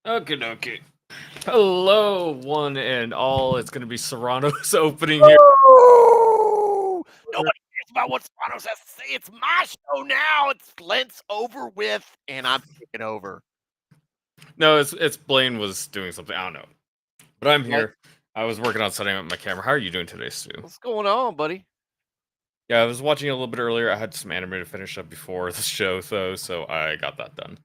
Okay, dokie. Hello, one and all. It's going to be Serrano's opening here. Woo! Nobody cares about what Sopranos has to say. It's my show now. It's Lent's over with, and I'm taking over. No, it's Blaine was doing something. I don't know, but I'm Like, here. I was working on setting up my camera. How are you doing today, Stu? what's going on, buddy? Yeah, I was watching a little bit earlier. I had some anime to finish up before the show, though, so I got that done.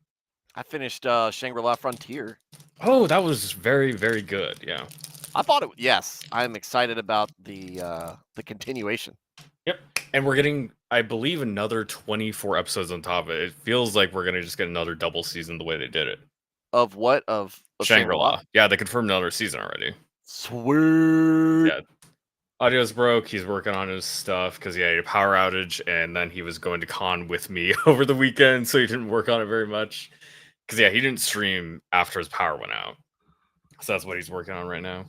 I finished Shangri-La Frontier. Oh, that was very, very good. Yeah. I thought it. Yes, I'm excited about the continuation. Yep. And we're getting, I believe, another 24 episodes on top of it. It feels like we're gonna just get another double season the way they did it. Of what? Of Shangri-La. Yeah, they confirmed another season already. Sweet. Yeah. Audio's broke. He's working on his stuff because he had a power outage, and then he was going to con with me over the weekend, so he didn't work on it very much. Because he didn't stream after his power went out, so that's what he's working on right now.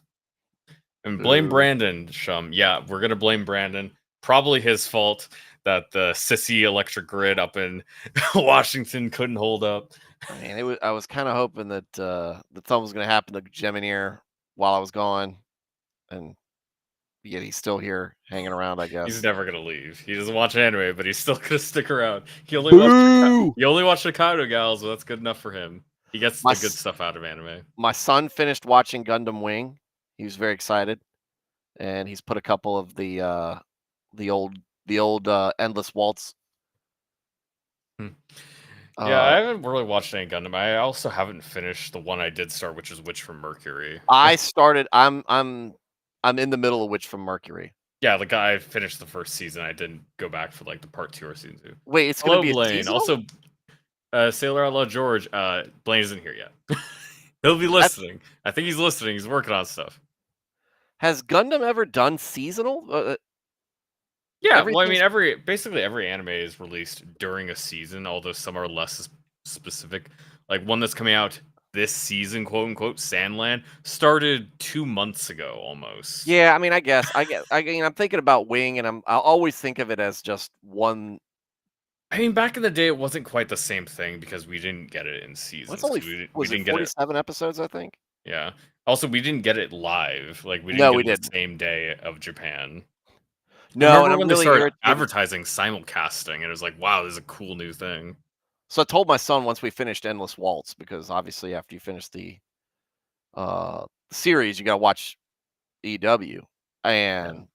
And blame Brandon, Shum. Yeah, we're gonna blame Brandon. Probably his fault that the sissy electric grid up in Washington couldn't hold up. Man, I was kind of hoping that something was going to happen to Gemineer while I was gone, and yet he's still here hanging around. I guess He's never gonna leave. He doesn't watch anime, but he's still gonna stick around. He only watched Chicago Gals, so that's good enough for him. He gets the good stuff out of anime. My son finished watching Gundam Wing. He was very excited, and he's put a couple of the old Endless Waltz. Yeah, I haven't really watched any Gundam. I also haven't finished the one I did start, which is Witch from Mercury. I started. I'm in the middle of Witch from Mercury. Yeah, the guy finished the first season. I didn't go back for like the part 2 or season 2. Wait, it's gonna be Blaine. Seasonal? Also, Sailor Outlaw George. Blaine isn't here yet. He'll be listening. I think he's listening. He's working on stuff. Has Gundam ever done seasonal? Yeah, well, I mean, basically every anime is released during a season, although some are less specific. Like one that's coming out this season, quote unquote, Sandland, started 2 months ago almost. Yeah, I mean, I guess I'm thinking about Wing, and I'll always think of it as just one. I mean, back in the day, it wasn't quite the same thing because we didn't get it in seasons. Well, was it 47 episodes? I think. Yeah. Also, we didn't get it live. Like we No, didn't we get it didn't. the same day of Japan. No, Remember and I'm when really they started irritated. advertising simulcasting, and it was like, wow, this is a cool new thing. So I told my son once we finished Endless Waltz, because obviously after you finish the series, you got to watch EW, and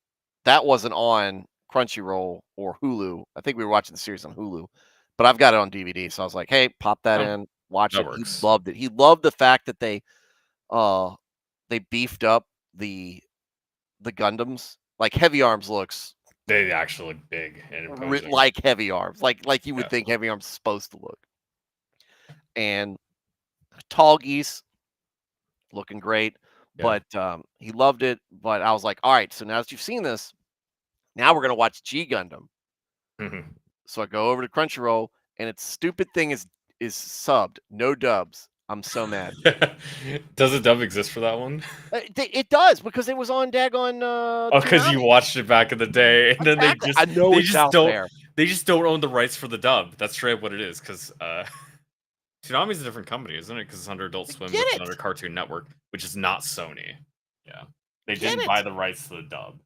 that wasn't on Crunchyroll or Hulu. I think we were watching the series on Hulu, but I've got it on DVD. So I was like, "Hey, pop that in, watch it." Works. He loved it. He loved the fact that they beefed up the Gundams. Like Heavy Arms looks. They actually look big and imposing. Like Heavy Arms, like you would think Heavy Arms is supposed to look. And Tall Geese looking great, but he loved it. But I was like, all right, so now that you've seen this, now we're gonna watch G Gundam. So I go over to Crunchyroll, and its stupid thing is subbed, no dubs. I'm so mad. Does a dub exist for that one? It does, because it was on daggone. Oh, because you watched it back in the day, and then they just don't own the rights for the dub. That's straight up what it is. Because Toonami's a different company, isn't it? Because it's under Adult Swim, which is under Cartoon Network, which is not Sony. Yeah, they didn't buy the rights to the dub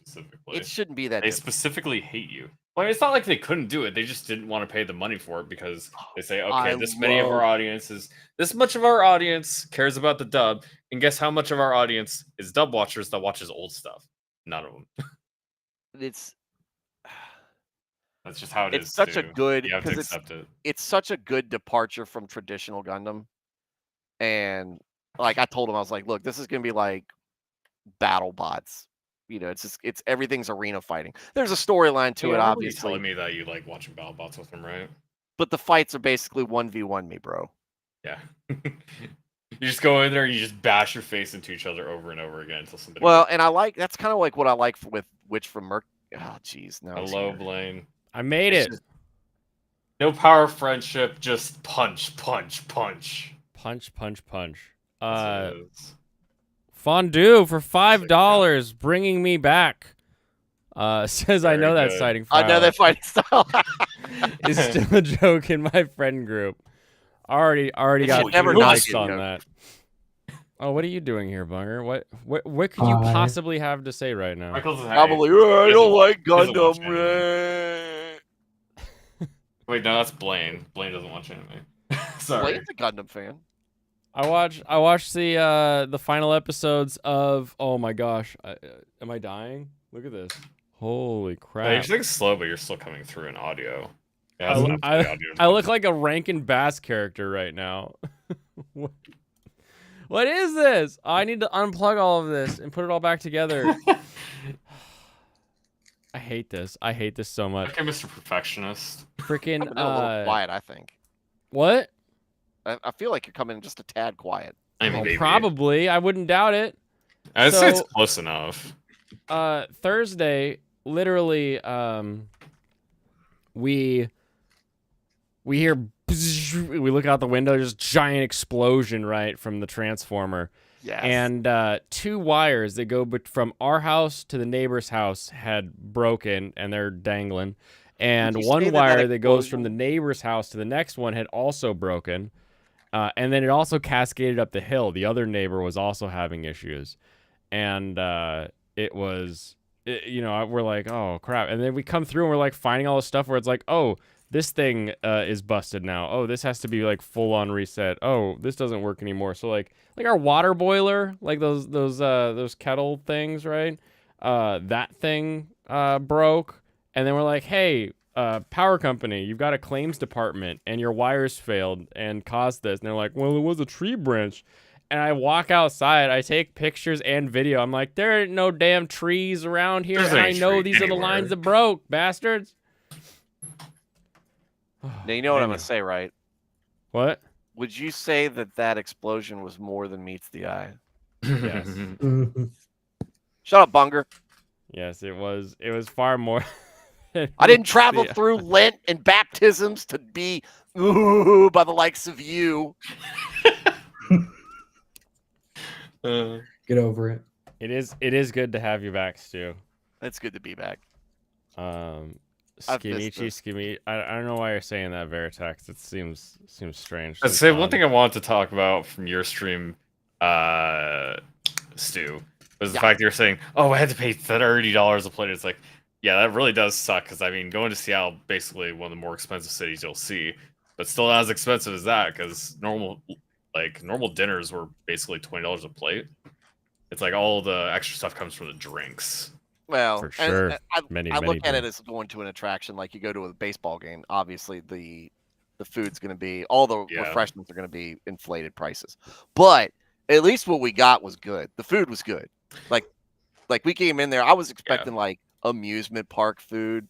specifically. It shouldn't be that. They specifically hate you. Well, I mean, it's not like they couldn't do it. They just didn't want to pay the money for it because they say, okay, this much of our audience cares about the dub, and guess how much of our audience is dub watchers that watches old stuff? None of them. That's just how it is. It's such a good. You have to accept it. It's such a good departure from traditional Gundam, and like I told him, I was like, look, this is gonna be like Battle Bots. You know, it's everything's arena fighting. There's a storyline to it, obviously. You're telling me that you like watching Battle Bots with him, right? But the fights are basically 1v1 me, bro. Yeah. You just go in there and you just bash your face into each other over and over again until somebody. Well, and that's kind of like what I like with Witch from Merc. Oh, jeez. No. Hello, Blaine. I made it. No power friendship, just punch, punch, punch. Punch, punch, punch. Fondue for $5, bringing me back. Says I know that fighting style. I know that fighting style. Is still a joke in my friend group. Already It got should never 3 not likes get on joked. that. Oh, what are you doing here, Bunger? What could you possibly have to say right now? Michael's like, Probably. he I doesn't don't watch- like he doesn't watch Gundam. anime." Wait, no, that's Blaine. Blaine doesn't watch anime. Sorry. Blaine's a Gundam fan. I watched the final episodes of. Oh my gosh, am I dying? Look at this. Holy No, crap! you're saying slow, but you're still coming through in audio. It has I, enough I, audio I look like a Rankin Bass character right now. What is this? I need to unplug all of this and put it all back together. I hate this. I hate this so much. Okay, Mr. Perfectionist. Freaking Coming in a little quiet, I think. What? I feel like you're coming in just a tad quiet. I mean, Well, maybe. probably. I wouldn't doubt it. I'd say it's So- close enough. Thursday, literally, we hear, we look out the window, there's a giant explosion right from the transformer, Yes. and 2 wires that go from our house to the neighbor's house had broken, and they're dangling, and Would you say one that wire that goes from the explosion- neighbor's house to the next one had also broken, and then it also cascaded up the hill. The other neighbor was also having issues, and it was, we're like, oh crap, and then we come through and we're like finding all this stuff where it's like, oh, this thing is busted now. Oh, this has to be like full on reset. Oh, this doesn't work anymore. So like our water boiler, like those kettle things, right? That thing broke, and then we're like, hey, power company, you've got a claims department, and your wires failed and caused this. And they're like, well, it was a tree branch. And I walk outside, I take pictures and video. I'm like, there ain't no damn trees around here. There's And no I know tree these are the anywhere. lines that broke, bastards. Now, you know what I'm going to say, right? What? Would you say that explosion was more than meets the eye? Yes. Shut up, Bunger. Yes, it was far more. I didn't travel Yeah. through Lent and baptisms to be ooh by the likes of you. Get over it. It is good to have you back, Stu. It's good to be back. I've missed Skimichi, this. Skimmy. I don't know why you're saying that, Veritex. It seems strange. I'd seems say one odd. thing I wanted to talk about from your stream, Stu, was the Yeah. fact that you're saying, "Oh, I had to pay $30 a plate." It's like, yeah, that really does suck. Because I mean, going to Seattle, basically one of the more expensive cities you'll see, but still not as expensive as that. Because normal dinners were basically $20 a plate. It's like all the extra stuff comes from the drinks. Well, For and sure. I Many look at it do. as going to an attraction like you go to a baseball game. Obviously, the food's going to be, all the Yeah. refreshments are going to be inflated prices. But at least what we got was good. The food was good. Like we came in there, I was expecting like amusement park food,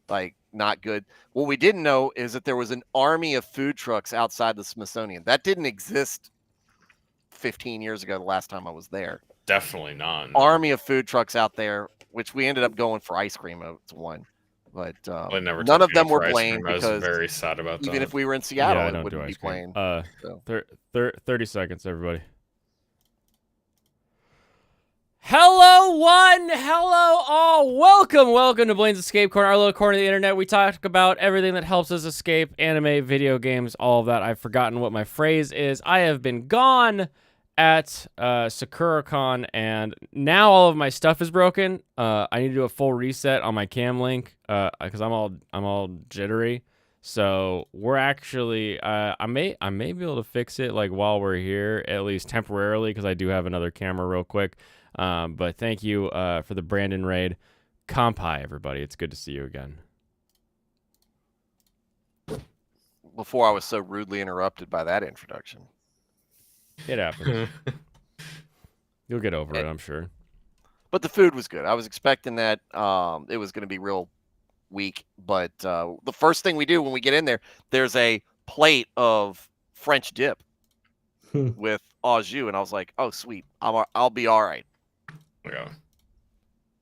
like not good. What we didn't know is that there was an army of food trucks outside the Smithsonian. That didn't exist 15 years ago, the last time I was there. Definitely not. Army of food trucks out there, which we ended up going for ice cream. It's one, but I never none took of them you were for ice blamed cream. I was because very sad about even that. if we were in Seattle, Yeah, I it don't do wouldn't be ice cream. blamed. So. 30 seconds, everybody. Hello, one. Hello, all. Welcome to Blaine's Escape Corner, our little corner of the internet. We talk about everything that helps us escape: anime, video games, all of that. I've forgotten what my phrase is. I have been gone at Sakura-Con, and now all of my stuff is broken. I need to do a full reset on my cam link because I'm all jittery. So we're actually I may be able to fix it like while we're here, at least temporarily, because I do have another camera real quick. But thank you for the Brandon raid. Kampai, everybody. It's good to see you again. Before I was so rudely interrupted by that introduction. It happens. You'll get over it, I'm sure. But the food was good. I was expecting that it was going to be real weak. But the first thing we do when we get in there, there's a plate of French dip with au jus, and I was like, "Oh, sweet, I'll be all right." Yeah.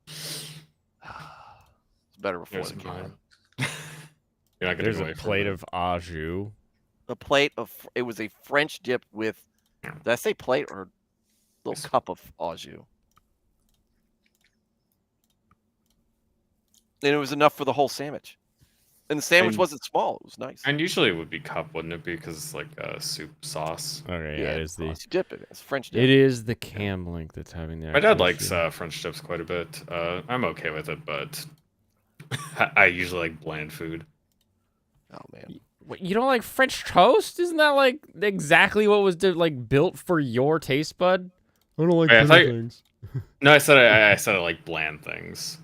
It's better before Here's the camera. mine. You're not gonna There's go a away from plate it. of au jus. A plate of it was a French dip with. Did I say plate or little cup of au jus? And it was enough for the whole sandwich. And the sandwich And- wasn't small. It was nice. And usually it would be cup, wouldn't it be? Because it's like a soup sauce. Okay, yeah, it is the You dip it. It's French dip. it is the cam link that's having the. My dad actual likes issue. French dips quite a bit. I'm okay with it, but I usually like bland food. Oh man. What, you don't like French toast? Isn't that like exactly what was like built for your taste bud? I don't like Wait, I bitter thought- things. No, I said I like bland things.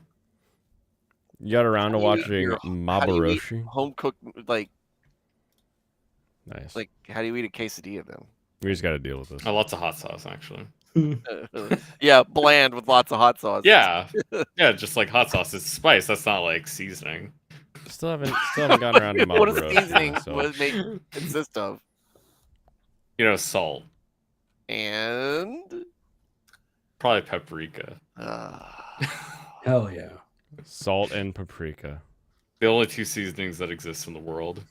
You got around to watching How do you eat Mabaroshi? home cooked like Nice. how do you eat a quesadilla then? We just got to deal with this. Lots of hot sauce, actually. Yeah, bland with lots of hot sauce. Yeah, yeah, just like hot sauce. It's spice. That's not like seasoning. Still haven't gotten around to What does Mabaroshi. seasoning so- what does it consist of? You know, salt, And probably paprika. Hell yeah. Salt and paprika. The only two seasonings that exist in the world.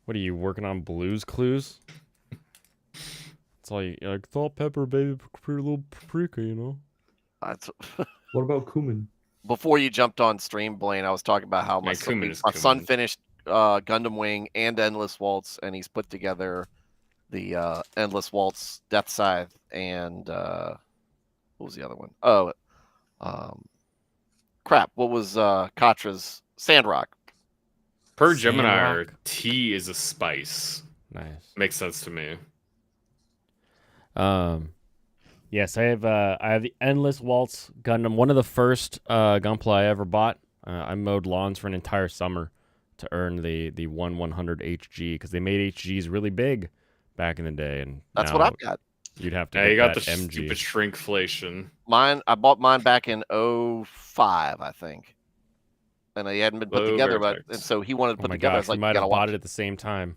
What are you working on? Blues Clues? It's all you like. Salt, pepper, baby, little paprika. You know. that's, What about cumin? before you jumped on stream, Blaine, I was talking about how my cumin is son cumin. finished Gundam Wing and Endless Waltz, and he's put together the Endless Waltz Death Scythe and what was the other one? Oh, crap! What was Katra's Sandrock? Per Gemini, Sandrock. tea is a spice. Nice. Makes sense to me. Yes, I have the Endless Waltz Gundam, one of the first Gunpla I ever bought. I mowed lawns for an entire summer to earn the 1/100 HG because they made HGs really big back in the day, and That's now what I've got. You'd have to Yeah, get you got that the MG. stupid shrinkflation. I bought mine back in 05, I think. And they hadn't been put Low together, vertex. and so he wanted to Oh put my together. I gosh, was like, we might gotta have watch bought it at the same time.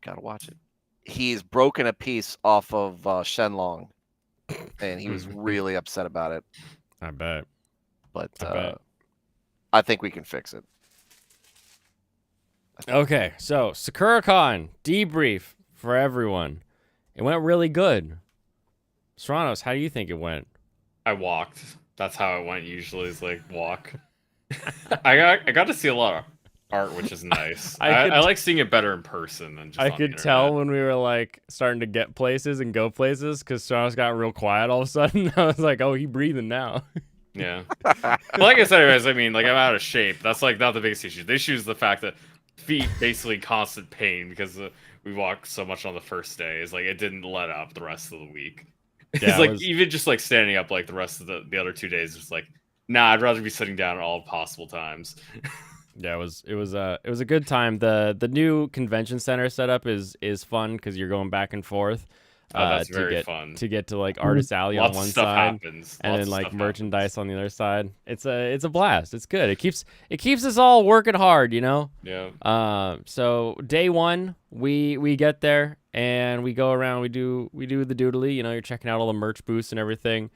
Gotta watch it. He's broken a piece off of Shenlong, and he was really upset about it. I bet. But I bet. I think we can fix it. Okay, so Sakura-Con debrief for everyone. It went really good. Serranos, how do you think it went? I walked. That's how it went usually, is like walk. I got to see a lot of art, which is nice. I like seeing it better in person than just I on could the tell internet. when we were like starting to get places and go places because Serranos got real quiet all of a sudden. I was like, oh, he breathing now. Yeah. Like I said, anyways, I mean, like I'm out of shape. That's like not the biggest issue. The issue is the fact that feet basically constant pain because we walked so much on the first day. Is like it didn't let up the rest of the week. Yeah, It's like even just like standing up like the rest of the other 2 days, it's like, nah, I'd rather be sitting down at all possible times. Yeah, it was a good time. The new convention center setup is fun because you're going back and forth. That's to very get fun. to get to like Artist Alley Lots on one of stuff side. happens. And Lots then of like stuff merchandise happens. on the other side. It's a blast. It's good. It keeps us all working hard, you know. Yeah. So day one, we get there and we go around. We do the doodly. You know, you're checking out all the merch booths and everything.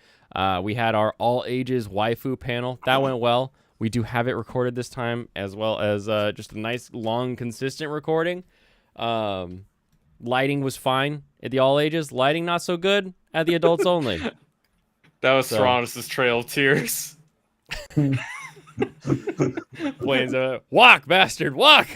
We had our all ages waifu panel. That went well. We do have it recorded this time, as well as just a nice long consistent recording. Lighting was fine at the all ages. Lighting not so good at the adults only. That was So- Serranos' Trail of Tears. Planes, walk, bastard, walk.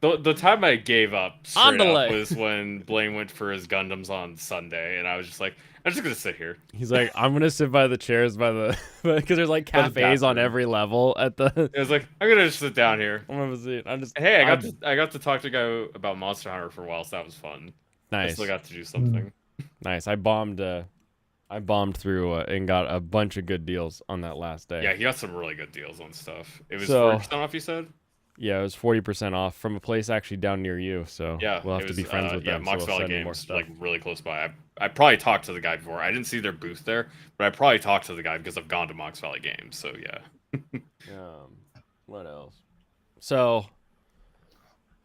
The time I gave up On straight the up leg. was when Blaine went for his Gundams on Sunday, and I was just like, I'm just gonna sit here. He's like, I'm gonna sit by the chairs because there's like By the cafes on bathroom. every level at the. I was like, I'm gonna just sit down here. I'm gonna sit. I'm just. Hey, I'm- I got to talk to a guy about Monster Hunter for a while, so that was fun. I Nice, still got to do something. nice. I bombed through and got a bunch of good deals on that last day. Yeah, he got some really good deals on stuff. It was So- 40% off, you said? Yeah, it was 40% off from a place actually down near you. So Yeah, we'll have it to be was, friends with yeah, them. So Mox we'll Valley send you more Games, stuff. like really close by. I probably talked to the guy before. I didn't see their booth there, but I probably talked to the guy because I've gone to Mox Valley Games. So yeah. What else? So,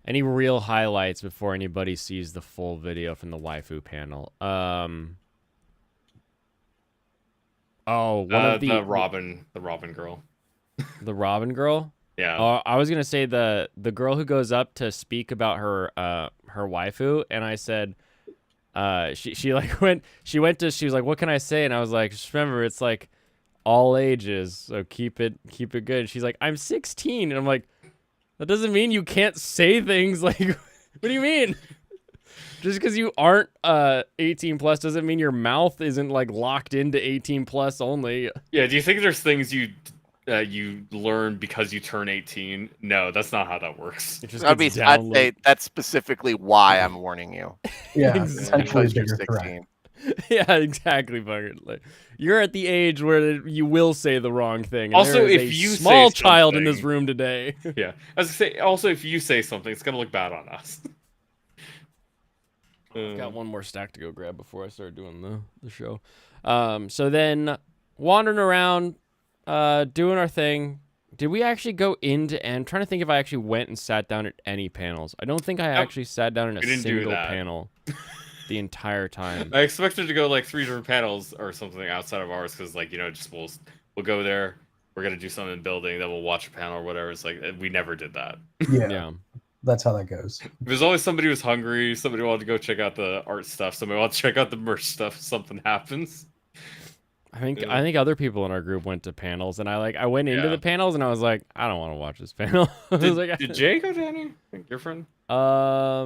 any real highlights before anybody sees the full video from the waifu panel? Oh, one of the Robin girl. the Robin girl. Yeah. Oh, I was gonna say the girl who goes up to speak about her waifu, and I said, she was like, what can I say? And I was like, just remember, it's like all ages, so keep it good. She's like, I'm 16, and I'm like, that doesn't mean you can't say things. Like, what do you mean? Just because you aren't 18 plus doesn't mean your mouth isn't like locked into 18 plus only. Yeah, do you think there's things you learn because you turn 18? No, that's not how that works. It just I'd gets say that's specifically why I'm warning you. Yeah, Exactly. essentially Because you're bigger 16. threat. Yeah, exactly, Bucket. Like, you're at the age where you will say the wrong thing. And Also, there is if a you say small child in this something- room today. Yeah, I was gonna say. Also, if you say something, it's gonna look bad on us. Got one more stack to go grab before I start doing the show. So then wandering around, doing our thing. Did we actually go into? And I'm trying to think if I actually went and sat down at any panels. I don't think I actually sat down in a we didn't do single that. panel the entire time. I expected to go like 3 different panels or something outside of ours because, like, just we'll go there. We're gonna do something in the building, then we'll watch a panel or whatever. It's like we never did that. Yeah. That's how that goes. There's always somebody who's hungry. Somebody wanted to go check out the art stuff. Somebody wanted to check out the merch stuff. Something happens. I think other people in our group went to panels, and I went into the panels, and I was like, I don't want to watch this panel. Did Jay go to any? Your friend? I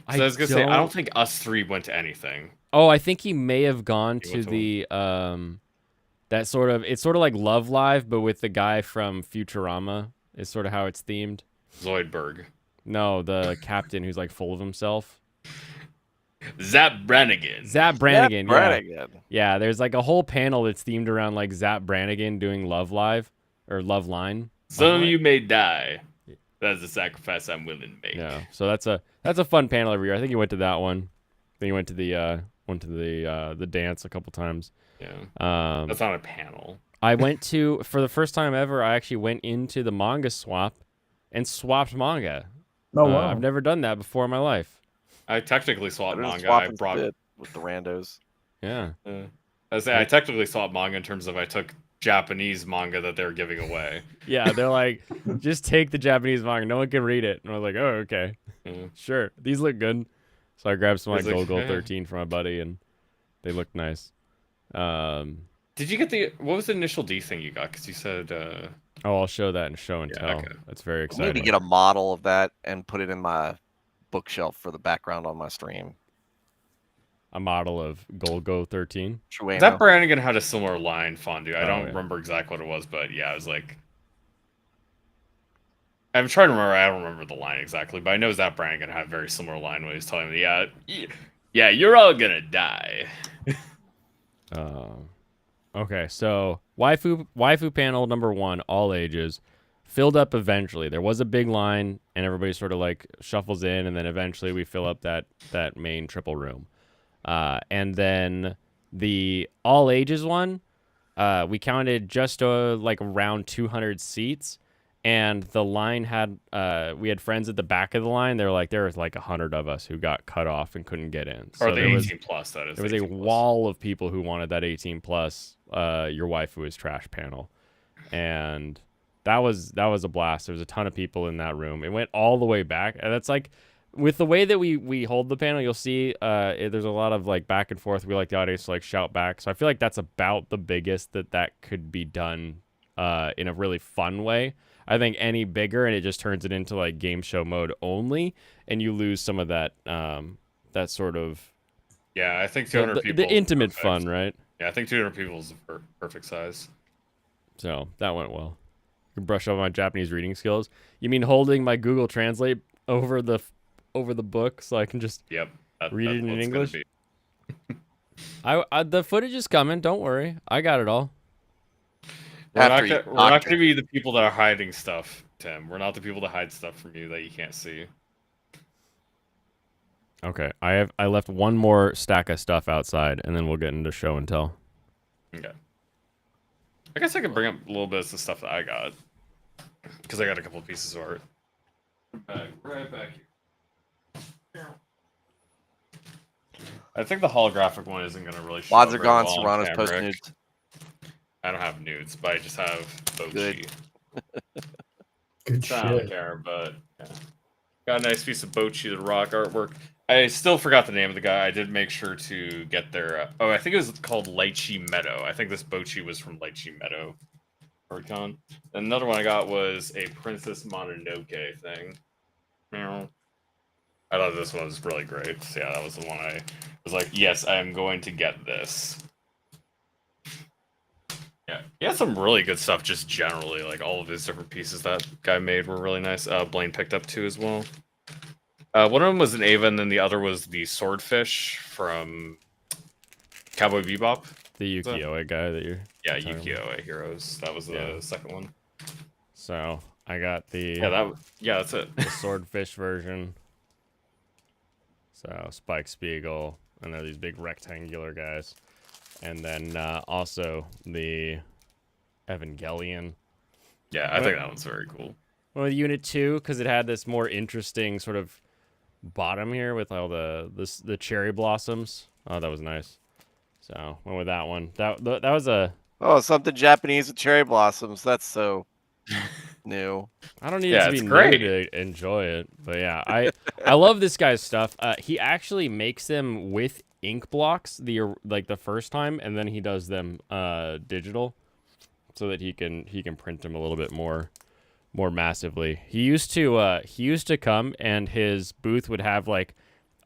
was gonna say I don't think us three went to anything. Oh, I think he may have gone to went to the it's sort of like Love Live, but with the guy from Futurama is sort of how it's themed. Zoidberg. No, the captain who's like full of himself. Zap Brannigan. Zap Brannigan. Brannigan. Yeah, there's like a whole panel that's themed around like Zap Brannigan doing Love Live or Love Line. Some of you may die. That's a sacrifice I'm willing to make. Yeah, so that's a fun panel every year. I think he went to that one. Then he went to the dance a couple times. Yeah. That's not a panel. I went to, for the first time ever, I actually went into the manga swap and swapped manga. Oh wow! I've never done that before in my life. I technically swapped manga. Swapping I brought it with the randos. Yeah. I technically swapped manga in terms of I took Japanese manga that they were giving away. Yeah, they're like, just take the Japanese manga. No one can read it. And I was like, oh, okay. Sure. These look good. So I grabbed some like Gold 13 from my buddy, and they looked nice. Did you get what was the initial D thing you got? Because you said... Oh, I'll show that in show and tell. Okay. That's very I exciting. need to get a model of that and put it in my bookshelf for the background on my stream. A model of Golgo 13. That Brannigan had a similar line, Fondue. I don't remember exactly what it was, but yeah, I was like... I'm trying to remember. I don't remember the line exactly, but I know Zap Brannigan had a very similar line when he was telling me, yeah, you're all gonna die. Okay, so waifu panel number 1, all ages, filled up eventually. There was a big line, and everybody sort of like shuffles in, and then eventually we fill up that main triple room. And then the all ages one, we counted just like around 200 seats, and the line had we had friends at the back of the line. There was like 100 of us who got cut off and couldn't get in. So or the 18 plus, that is. There was a wall of people who wanted that 18 plus. Your waifu is trash panel, and that was a blast. There was a ton of people in that room. It went all the way back, and that's like with the way that we hold the panel, you'll see there's a lot of like back and forth. We like the audience to like shout back, so I feel like that's about the biggest that could be done in a really fun way. I think any bigger and it just turns it into like game show mode only, and you lose some of that that sort of I think 200 people the intimate fun, right? Yeah, I think 200 people is the perfect size. So that went well. I can brush up my Japanese reading skills. You mean holding my Google Translate over the book so I can just read it in English? The footage is coming. Don't worry, I got it all. We're not going to be the people that are hiding stuff, Tim. We're not the people that hide stuff from you that you can't see. Okay, I left one more stack of stuff outside, and then we'll get into show and tell. Okay. I guess I could bring up a little bit of the stuff that I got, because I got a couple of pieces of art. Right back here. I think the holographic one isn't going to really show Wads are very gone, well on Serrano's camera. post nudes. I don't have nudes, but I just have Bochi. Good It's not on shit. camera, but yeah. Got a nice piece of Bochi the Rock artwork. I still forgot the name of the guy. I did make sure to get their. Oh, I think it was called Lychee Meadow. I think this Bochi was from Lychee Meadow. Con. Another one I got was a Princess Mononoke thing. Meow. I thought this one was really great. So yeah, that was the one I was like, yes, I am going to get this. Yeah, he had some really good stuff just generally. Like all of his different pieces that guy made were really nice. Blaine picked up two as well. One of them was an Ava, and then the other was the Swordfish from Cowboy Bebop. The Ukiyo-e guy that you're... Yeah, Ukiyo-e Heroes. That was the second one. So, I got the... Yeah, that's it. The Swordfish version. So, Spike Spiegel, and they're these big rectangular guys. And then also the Evangelion. Yeah, I think that one's very cool. Well, Unit 2, because it had this more interesting sort of bottom here with all the cherry blossoms. Oh, that was nice. So, went with that one. That was a... Oh, something Japanese with cherry blossoms. That's so new. I don't need it to be new to enjoy it. But yeah, I love this guy's stuff. He actually makes them with ink blocks the first time, and then he does them digital so that he can print them a little bit more massively. He used to come, and his booth would have like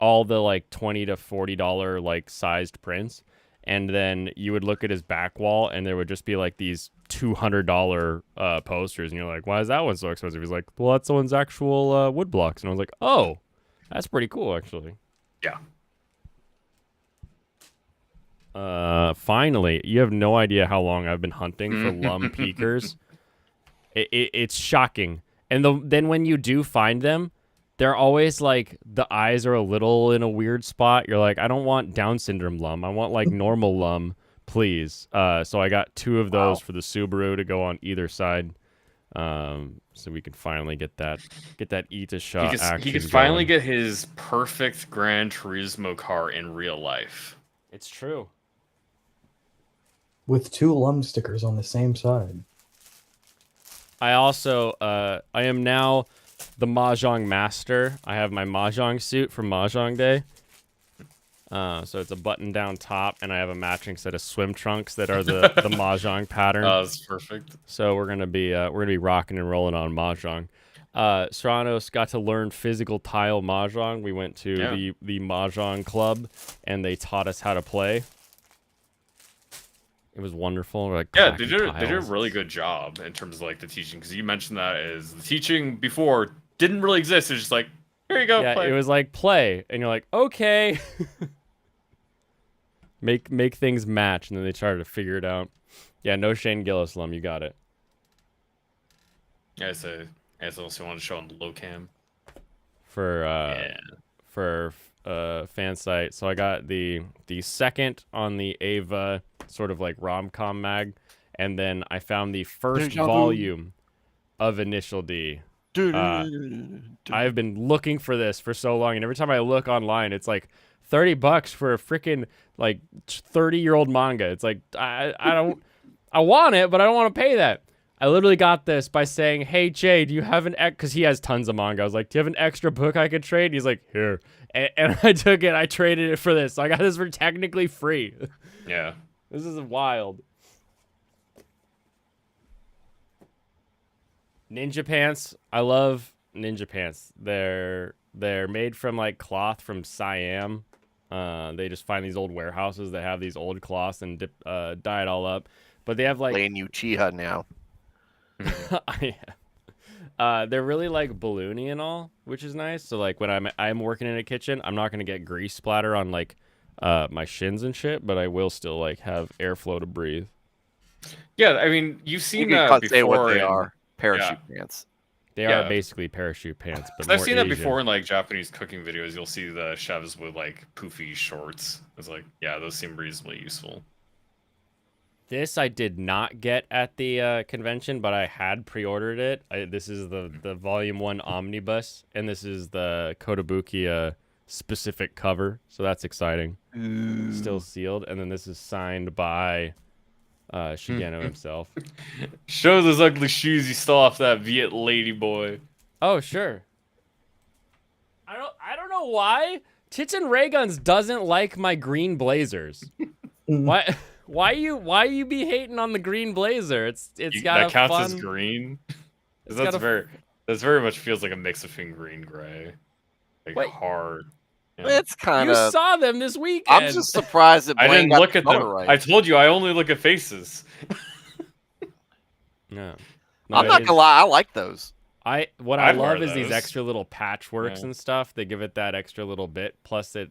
all the like $20 to $40 like sized prints, and then you would look at his back wall, and there would just be like these $200 posters, and you're like, why is that one so expensive? He's like, well, that's someone's actual wood blocks, and I was like, oh, that's pretty cool actually. Yeah. Finally, you have no idea how long I've been hunting for Lum Peakers. It's shocking. And then when you do find them, they're always like the eyes are a little in a weird spot. You're like, I don't want Down syndrome Lum. I want like normal Lum, please. So I got 2 of those for the Subaru to go on either side. So we can finally get that Ita shot action. He could finally get his perfect Gran Turismo car in real life. It's true. With 2 Lum stickers on the same side. I also, I am now the Mahjong master. I have my Mahjong suit from Mahjong Day. So it's a button-down top, and I have a matching set of swim trunks that are the Mahjong pattern. Oh, that's perfect. So we're gonna be rocking and rolling on Mahjong. Serranos got to learn physical tile Mahjong. We went to the Mahjong club, and they taught us how to play. It was wonderful. We're like, yeah, they did a really good job in terms of like the teaching, because you mentioned that as the teaching before didn't really exist. It's just like, here you go. Yeah, play. It was like play, and you're like, okay. make things match, and then they started to figure it out. Yeah, no Shane Gillis Lum, you got it. Yeah, I also want to show on the low cam for fan site. So I got the second on the Ava sort of like rom-com mag, and then I found the first volume of Initial D. I've been looking for this for so long, and every time I look online, it's like $30 for a freaking like 30-year-old manga. It's like I want it, but I don't want to pay that. I literally got this by saying, hey, Jay, do you have because he has tons of manga. I was like, do you have an extra book I could trade? And he's like, here. And I took it. I traded it for this. So I got this for technically free. Yeah. This is wild. Ninja pants. I love ninja pants. They're made from like cloth from Siam. They just find these old warehouses that have these old cloths and dye it all up. But they have like playing Uchiha now. They're really like balloony and all, which is nice. So like when I'm working in a kitchen, I'm not gonna get grease splatter on like my shins and shit, but I will still like have airflow to breathe. Yeah, I mean, you've seen you that say before. What they are parachute pants. They are basically parachute pants, but I've seen that before in like Japanese cooking videos. You'll see the chefs with like poofy shorts. It's like, yeah, those seem reasonably useful. This I did not get at the convention, but I had pre-ordered it. This is the Volume 1 Omnibus, and this is the Kotobukiya specific cover, so that's exciting. Still sealed, and then this is signed by Shigeno himself. Show those ugly shoes you stole off that Viet lady boy. Oh, sure. I don't know why Tits and Ray Guns doesn't like my green blazers. Why you be hating on the green blazer? It's got that a counts fun... as green. It's That's got a... that's very much feels like a mix between green gray, like Wait. hard. It's kind You of. saw them this weekend. I'm just surprised that I Blaine didn't got look the at them. color right. I told you I only look at faces. No. I'm not gonna lie, I like those. What I I'd wear love is these those. extra little patchworks Yeah. and stuff. They give it that extra little bit. Plus, it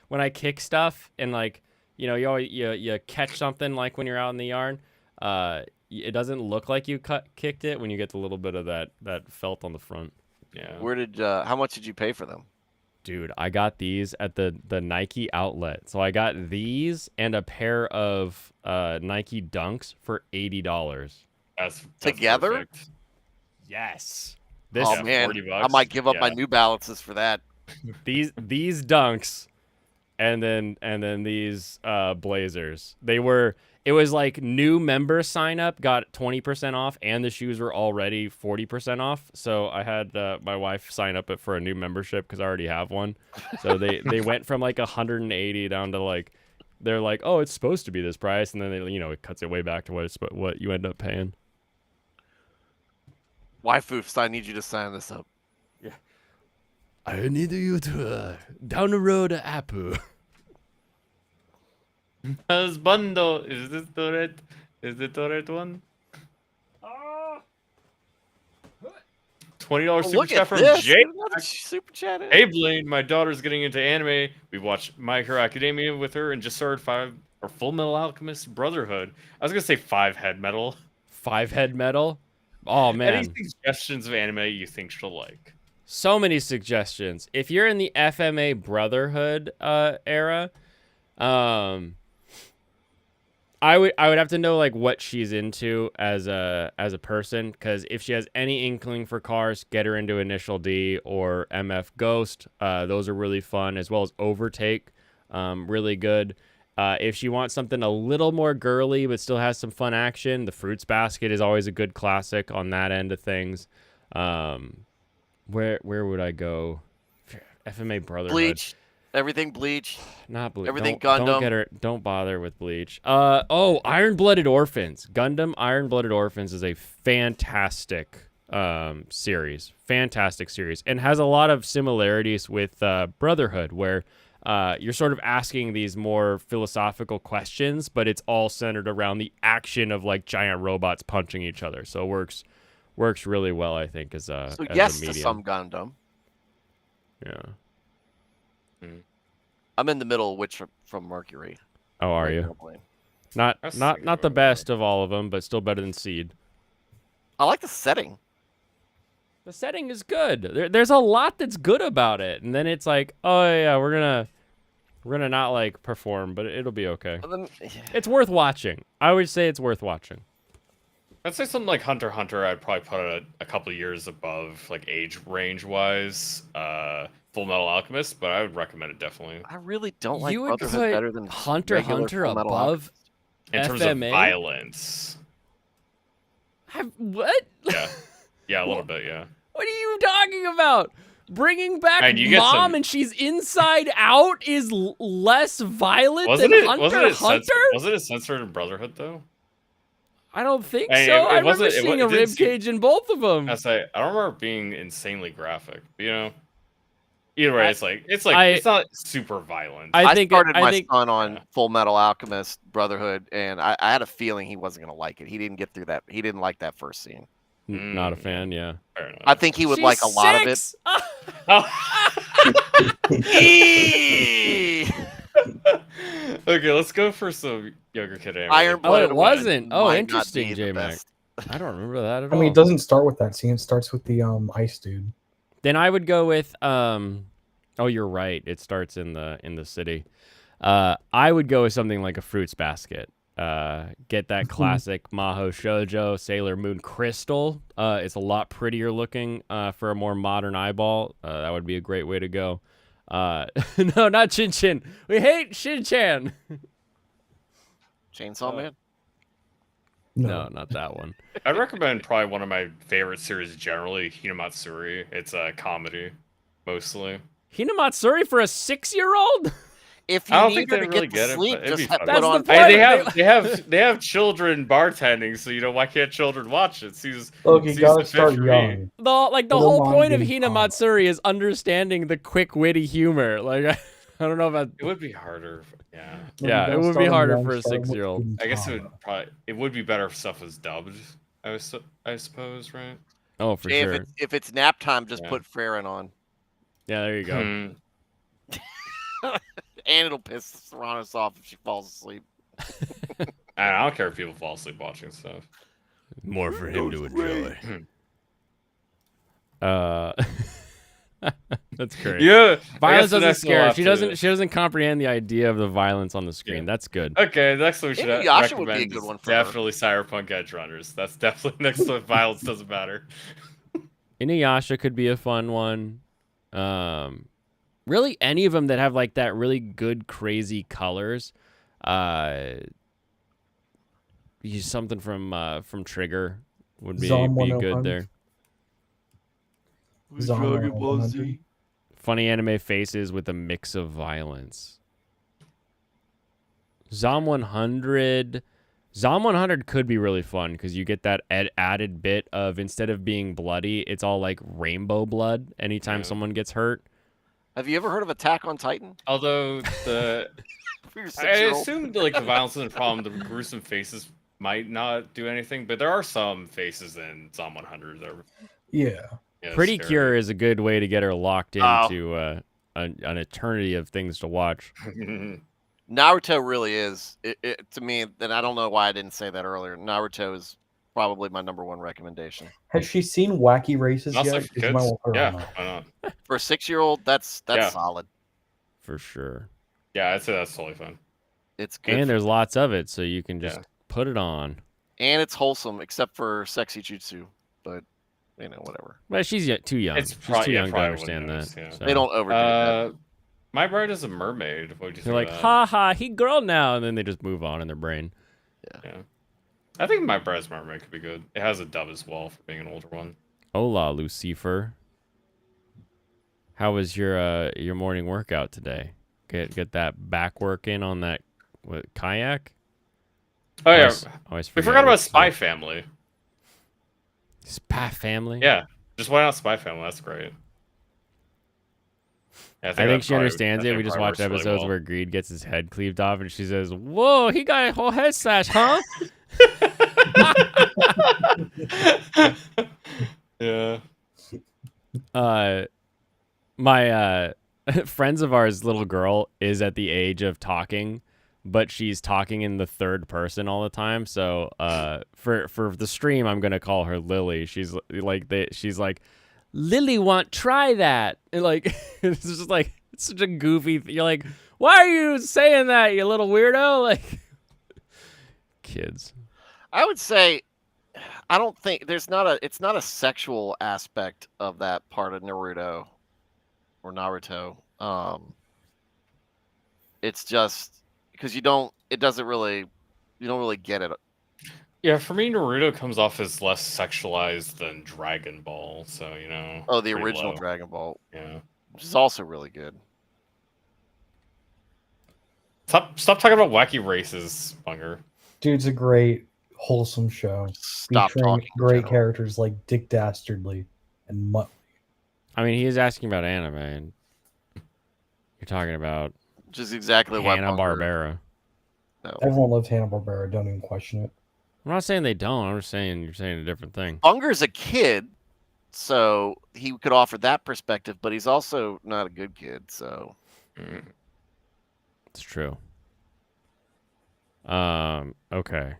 when I kick stuff and like you catch something like when you're out in the yard, it doesn't look like you kicked it when you get the little bit of that felt on the front. Yeah. How much did you pay for them? Dude, I got these at the Nike outlet. So I got these and a pair of Nike Dunks for $80. That's Together? perfect. Yes. Oh Yeah, man, $40. I might give up my Yeah. New Balances for that. These Dunks and then these blazers. It was like new member sign up got 20% off and the shoes were already 40% off. So I had my wife sign up for a new membership because I already have one. So they went from like 180 down to like, they're like, oh, it's supposed to be this price, and then it cuts it way back to what you end up paying. Waifoofs, I need you to sign this up. I need you to down the road Apple. Husbando, is this the right one? $20 super Look chat at from this. Jay. There's another super chat in. Hey Blaine, my daughter's getting into anime. We watched My Hero Academia with her and just started Full Metal Alchemist Brotherhood. I was gonna say 5 Head Metal. 5-head metal. Oh man. Any suggestions of anime you think she'll like? So many suggestions. If you're in the FMA Brotherhood era, I would have to know like what she's into as a person, because if she has any inkling for cars, get her into Initial D or MF Ghost. Those are really fun, as well as Overtake, really good. If she wants something a little more girly but still has some fun action, the Fruits Basket is always a good classic on that end of things. Where would I go? FMA Brotherhood. Bleach. Everything Bleach. Not Bleach. Everything Don't Gundam. get her. Don't bother with Bleach. Iron-Blooded Orphans. Gundam Iron-Blooded Orphans is a fantastic series. Fantastic series, and has a lot of similarities with Brotherhood, where you're sort of asking these more philosophical questions, but it's all centered around the action of like giant robots punching each other. So it works really well, I think, as a yes a to medium. some Gundam. Yeah. I'm in the middle, which from Mercury. Oh, are Right you? now, Blaine. Not That's not sick not the about best of all of them, but still better than Seed. I like the setting. The setting is good. There's a lot that's good about it, and then it's like, oh yeah, we're gonna not like perform, but it'll be okay. But then, It's worth watching. I would say it's worth watching. I'd say something like Hunter x Hunter. I'd probably put it a couple of years above, like age range wise, Full Metal Alchemist. But I would recommend it definitely I really don't like You would Brotherhood put better than Hunter x regular Hunter Full Metal above Alchemist. in terms of FMA? violence. What? Yeah, a little bit. Yeah. What are you talking about? Bringing back Man, you get Mom some- and she's inside out is less violent Wasn't than it? Hunter x Hunter? Wasn't it censored in Brotherhood though? I don't think Hey, so. it I remember wasn't- it seeing a didn't rib seem- cage in both of them. I say I don't remember it being insanely graphic. But, either way, I- it's not super violent. I think started my think son on Yeah. Full Metal Alchemist Brotherhood, and I had a feeling he wasn't going to like it. He didn't get through that. He didn't like that first scene. not a fan. Yeah. Fair enough. I think he would like a lot of it. She's Oh. Okay, let's go for some younger kid anime. Iron Oh, Blooded it wasn't. Oh, might not interesting, be the J-Mac. best. I don't remember that at I all. mean, it doesn't start with that scene. It starts with the ice dude. Then I would go with oh, you're right. It starts in the city. I would go with something like a Fruits Basket. Get that classic Maho Shoujo Sailor Moon Crystal. It's a lot prettier looking for a more modern eyeball. That would be a great way to go. No, not Chin Chin. We hate Shin Chan. Chainsaw Man. No, not that one. I'd recommend probably one of my favorite series generally, Hinamatsuri. It's a comedy, mostly. Hinamatsuri for a 6-year-old? If I you don't need think her they to really get get to it, sleep, but it'd just be funny. That's put the on. point. They have children bartending, so why can't children watch it? Seems Look, you seems gotta to fit start for me. young. The Put them whole on point of Game Pass. Hinamatsuri is understanding the quick, witty humor. Like, I don't know about. It would be harder. Yeah, Look, you Yeah, it gotta would be start 'em harder young, for a start 'em with 6-year-old. I guess Gintama. it would be better if stuff was dubbed. I suppose, right? Oh, for Jay, sure. if it's nap time, just Yeah. put Farron on, Yeah, there you go. and it'll piss Serranos off if she falls asleep. I don't care if people fall asleep watching stuff. More for him to enjoy. That's great. Yeah, Violence doesn't scare her. She doesn't comprehend the idea of the violence on the screen. Yeah. That's good. Okay, next one we should Inuyasha would be a recommend good is one for her. definitely Cyberpunk Edge Runners. That's definitely next one. Violence doesn't matter. Inuyasha could be a fun one. Really, any of them that have like that really good, crazy colors. Use something from Trigger would be Zom good 101. there. Zom 100. Funny anime faces with a mix of violence. Zom 100 could be really fun because you get that added bit of instead of being bloody, it's all like rainbow blood anytime someone gets hurt. Have you ever heard of Attack on Titan? Although For your I 6-year-old? assume like the violence isn't a problem. The gruesome faces might not do anything, but there are some faces in Zom 100 that are Yeah. Pretty scary. Cure is a good way to get her locked Oh. into an eternity of things to watch. Naruto really is. It to me, and I don't know why I didn't say that earlier. Naruto is probably my #1 recommendation. Has she seen Wacky Races Also yet? for 'Cause you might kids. want her Yeah, on that. why not? For a 6-year-old, that's Yeah. solid. For sure. Yeah, I'd say that's totally fun. It's good. And there's lots of it, so you can just Yeah. put it on. And it's wholesome, except for sexy jutsu. But whatever. But she's too young. It's She's probably- too yeah, young to probably understand wouldn't that. notice, yeah. so. They don't overdo that. My Bride is a Mermaid. What would you They're think? like, of ha that? ha, he girl now, and then they just move on in their brain. Yeah. I think My Bride's Mermaid could be good. It has a dub as well for being an older one. Hola, Lucifer. How was your morning workout today? Get that back work in on that kayak? Oh yeah, Always we forget forgot about what- Spy Family. Spy Family? Yeah, just why not Spy Family? That's great. Yeah, I think she understands it. We just watched episodes where Greed gets his head cleaved off, and she says, "Whoa, he got a whole head slash, huh?" Yeah. My friends of ours' little girl is at the age of talking, but she's talking in the third person all the time. So for the stream, I'm gonna call her Lily. She's like, Lily want try that. And like it's just like it's such a goofy. You're like, why are you saying that, you little weirdo? Like kids. I would say, I don't think it's not a sexual aspect of that part of Naruto. It's just because you don't really get it. Yeah, for me, Naruto comes off as less sexualized than Dragon Ball, so Oh, the pretty original low. Dragon Ball, Yeah. which is also really good. Stop talking about wacky races, Bunger. Dude's a great, wholesome show. Stop featuring talking. in great general. characters like Dick Dastardly and Mutt. I mean, he is asking about anime. And you're talking about Which is exactly why Hanna-Barbera. No. Everyone loves Hanna-Barbera. Don't even question it. I'm not saying they don't. I'm just saying you're saying a different thing. Bunger's a kid, so he could offer that perspective, but he's also not a good kid. So It's true. Okay.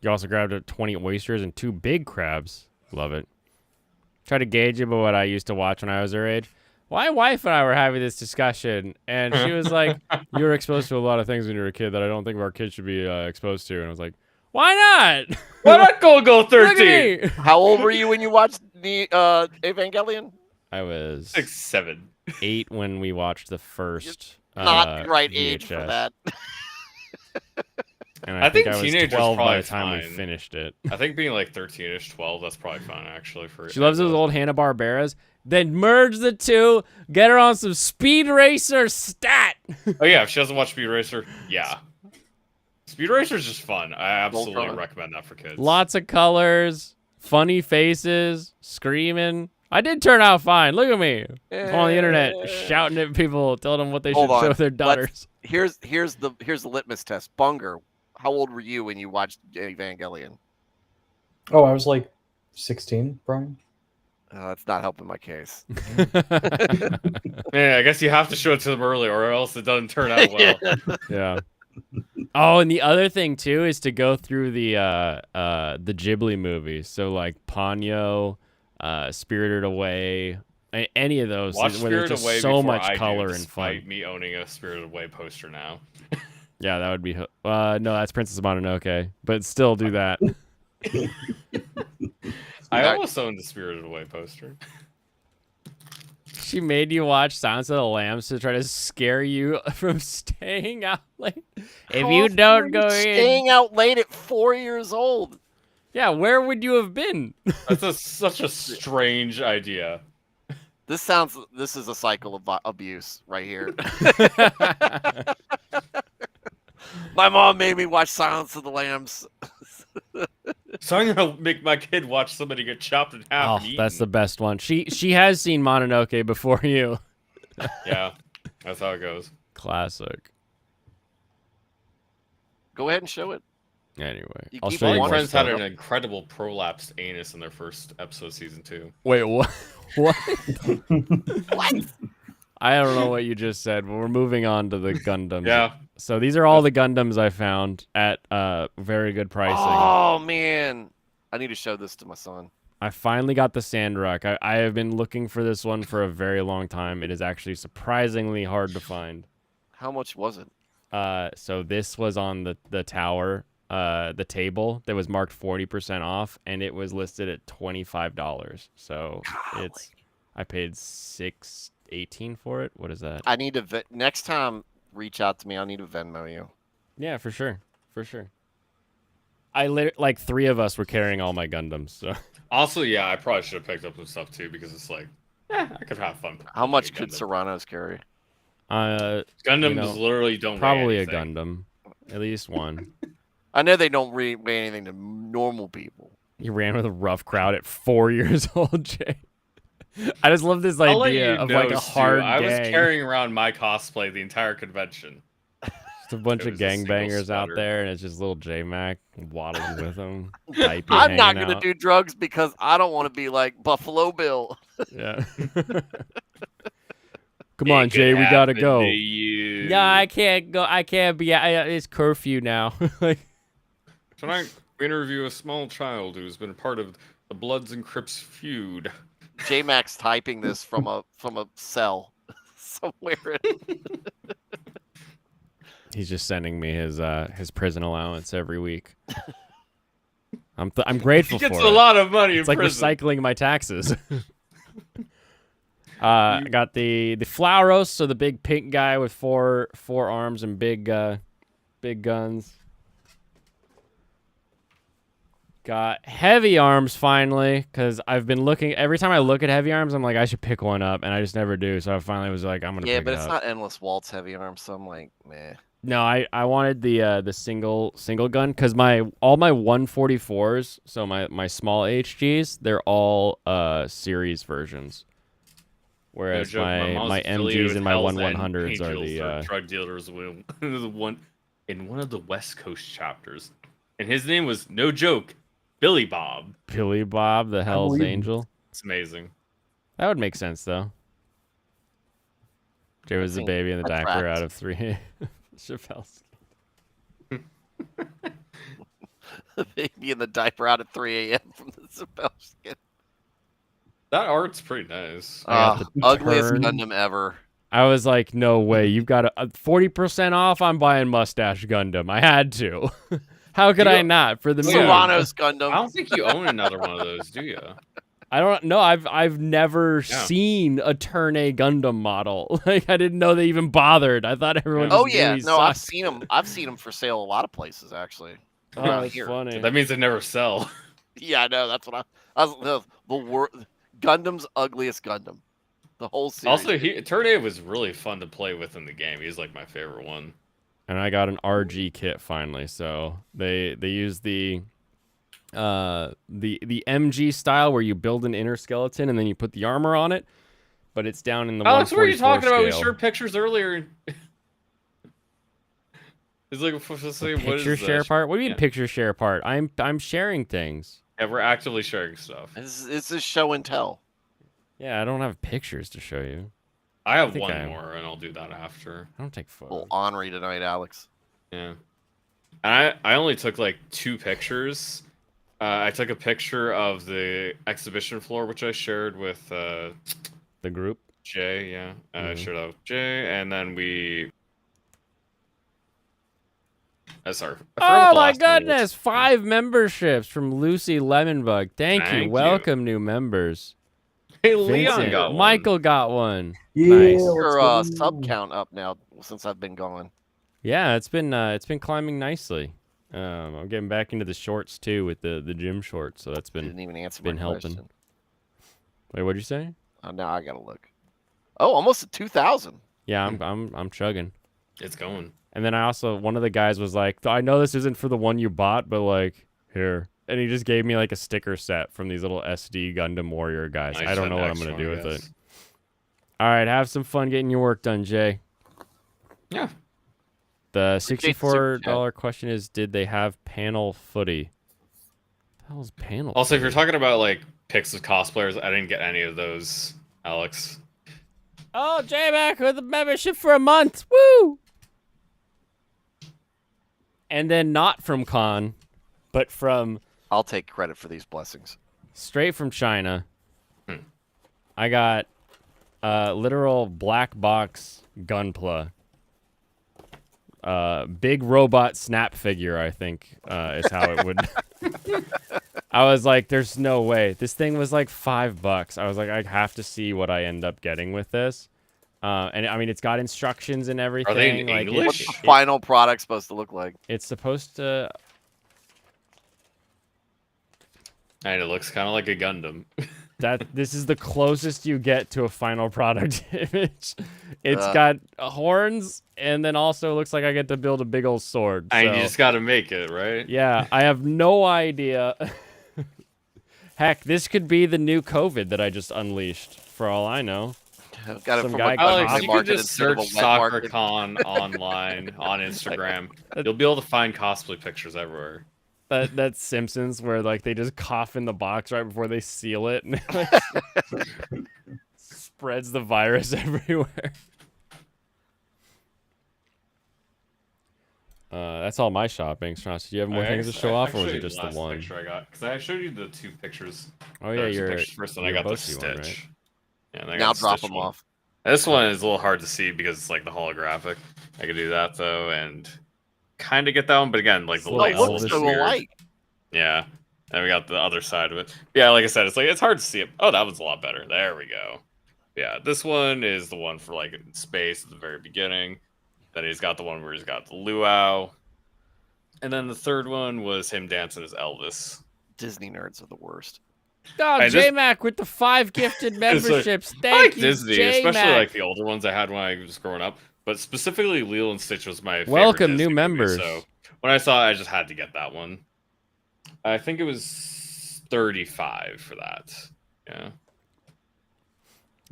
You also grabbed 20 oysters and 2 big crabs. Love it. Try to gauge it by what I used to watch when I was her age. My wife and I were having this discussion, and she was like, "You were exposed to a lot of things when you were a kid that I don't think our kids should be exposed to." And I was like, "Why not? Why not go Look 13? at me!" how old were you when you watched the Evangelion? I was 6, 7. 8 when we watched the first. Not the right age for VHS. that. And I think I was teenager's 12 by probably the time we fine. finished it. I think being like 13ish, 12, that's probably fine actually. For She loves those old Hanna-Barberas. Then merge the two, get her on some Speed Racer stat. Oh yeah, if she doesn't watch Speed Racer, yeah. Speed Racer's just fun. I absolutely Voltron. recommend that for kids. Lots of colors, funny faces, screaming. I did turn out fine. Look at me. I'm on the internet shouting at people, telling them what they Hold should show on. their daughters. Here's the litmus test. Bunger, how old were you when you watched Evangelion? Oh, I was like 16, Brian. That's not helping my case. Man, I guess you have to show it to them early, or else it doesn't turn out well. Yeah. Oh, and the other thing too is to go through the Ghibli movies. So like Ponyo, Spirited Away, any of those Watch where there's Spirited just Away so before much I color do, and fun. despite me owning a Spirited Away poster now. Yeah, that would be. No, that's Princess Mononoke, but still do that. I almost owned the Spirited Away poster. She made you watch Silence of the Lambs to try to scare you from staying out late. If How you often don't are go you in, staying out late at 4 years old. yeah, where would you have been? That's such a strange idea. This is a cycle of abuse right here. My mom made me watch Silence of the Lambs. So I'm gonna make my kid watch somebody get chopped in half. Oh, and eaten. that's the best one. She has seen Mononoke before you. Yeah, that's how it goes. Classic. Go ahead and show it. Anyway, You I'll keep show All you my more friends stuff. had an incredible prolapsed anus in their first episode, season 2. Wait, what? What? What? I don't know what you just said, but we're moving on to the Gundams. Yeah, So these are all the Gundams I found at very good pricing. Oh man, I need to show this to my son. I finally got the Sandrock. I have been looking for this one for a very long time. It is actually surprisingly hard to find. How much was it? So this was on the tower, the table that was marked 40% off, and it was listed at $25. So Golly. I paid $6.18 for it. What is that? I need to next time reach out to me. I need to Venmo you. Yeah, for sure. Like 3 of us were carrying all my Gundams. So also, yeah, I probably should have picked up some stuff too, because it's like, I could have fun. How much playing could Gundam. Serranos carry? Gundams literally don't probably weigh a anything. Gundam, at least one. I know they don't weigh anything to normal people. You ran with a rough crowd at 4 years old, Jay. I just love this I'll let idea you of know, like a Stu, hard I was gang. carrying around my cosplay the entire convention. Just a bunch It of was a single gangbangers out sweater. there, and it's just little J-Mac waddling with them. I'm not going to do drugs because I don't want to be like Buffalo Bill. Yeah. Come on, Jay, we gotta go. Yeah, I can't go. I can't be. It's curfew now. Like, Tonight, we interview a small child who's been part of the Bloods and Crips feud. J-Max typing this from a cell somewhere. he's just sending me his prison allowance every week. I'm grateful He gets for a it. lot of money It's in like prison. recycling my taxes. I got the Flauros, so the big pink guy with four arms and big guns. Got heavy arms finally, because I've been looking. Every time I look at heavy arms, I'm like, I should pick one up, and I just never do. So I finally was like, I'm gonna. Yeah, pick but it it's up. not Endless Waltz heavy arms, so I'm like, meh. No, I wanted the single gun, because all my 144s, so my small HGs, they're all series versions. Whereas No joke, my mom's MGs affiliated and my with Hell's End 1100s are Angels the drug dealers in one of the West Coast chapters, and his name was, no joke, Billy Bob. Billy Bob, the Hell's believe it. Angel. It's amazing. That would make sense though. Jay was the think baby in the that diaper tracks. out of 3 Chappelle's. Baby in the diaper out at 3 a.m. from the Sebastian. That art's pretty nice. I got the Ugliest turn. Gundam ever. I was like, no way, you've got a 40% off. I'm buying Mustache Gundam. I had to. How could You I got- not for the moon? Yeah. Serrano's I Gundam. don't think you own another one of those, do you? I don't know. I've never seen a Turn A Gundam model. Like I didn't know they even bothered. I thought everyone. Oh just knew yeah, he no, I've sucked. seen them. I've seen them for sale a lot of places actually. Oh, Around that's here. funny. That means they never sell. Yeah, I know. That's what I was Gundam's ugliest Gundam. The whole series. Also, Turn A was really fun to play with in the game. He's like my favorite one. And I got an RG kit finally. So they use the MG style where you build an inner skeleton and then you put the armor on it, but it's down in the Alex, what are you 144 talking about? We scale. shared pictures earlier. It's like Picture share part? What do you mean picture share part? I'm sharing things. Yeah, we're actively sharing stuff. It's a show and tell. Yeah, I don't have pictures to show you. I have one more, and I'll do that after. I don't take photos. Little ornery tonight, Alex. Yeah. And I only took like 2 pictures. I took a picture of the exhibition floor, which I shared with the group. Jay. Yeah, I shared that with Jay, and then we. Sorry. Oh my goodness! 5 memberships from Lucy Lemonbug. Thank you. Welcome, new members. Hey, Leon Vincent. got one. Michael got one. Yeah, Nice. Your sub count up now since I've been gone. Yeah, it's been climbing nicely. I'm getting back into the shorts too with the gym shorts, so that's Didn't even answer been my helping. question. Wait, what'd you say? Now I gotta look. Oh, almost at 2,000. Yeah, I'm chugging. It's going. And then I also, one of the guys was like, I know this isn't for the one you bought, but like, here. And he just gave me like a sticker set from these little SD Gundam Warrior guys. I don't know what I'm going to do with it. All right, have some fun getting your work done, Jay. Yeah. The $64 question is, did they have panel footy? What the hell is panel Also, footy? if you're talking about like pics of cosplayers, I didn't get any of those, Alex. Oh, Jay back with a membership for a month. Woo! And then not from Con, but from... I'll take credit for these blessings. Straight from China. I got literal black box Gunpla. Big robot snap figure, I think, is how it would... I was like, there's no way. This thing was like $5. I was like, I have to see what I end up getting with this. And I mean, it's got instructions and everything. Are they in like, English? What's the final product supposed to look like? It's supposed to... And it looks kind of like a Gundam. This is the closest you get to a final product image. It's got horns, and then also looks like I get to build a big old sword. And you just got to make it, right? Yeah, I have no idea. Heck, this could be the new COVID that I just unleashed, for all I know. Got it Some from guy like got Alex, hot you could just search market. Sakura-Con online on Instagram. You'll be able to find cosplay pictures everywhere. That's Simpsons, where like they just cough in the box right before they seal it, and it, like, spreads the virus everywhere. That's all my shopping. Strauss, do you have more things to show off, or was it just the one? Picture I got, because I showed you the 2 pictures. Oh yeah, you're first, and I got the Stitch. One, right? Yeah, and I Now got the drop Stitch them one. off. This one is a little hard to see because it's like the holographic. I could do that though, and kind of get that one, but again, like the light looks is so weird. alike. Yeah, and we got the other side of it. Yeah, like I said, it's hard to see it. Oh, that was a lot better. There we go. Yeah, this one is the one for like in space at the very beginning. Then he's got the one where he's got the luau, and then the third one was him dancing as Elvis. Disney nerds are the worst. Oh, J-Mac with the 5 gifted memberships. Thank you, Disney, J-Mac. especially like the older ones I had when I was growing up. But specifically, Lilo and Stitch was my favorite Welcome, Disney new movie, members. So when I saw it, I just had to get that one. I think it was 35 for that. Yeah.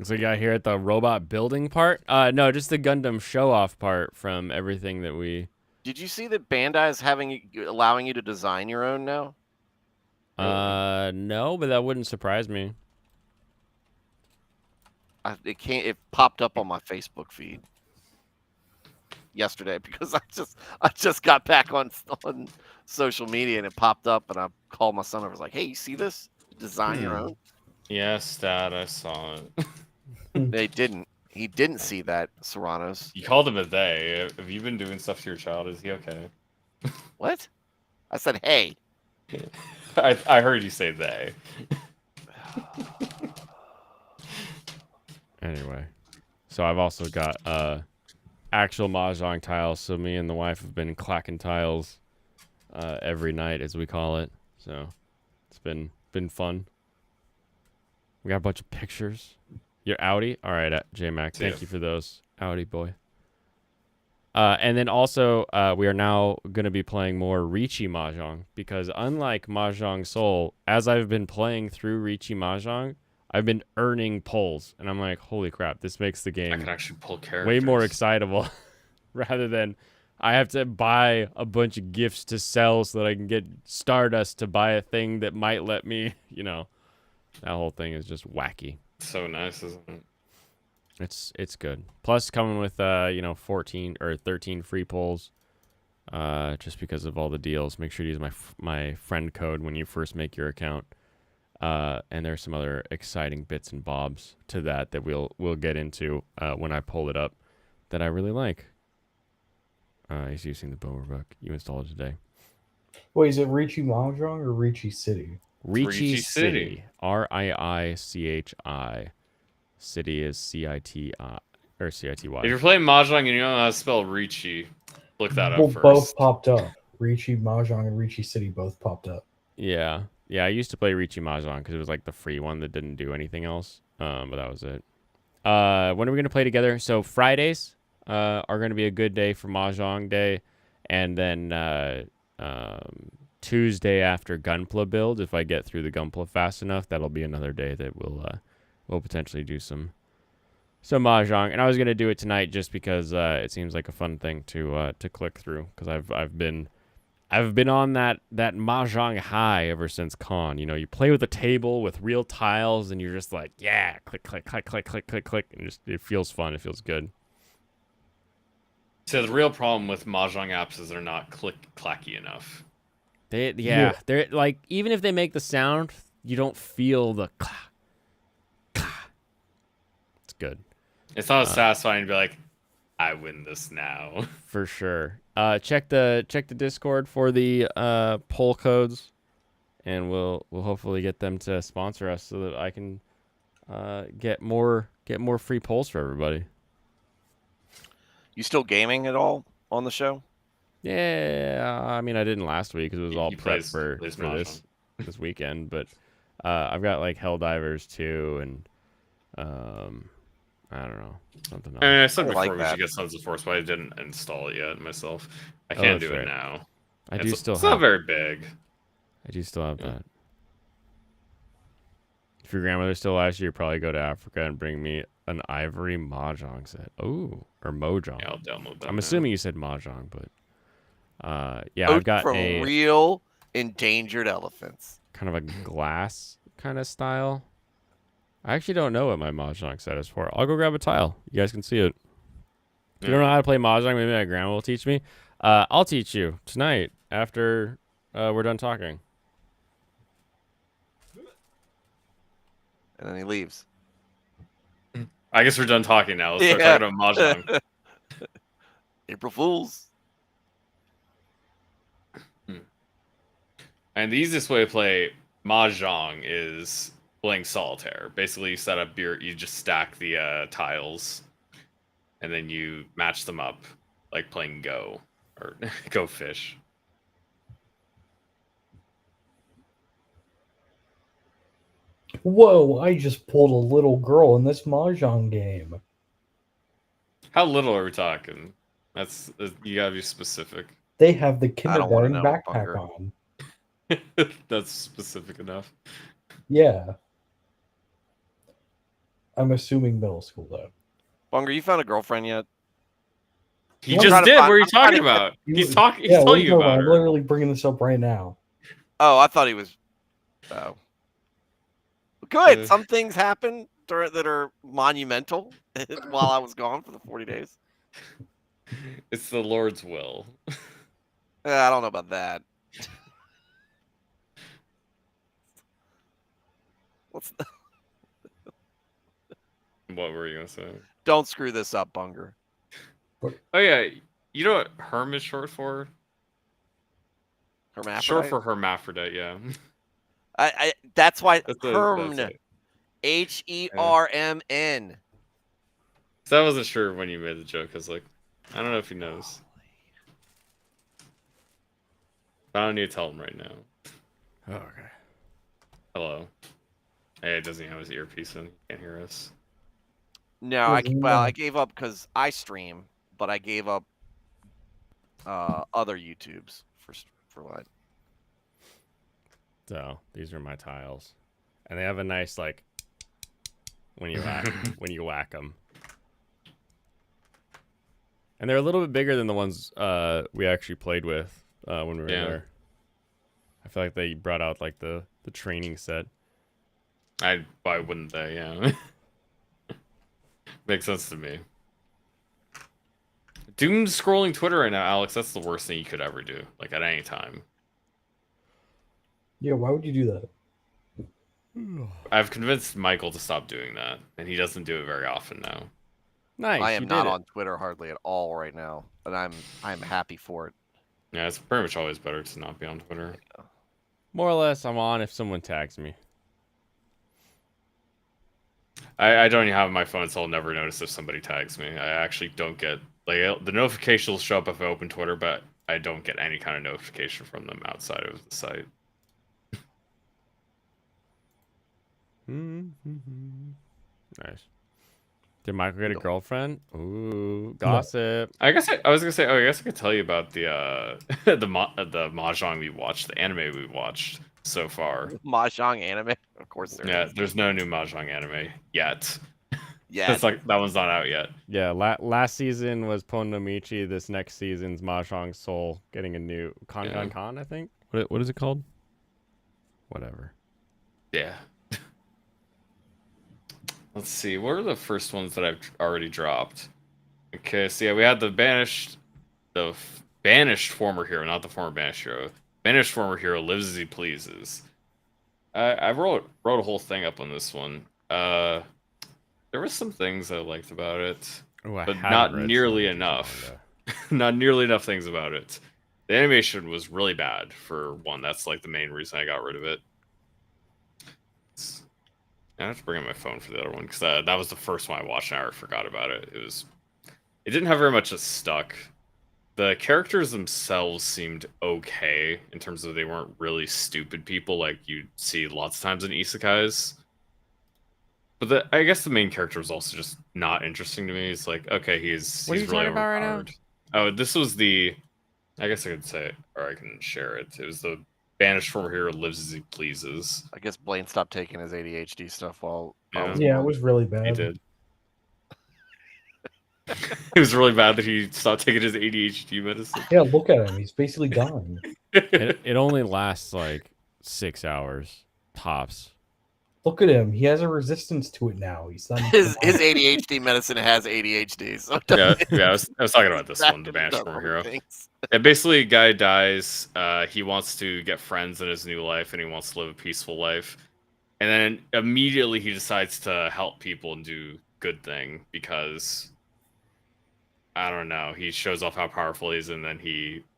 So you got here at the robot building part? No, just the Gundam show-off part from everything that we... Did you see that Bandai is allowing you to design your own now? No, but that wouldn't surprise me. It popped up on my Facebook feed yesterday because I just got back on social media and it popped up and I called my son. I was like, "Hey, you see this? Design your own." Yes, Dad, I saw it. They didn't. He didn't see that, Serranos. You called him a they. Have you been doing stuff to your child? Is he okay? What? I said, "Hey." I heard you say they. Anyway, so I've also got actual mahjong tiles. So me and the wife have been clacking tiles every night, as we call it. So it's been fun. We got a bunch of pictures. Your Audi? All right, J-Mac. Thank you for those. Audi boy. And then also, we are now going to be playing more Riichi Mahjong because unlike Mahjong Soul, as I've been playing through Riichi Mahjong, I've been earning pulls. And I'm like, holy crap, this makes the I game can actually pull characters. way more excitable rather than I have to buy a bunch of gifts to sell so that I can get Stardust to buy a thing that might let me, that whole thing is just wacky. So nice, isn't it? It's good. Plus coming with 14 or 13 free pulls, just because of all the deals. Make sure to use my friend code when you first make your account. And there's some other exciting bits and bobs to that we'll get into when I pull it up that I really like. He's using the Bower book you installed today. Wait, is it Riichi Mahjong or Riichi City? Riichi City. City. Riichi. City is C-I-T-I or C-I-T-Y. If you're playing Mahjong and you don't know how to spell Riichi, look that up Well, first. both popped up. Riichi Mahjong and Riichi City both popped up. Yeah. I used to play Riichi Mahjong because it was like the free one that didn't do anything else. But that was it. When are we going to play together? So Fridays are going to be a good day for Mahjong Day. And then Tuesday after Gunpla build, if I get through the Gunpla fast enough, that'll be another day that we'll potentially do some Mahjong. And I was going to do it tonight just because it seems like a fun thing to click through because I've been on that Mahjong high ever since Con. You play with a table with real tiles, and you're just like, yeah, click, click, click, click, click, click, click, and it feels fun. It feels good. So the real problem with Mahjong apps is they're not clacky enough. They're like, even if they make the sound, you don't feel the clack. It's good. It's not satisfying to be like, I win this now. For sure. Check the Discord for the poll codes, and we'll hopefully get them to sponsor us so that I can get more free polls for everybody. You still gaming at all on the show? Yeah, I mean I didn't last week because it was all prep for plays this weekend, but I've got like Helldivers 2 and I don't know, something else. I mean, I said before like we that. should get Sons of Force, but I didn't install it yet myself. I can't do it now. It's not very big. I do still have that. If your grandmother's still alive, you'd probably go to Africa and bring me an ivory mahjong set. Ooh, or mojang. Yeah, I'll download that. I'm assuming you said mahjong, but yeah, Food I've got from a real endangered elephants. kind of a glass kind of style. I actually don't know what my mahjong set is for. I'll go grab a tile. You guys can see it. If you don't know how to play mahjong, maybe my grandma will teach me. I'll teach you tonight after we're done talking. And then he leaves. I guess we're done talking now. Let's start talking about Mahjong. April Fools. And the easiest way to play Mahjong is playing solitaire. Basically, you set up you just stack the tiles, and then you match them up like playing Go or Go Fish. Whoa, I just pulled a little girl in this Mahjong game. How little are we talking? You gotta be specific. They have the I don't wanna kindergarten know, backpack Bunker. on. That's specific enough. Yeah. I'm assuming middle school, though. Bunger, you found a girlfriend yet? He I'm just trying to did. find- What are you I'm trying talking to- about? He's Yeah, telling what are you talking about I'm her. literally bringing this up right now. Oh, I thought he was. Oh. Good. Uh. Some things happen that are monumental while I was gone for the 40 days. It's the Lord's will. I don't know about that. What were you gonna say? Don't screw this up, Bunger. Oh yeah, you know what Herm is short for? Hermaphrodite. Short for hermaphrodite. Yeah. That's why That's Hermn. it. HERMN. So I wasn't sure when you made the joke. I was like, I don't know if he knows. I don't need to tell him right now. Oh, okay. Hello. Hey, doesn't he have his earpiece in? He can't hear us. No, I gave up because I stream, but I gave up other YouTubes for what. So these are my tiles, and they have a nice like when you whack them, and they're a little bit bigger than the ones we actually played with when we were there. I feel like they brought out like the training set. Why wouldn't they? Yeah. Makes sense to me. Doom scrolling Twitter right now, Alex, that's the worst thing you could ever do. Like, at any time. Yeah, why would you do that? I've convinced Michael to stop doing that, and he doesn't do it very often now. Nice. I am not on Twitter hardly at all right now, and I'm happy for it. Yeah, it's pretty much always better to not be on Twitter. Yeah. More or less, I'm on if someone tags me. I don't even have my phone, so I'll never notice if somebody tags me. I actually don't get... Like, the notifications will show up if I open Twitter, but I don't get any kind of notification from them outside of the site. Nice. Did Michael get a girlfriend? Ooh, gossip. I guess I was gonna say. Oh, I guess I could tell you about the the mahjong we watched, the anime we watched so far. Mahjong anime, of course there is. There's no new mahjong anime yet. Yeah, It's like that one's not out yet. Yeah, last season was Ponomichi. This next season's Mahjong Soul getting a new Con, I think. What is it called? Whatever. Yeah. Let's see. What are the first ones that I've already dropped? Okay, so yeah, we had the banished former hero, not the former banished hero. Banished former hero lives as he pleases. I wrote a whole thing up on this one. There were some things I liked about it, but not nearly enough. Not nearly enough things about it. The animation was really bad, for one. That's like the main reason I got rid of it. I have to bring up my phone for the other one, because that was the first one I watched and I forgot about it. It didn't have very much that stuck. The characters themselves seemed okay, in terms of they weren't really stupid people like you see lots of times in isekais. But I guess the main character was also just not interesting to me. It's like, okay, he's really overpowered. Oh, this was the... I guess I could say it, or I can share it. It was the banished former hero lives as he pleases. I guess Blaine stopped taking his ADHD stuff while... Yeah, it was really bad. He did. It was really bad that he stopped taking his ADHD medicine. Yeah, look at him. He's basically dying. It only lasts like 6 hours, tops. Look at him. He has a resistance to it now. He's not his ADHD medicine has ADHD. So I was talking about this one, the banished former hero. And basically, a guy dies. He wants to get friends in his new life, and he wants to live a peaceful life. And then immediately he decides to help people and do good thing because, I don't know, he shows off how powerful he is, and then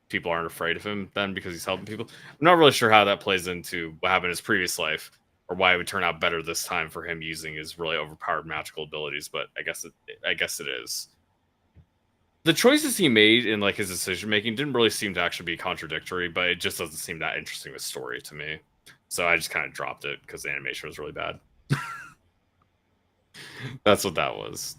people aren't afraid of him then because he's helping people. I'm not really sure how that plays into what happened in his previous life, or why it would turn out better this time for him using his really overpowered magical abilities, but I guess it is. The choices he made in like his decision making didn't really seem to actually be contradictory, but it just doesn't seem that interesting of a story to me. So I just kind of dropped it because the animation was really bad. That's what that was.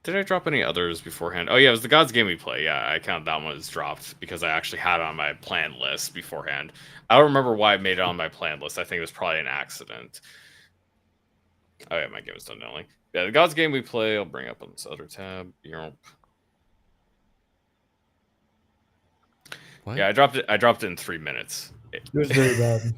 Did I drop any others beforehand? Oh yeah, it was the Gods game we play. Yeah, I count that one as dropped because I actually had it on my planned list beforehand. I don't remember why I made it on my planned list. I think it was probably an accident. Oh yeah, my game was done only. Yeah, the Gods game we play, I'll bring up on this other tab. What? Yeah, I dropped it in 3 minutes. It was very bad.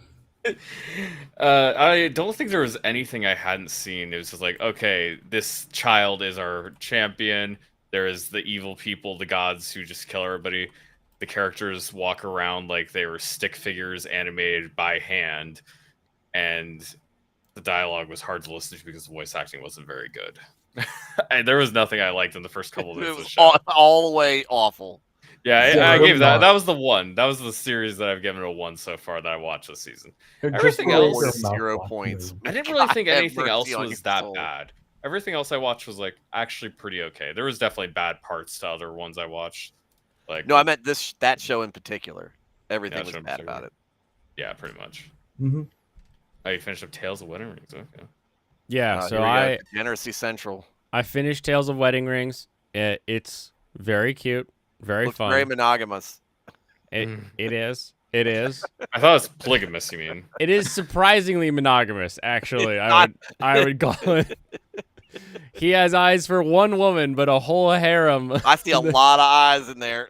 I don't think there was anything I hadn't seen. It was just like, okay, this child is our champion. There is the evil people, the gods who just kill everybody. The characters walk around like they were stick figures animated by hand. And the dialogue was hard to listen to because the voice acting wasn't very good. And there was nothing I liked in the first couple of minutes of the show. All the way awful. Yeah, I gave that. That was the one. That was the series that I've given it a 1 so far that I watched this season. Everything else, 0 points. I didn't really think anything else was that bad. everything else I watched was like actually pretty okay. There was definitely bad parts to other ones I watched. Like No, I meant that show in particular. Everything that was show in bad about particular. it. Yeah, pretty much. Mm-hmm. Oh, you finished up Tales of Wedding Rings. Okay. Yeah, Here so we go, I Degeneracy Central. finished Tales of Wedding Rings. It's very cute, very Looks fun. very monogamous. It is. It is. I thought it was polygamous. You mean? It is surprisingly monogamous, actually. It's I would call it. He has eyes for one woman, but a whole harem. I see a lot of eyes in there.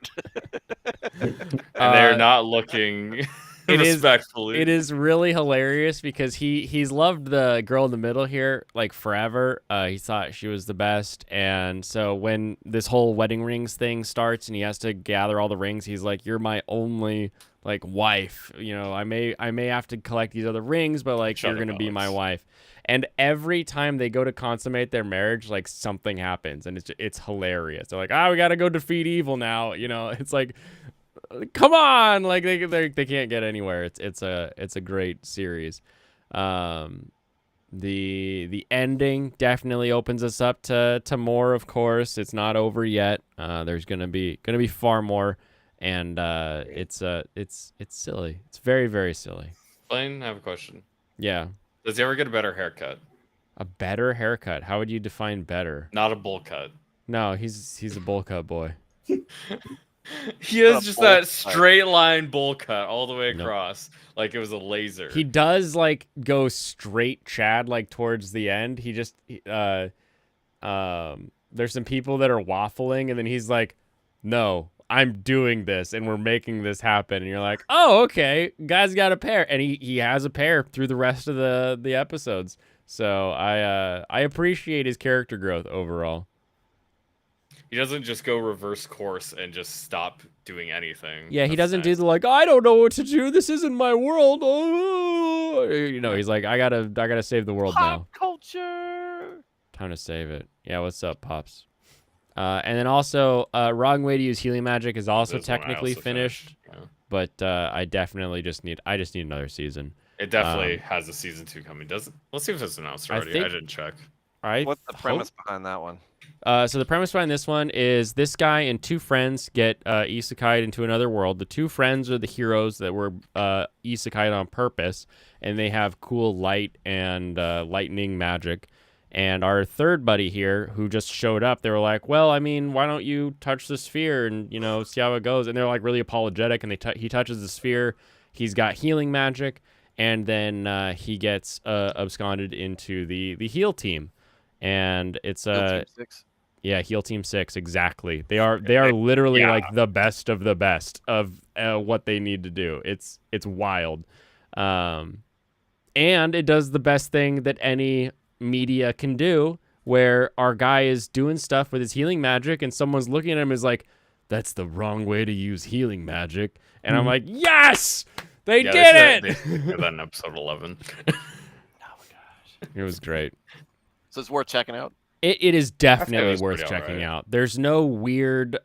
And they're not looking it is- respectfully. It is really hilarious because he's loved the girl in the middle here like forever. He thought she was the best, and so when this whole wedding rings thing starts and he has to gather all the rings, he's like, "You're my only like wife. You know, I may have to collect these other rings, but like Shut you're up, gonna be my Alex. wife." And every time they go to consummate their marriage, like something happens, and it's hilarious. They're like, we got to go defeat evil now. You know, it's like, come on, like they can't get anywhere. It's a great series. The ending definitely opens us up to more. Of course, it's not over yet. There's gonna be far more, and it's silly. It's very, very silly. Blaine, I have a question. Yeah. Does he ever get a better haircut? A better haircut. How would you define better? Not a bowl cut. No, he's a bowl cut boy. He has Not a just bowl that cut. straight line bowl cut all the way Nope. across, like it was a laser. He does like go straight Chad like towards the end. He just there's some people that are waffling and then he's like, "No, I'm doing this and we're making this happen." And you're like, "Oh, okay. Guy's got a pair." And he has a pair through the rest of the episodes. So I appreciate his character growth overall. He doesn't just go reverse course and just stop doing anything. Yeah, he That's doesn't do nice. the like, "I don't know what to do. This isn't my world." Oh. You know, he's like, I gotta save the world now. Pop culture. Time to save it. Yeah, what's up, Pops? And then also, Wrong Way to Use Healing Magic is also This one I technically also finished, Yeah. but I definitely just need another season. It definitely has a season 2 coming. Does it? Let's see if it's announced I already. I, think- didn't check. What's the premise behind that one? So the premise behind this one is this guy and two friends get isekai'd into another world. The two friends are the heroes that were isekai'd on purpose, and they have cool light and lightning magic. And our third buddy here, who just showed up, they were like, "Well, I mean, why don't you touch the sphere and see how it goes?" And they're like really apologetic. And he touches the sphere. He's got healing magic, and then he gets absconded into the heal team. And it's Team 6? yeah, Heal Team 6, exactly. They are literally Yeah. like the best of the best of what they need to do. It's wild. And it does the best thing that any media can do, where our guy is doing stuff with his healing magic and someone's looking at him and is like, "That's the wrong way to use healing magic." And I'm like, "Yes! They Yeah, did they it!" did that in episode 11. It was great. So it's worth checking out. It is definitely was worth pretty checking alright. out. There's no weird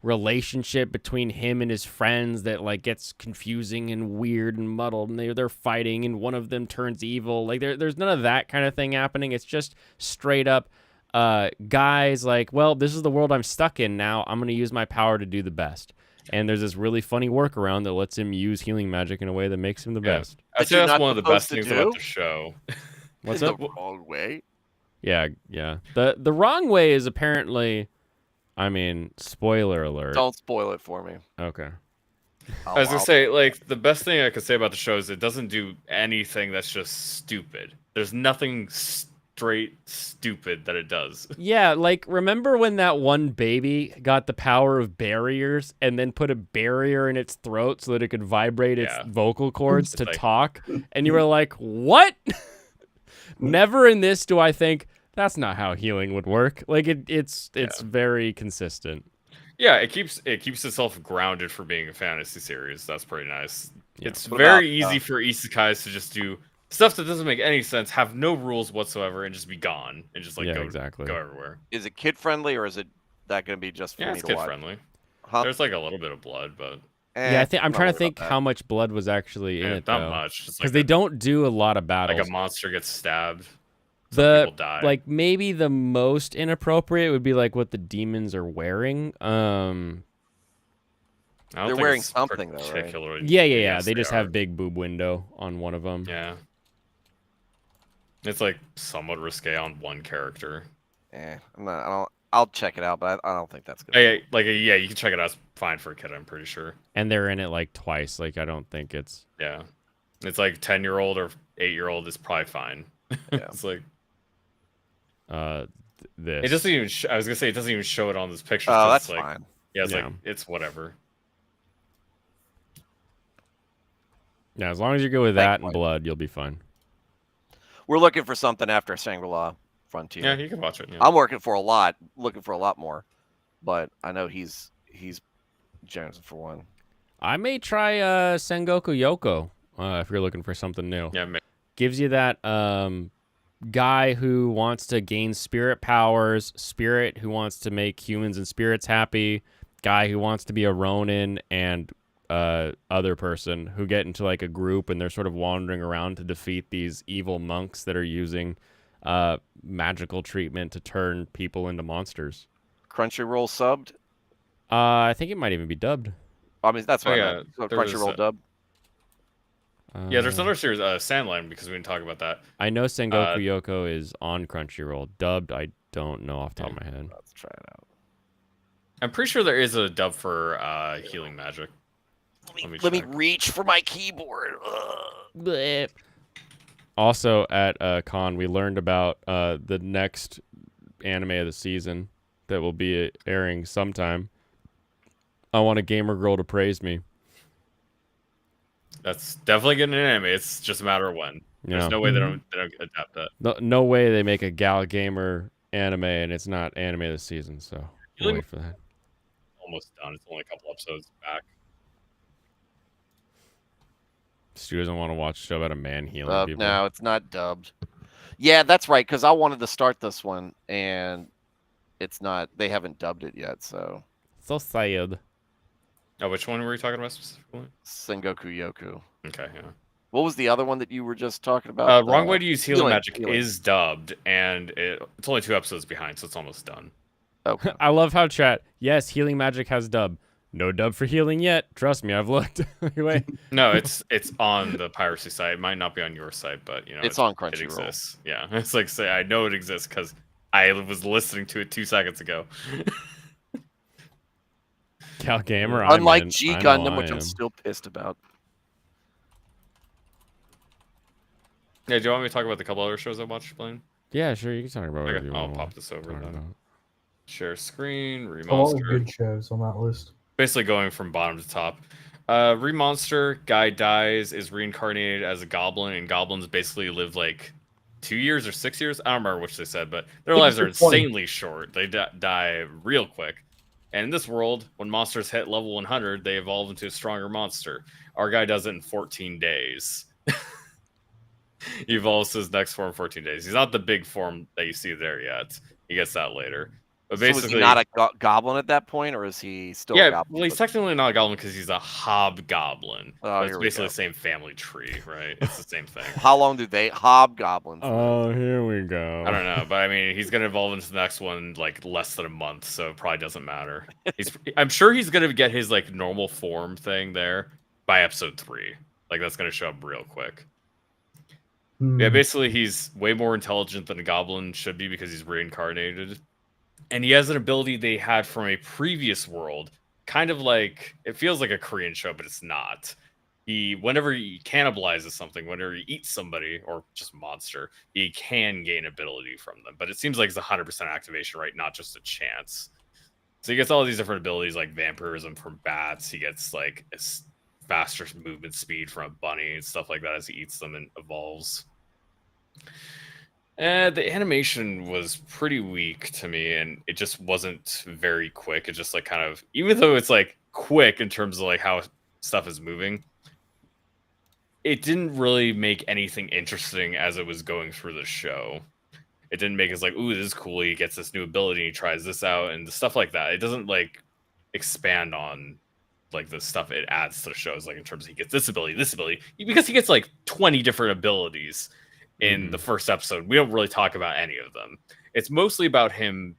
relationship between him and his friends that like gets confusing and weird and muddled, and they're fighting and one of them turns evil. Like there's none of that kind of thing happening. It's just straight up guys like, "Well, this is the world I'm stuck in now. I'm going to use my power to do the best." And there's this really funny workaround that lets him use healing magic in a way that makes him the Yeah. best. I'd That say you're that's not one of the supposed best to things do? about the show. What's In up? the wrong way. Yeah. The wrong way is apparently, I mean, spoiler alert. Don't spoil it for me. Okay. I was gonna say, like, the best thing I could say about the show is it doesn't do anything that's just stupid. There's nothing straight stupid that it does. Yeah, like remember when that one baby got the power of barriers and then put a barrier in its throat so that it could vibrate its Yeah. vocal cords to It's like- talk? And you were like, "What?" Never in this do I think that's not how healing would work. Like it's very consistent. Yeah, it keeps itself grounded for being a fantasy series. That's pretty nice. Yeah. It's What very about, easy for isekais to just do stuff that doesn't make any sense, have no rules whatsoever, and just be gone and just like Yeah, go exactly. go everywhere. Is it kid friendly or is it that going to be just for Yeah, me it's to kid watch? friendly. Huh? There's like a little bit of blood, but Yeah, I'm not trying worried to think about how much blood was actually in yeah, it not though. much. Just Because like they don't do a lot of battles. like a monster gets stabbed. Some people die. Like maybe the most inappropriate would be like what the demons are wearing. I don't They're think wearing it's something, though, right? particularly. Yeah. Yes, They just are. have big boob window on one of them. Yeah. It's like somewhat risque on one character. I'm not. I don't. I'll check it out, but I don't think that's good. Yeah, you can check it out. It's fine for a kid, I'm pretty sure. And they're in it like twice. Like I don't think it's. Yeah, it's like 10-year-old or 8-year-old is probably fine. Yeah. It's like this. it doesn't even. I was gonna say it doesn't even show it on this picture. Oh, that's like, fine. Yeah, it's Yeah. like it's whatever. Yeah, as long as you're good with that and blood, you'll be fine. We're looking for something after Shangri-La Frontier. Yeah, you can watch it. Yeah. I'm looking for a lot more, but I know he's jonesing for one. I may try Sengoku Yoko if you're looking for something new. Yeah, gives you that guy who wants to gain spirit powers, spirit who wants to make humans and spirits happy, guy who wants to be a Ronin, and other person who get into like a group and they're sort of wandering around to defeat these evil monks that are using magical treatment to turn people into monsters. Crunchyroll subbed? I think it might even be dubbed. I mean, that's what I meant. there was Crunchyroll dubbed. Yeah, there's another series, Sandline, because we didn't talk about that. I know Sengoku Yoko is on Crunchyroll. Dubbed, I don't know off the top of my head. Let's try it out. I'm pretty sure there is a dub for Healing Magic. Let me reach for my keyboard. Bleh. Also at Con, we learned about the next anime of the season that will be airing sometime. I want a gamer girl to praise me. That's definitely getting an anime. It's just a matter of when. There's no way they don't adapt that. No way they make a gal gamer anime and it's not anime of the season. So we'll wait for that. Almost done. It's only a couple episodes back. Stu doesn't want to watch a show about a man healing people. No, it's not dubbed. Yeah, that's right. Because I wanted to start this one, and it's not. They haven't dubbed it yet. So sad. Oh, which one were you talking about specifically? Sengoku Yoku. Okay, yeah. What was the other one that you were just talking about? Wrong Way to Use Healing Magic is dubbed, and it's only 2 episodes behind, so it's almost done. Okay. I love how chat. Yes, Healing Magic has dub. No dub for healing yet. Trust me, I've looked. Anyway. No, it's on the piracy site. It might not be on your site, but it's on Crunchyroll. It exists. Yeah, it's like say I know it exists because I was listening to it 2 seconds ago. Cal Gamer. Unlike G Gundam, which I'm still pissed about. Yeah, do you want me to talk about the couple other shows I watched playing? Yeah, sure. You can talk about whatever you want. I'll pop this over then. About. Share screen. Remonster. A lot of good shows on that list. Basically going from bottom to top. Remonster, guy dies, is reincarnated as a goblin, and goblins basically live like 2 years or 6 years. I don't remember which they said, but their lives are insanely short. They die real quick. And in this world, when monsters hit level 100, they evolve into a stronger monster. Our guy does it in 14 days. He evolves to his next form in 14 days. He's not the big form that you see there yet. He gets that later. But basically, so is he not a goblin at that point, or is he still a goblin? Well, he's technically not a goblin because he's a hobgoblin. Oh, it's basically the same family tree, right? It's the same thing. How long do they hobgoblins live? Oh, here we go. I don't know, but I mean, he's gonna evolve into the next one like less than a month, so it probably doesn't matter. I'm sure he's gonna get his like normal form thing there by episode 3. Like that's gonna show up real quick. Yeah, basically he's way more intelligent than a goblin should be because he's reincarnated. And he has an ability they had from a previous world, kind of like, it feels like a Korean show, but it's not. Whenever he cannibalizes something, whenever he eats somebody, or just monster, he can gain ability from them. But it seems like it's 100% activation, right? Not just a chance. So he gets all these different abilities, like vampirism from bats. He gets like a faster movement speed from a bunny and stuff like that as he eats them and evolves. The animation was pretty weak to me, and it just wasn't very quick. It just like kind of, even though it's like quick in terms of like how stuff is moving, it didn't really make anything interesting as it was going through the show. It didn't make us like, ooh, this is cool. He gets this new ability, and he tries this out, and the stuff like that. It doesn't like expand on like the stuff it adds to the shows, like in terms of he gets this ability, because he gets like 20 different abilities. in the first episode. We don't really talk about any of them. It's mostly about him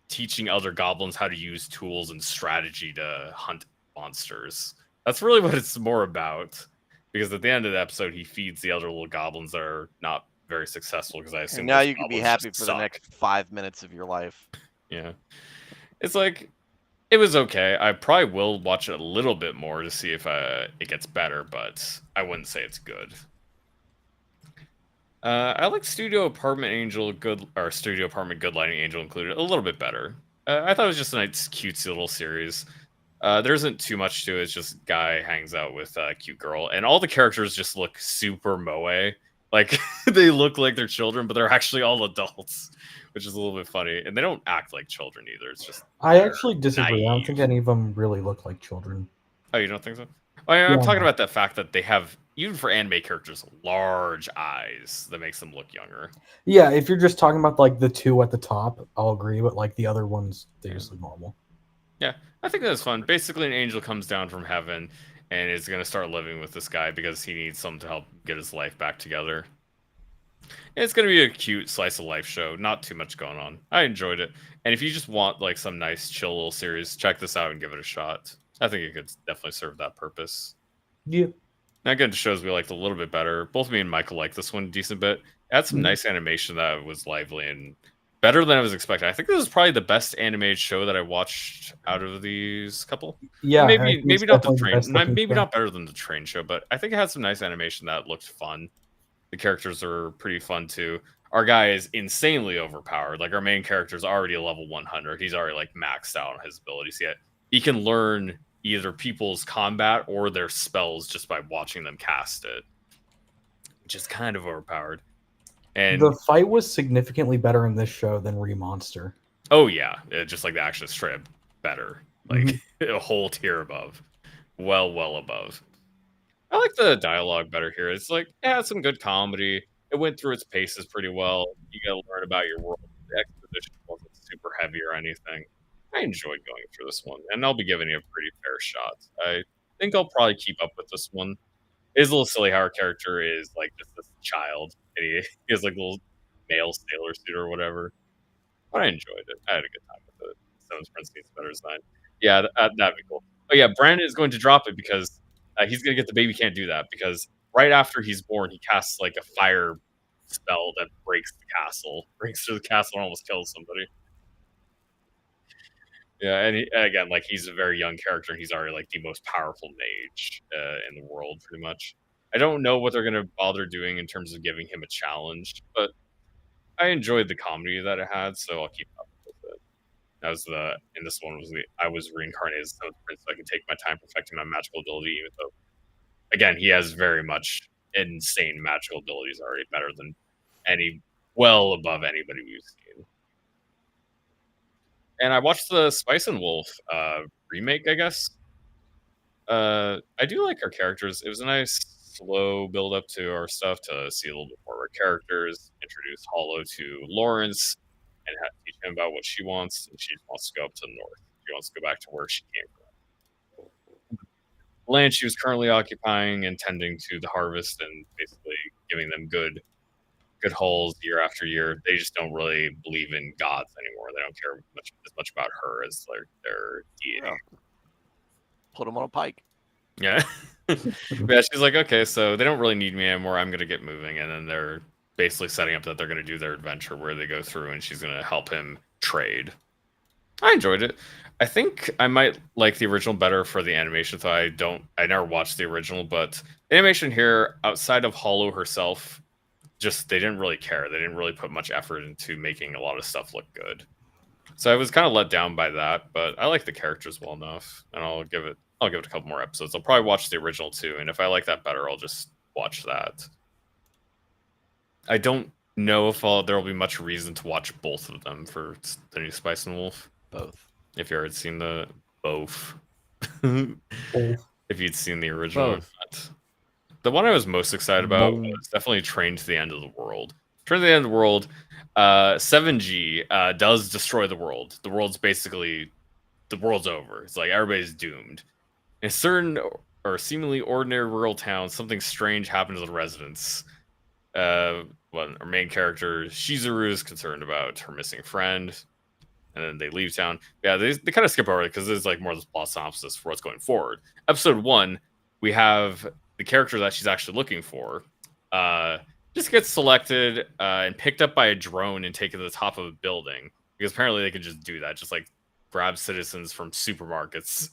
teaching other goblins how to use tools and strategy to hunt monsters. That's really what it's more about. Because at the end of the episode, he feeds the other little goblins that are not very successful. Because I assume and now those you can be goblins happy just for suck. the next 5 minutes of your life. Yeah, it's like it was okay. I probably will watch it a little bit more to see if it gets better, but I wouldn't say it's good. I like Studio Apartment Angel Good or Studio Apartment Good Lighting Angel included a little bit better. I thought it was just a nice, cutesy little series. There isn't too much to it. It's just guy hangs out with a cute girl, and all the characters just look super moe. Like they look like they're children, but they're actually all adults, which is a little bit funny. And they don't act like children either. It's just I actually disagree. I don't naive. think any of them really look like children. Oh, you don't think so? Oh, yeah, I'm Yeah, talking no. about the fact that they have, even for anime characters, large eyes that makes them look younger. Yeah, if you're just talking about like the two at the top, I'll agree. But like the other ones, they just look normal. Yeah, I think that's fun. Basically, an angel comes down from heaven and is going to start living with this guy because he needs someone to help get his life back together. And it's going to be a cute slice of life show. Not too much going on. I enjoyed it. And if you just want like some nice chill little series, check this out and give it a shot. I think it could definitely serve that purpose. Yeah. Now, again, to shows we liked a little bit better. Both me and Michael liked this one a decent bit. It had some nice animation that was lively and better than I was expecting. I think this is probably the best animated show that I watched out of these couple. Yeah, maybe not the train, maybe show. not better than the train show, but I think it had some nice animation that looked fun. The characters are pretty fun too. Our guy is insanely overpowered. Like our main character is already a level 100. He's already like maxed out on his abilities. Yet he can learn either people's combat or their spells just by watching them cast it, which is kind of overpowered. And the fight was significantly better in this show than Remonster. Oh yeah, just like the action is straight up better, like a whole tier above, well above. I like the dialogue better here. It's like it had some good comedy. It went through its paces pretty well. You got to learn about your world. The exposition wasn't super heavy or anything. I enjoyed going through this one, and I'll be giving it a pretty fair shot. I think I'll probably keep up with this one. It is a little silly how our character is like just this child, and he has like a little male sailor suit or whatever. But I enjoyed it. I had a good time with it. Stone's Prince needs better design. Yeah, that'd be cool. Oh yeah, Brandon is going to drop it because he's going to get the baby can't do that because right after he's born, he casts like a fire spell that breaks the castle, breaks through the castle and almost kills somebody. Yeah, and again, like he's a very young character, and he's already like the most powerful mage in the world, pretty much. I don't know what they're going to bother doing in terms of giving him a challenge, but I enjoyed the comedy that it had, so I'll keep up with it. That was in this one was I was reincarnated as Stone's Prince, so I can take my time perfecting my magical ability, even though, again, he has very much insane magical abilities already, better than well above anybody we've seen. And I watched the Spice and Wolf remake, I guess. I do like our characters. It was a nice slow build up to our stuff to see a little bit more of our characters, introduce Hollow to Lawrence, and teach him about what she wants. And she wants to go up to the north. She wants to go back to where she came from. Land she was currently occupying and tending to the harvest and basically giving them good hauls year after year. They just don't really believe in gods anymore. They don't care as much about her as their deity. Yeah. Put them on a pike. Yeah. Yeah, she's like, okay, so they don't really need me anymore. I'm going to get moving. And then they're basically setting up that they're going to do their adventure where they go through and she's going to help him trade. I enjoyed it. I think I might like the original better for the animation, though I never watched the original, but the animation here, outside of Hollow herself, they didn't really care. They didn't really put much effort into making a lot of stuff look good. So I was kind of let down by that, but I like the characters well enough, and I'll give it a couple more episodes. I'll probably watch the original too, and if I like that better, I'll just watch that. I don't know if there will be much reason to watch both of them for the new Spice and Wolf. Both. If you already seen the both. If you'd seen the original. The one I was most excited about was definitely Train to the End of the World. Train to the End of the World, 7G does destroy the world. The world's over. It's like everybody's doomed. In a certain or seemingly ordinary rural town, something strange happens to the residents. our main character Shizuru is concerned about her missing friend, and then they leave town. Yeah, they kind of skip over it because there's like more of the plot synopsis for what's going forward. Episode 1, we have the character that she's actually looking for. Just gets selected and picked up by a drone and taken to the top of a building because apparently they can just do that, just like grab citizens from supermarkets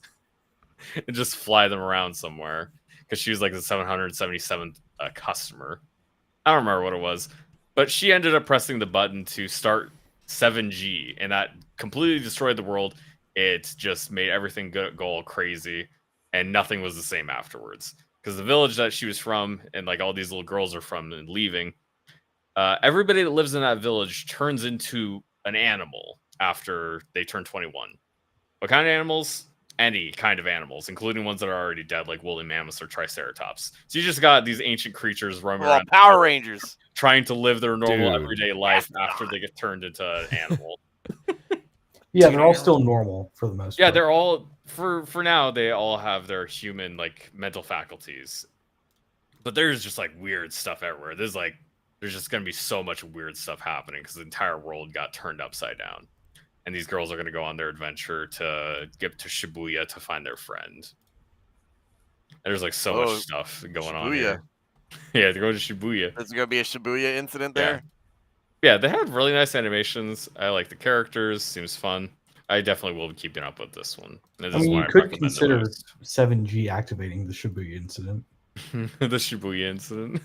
and just fly them around somewhere because she was like the 777th customer. I don't remember what it was, but she ended up pressing the button to start 7G, and that completely destroyed the world. It just made everything go all crazy, and nothing was the same afterwards. Because the village that she was from, and like all these little girls are from, and leaving, everybody that lives in that village turns into an animal after they turn 21. What kind of animals? Any kind of animals, including ones that are already dead, like woolly mammoths or triceratops. So you just got these ancient creatures roaming around, Power Rangers, trying to live their normal everyday life after they get turned into an animal. Yeah, they're all still normal for the most part. Yeah, they're all for now. They all have their human like mental faculties, but there's just like weird stuff everywhere. There's just gonna be so much weird stuff happening because the entire world got turned upside down. And these girls are going to go on their adventure to get to Shibuya to find their friend. And there's like so much stuff going on here. Yeah, they're going to Shibuya. There's going to be a Shibuya incident there? Yeah, they had really nice animations. I like the characters. Seems fun. I definitely will be keeping up with this one. This you could consider 7G activating the Shibuya incident. The Shibuya incident.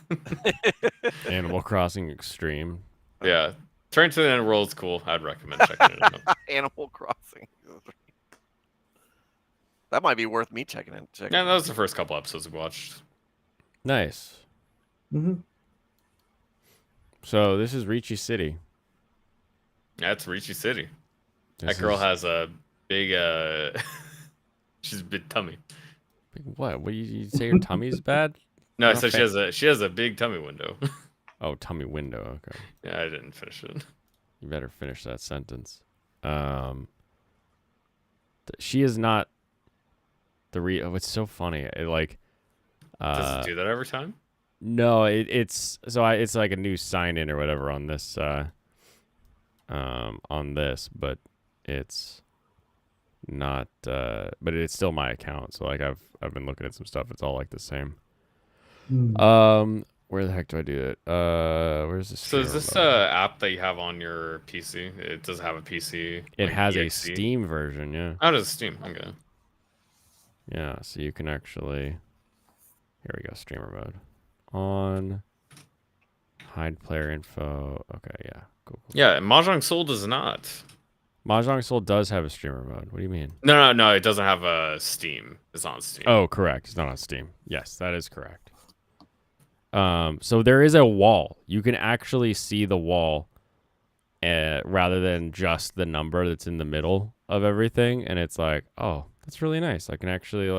Animal Crossing Extreme. Yeah. Turn to the End World is cool. I'd recommend checking it out. Animal Crossing. That might be worth me checking it. Yeah, that was the first couple episodes we watched. Nice. Mm-hmm. So this is Ricci City. Yeah, it's Ricci City. That girl has a big, she's a big tummy. What? What you say? Your tummy's bad? No, I said she has a big tummy window. Oh, tummy window. Okay. Yeah, I didn't finish it. You better finish that sentence. She is not the Oh, it's so funny. It like. Does it do that every time? No, it's like a new sign in or whatever on this. But it's not. But it's still my account. So like I've been looking at some stuff. It's all like the same. Where the heck do I do it? Where's this? So is this app that you have on your PC? It does have a PC. It has a Steam version, yeah. Oh, it is Steam. Okay. Yeah, so you can actually. Here we go, streamer mode. On. Hide player info. Okay, yeah. Cool. Yeah, Mahjong Soul does not. Mahjong Soul does have a streamer mode. What do you mean? No. It doesn't have a Steam. It's on Steam. Oh, correct. It's not on Steam. Yes, that is correct. So there is a wall. You can actually see the wall rather than just the number that's in the middle of everything. And it's like, oh, that's really nice. I can actually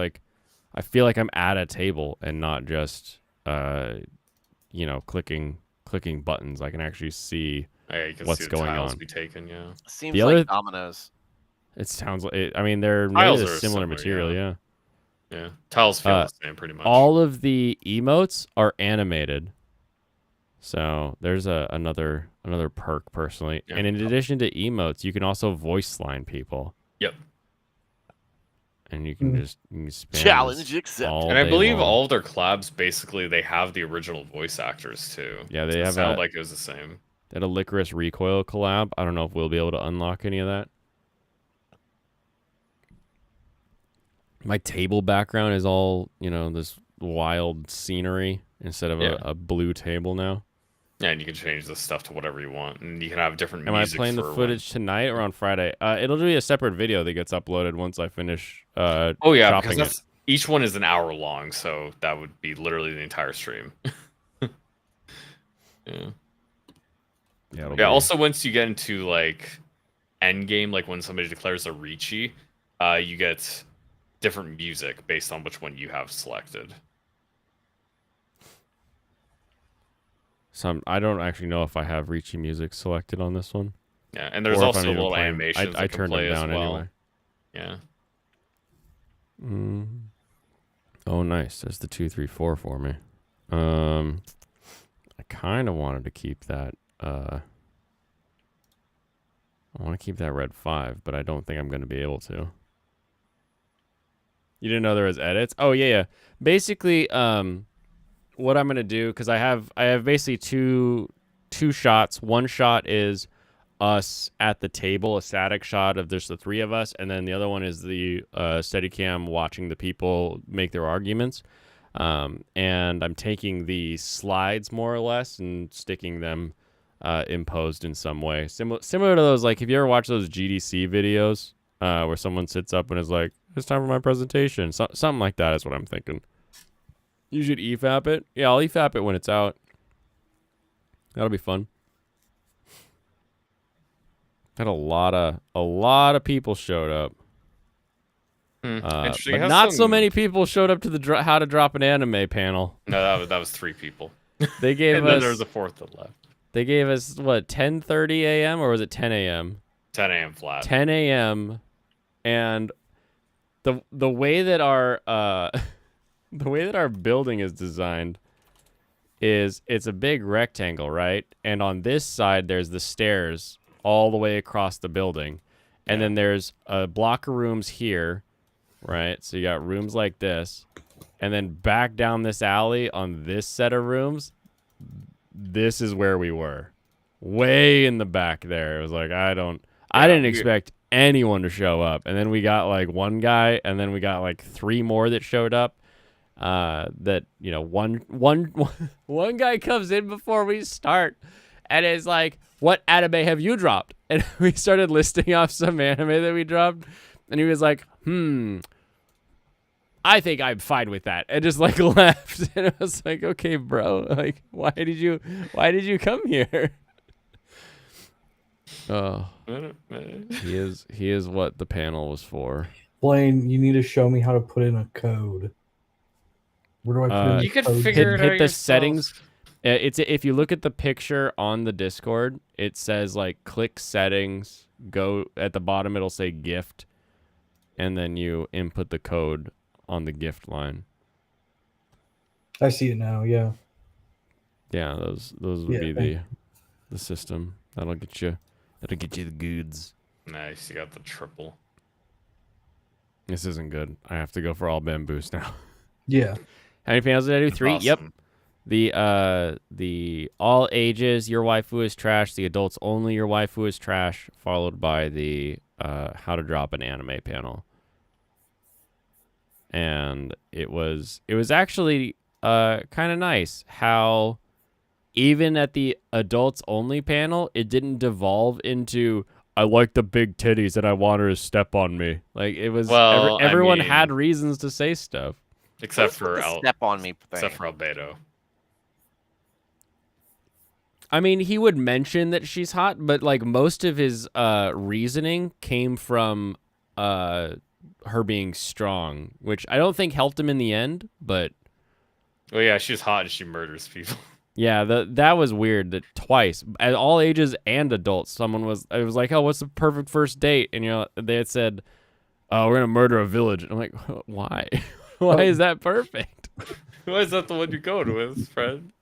I feel like I'm at a table and not just, clicking buttons. I can actually see what's going on. Be taken, yeah. Seems like dominoes. It sounds like I mean, they're made of similar material, yeah. Yeah, tiles feel the same pretty much. All of the emotes are animated, so there's another perk personally. Yeah. And in addition to emotes, you can also voice line people. Yep. And you can just spam challenge accepted. And I believe all of their collabs basically they have the original voice actors too. Yeah, they have. Sound like it was the same. They had a Licorice Recoil collab. I don't know if we'll be able to unlock any of that. My table background is all, this wild scenery instead of a blue table now. Yeah, and you can change the stuff to whatever you want, and you can have different music. Am I playing the footage tonight or on Friday? It'll be a separate video that gets uploaded once I finish because each one is an hour long, so that would be literally the entire stream. Yeah. Also, once you get into, end game, when somebody declares a Ricci, you get different music based on which one you have selected. I don't actually know if I have Ricci music selected on this one. Yeah, and there's also little animations I turned them down well. Anyway. Yeah. Oh, nice. There's the 2, 3, 4 for me. I kind of wanted to keep that. I want to keep that red 5, but I don't think I'm going to be able to. You didn't know there was edits? Oh yeah. Basically, what I'm gonna do, because I have basically two shots. One shot is us at the table, a static shot of just the 3 of us, and then the other one is the Steadicam watching the people make their arguments. And I'm taking the slides more or less and sticking them imposed in some way, similar to those, like, if you ever watch those GDC videos where someone sits up and is like, "It's time for my presentation," something like that is what I'm thinking. You should EFAP it. Yeah, I'll EFAP it when it's out. That'll be fun. Had a lot of people showed up. Interesting. But It has not so some- many people showed up to the how to drop an anime panel. No, that was 3 people. They gave and us. then there was a 4th that left. They gave us what, 10:30 a.m. or was it 10 a.m.? 10 a.m. flat. 10 a.m. and the way that our the way that our building is designed is it's a big rectangle, right? And on this side there's the stairs all the way across the building. And then there's a block of rooms here, right? So you got rooms like this. And then back down this alley on this set of rooms, this is where we were. Way in the back there. It was like, I didn't expect anyone to show up. And then we got like one guy, and then we got like 3 more that showed up. That, you know, one guy comes in before we start and is like, "What anime have you dropped?" And we started listing off some anime that we dropped, and he was like, "I think I'm fine with that," and just like left. And I was like, "Okay, bro, like, why did you come here?" Oh, he is what the panel was for. Blaine, you need to show me how to put in a code. Where do I put in the You could code? figure it out Hit the yourself. settings. It's if you look at the picture on the Discord, it says like click settings. Go at the bottom, it'll say gift, and then you input the code on the gift line. I see it now. Yeah. Yeah, those would Yeah, be thank the system. That'll get you the goods. Nice, you got the triple. This isn't good. I have to go for all bamboos now. Yeah. How many panels did I do? 3? Yep. Awesome. The all ages, your waifu is trash. The adults only, your waifu is trash. Followed by the how to drop an anime panel. And it was actually kind of nice how even at the adults only panel, it didn't devolve into, "I like the big titties and I want her to step on me." Like, it was, Well, I everyone mean- had reasons to say stuff. Except What's for with the step on me thing? except for Albedo. I mean, he would mention that she's hot, but like most of his reasoning came from her being strong, which I don't think helped him in the end. But Well, yeah, she's hot and she murders people. yeah, that was weird. That twice, at all ages and adults, it was like, "Oh, what's the perfect first date?" And, you know, they had said, "Oh, we're gonna murder a village." And I'm like, why? Why is that perfect? Why is that the one you're going with, friend?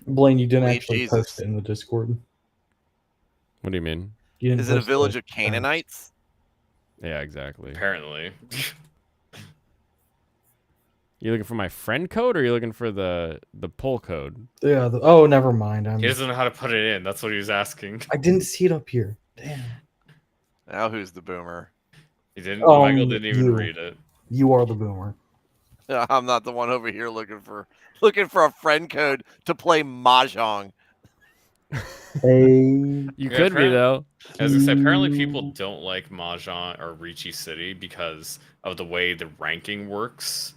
Blaine, you didn't Sweet actually Jesus. post it in the Discord. What do you mean? You didn't Is it a post village the- of Canaanites? Yeah, exactly. Apparently. You looking for my friend code, or you looking for the pull code? Yeah. Oh, never mind. He doesn't know how to put it in. That's what he was asking. I didn't see it up here. Damn. Now who's the boomer? He didn't. Michael didn't even you. read it. You are the boomer. I'm not the one over here looking for a friend code to play mahjong. Hey. You Yeah, could be, apparently- though. As I said, apparently people don't like Mahjong or Ricci City because of the way the ranking works.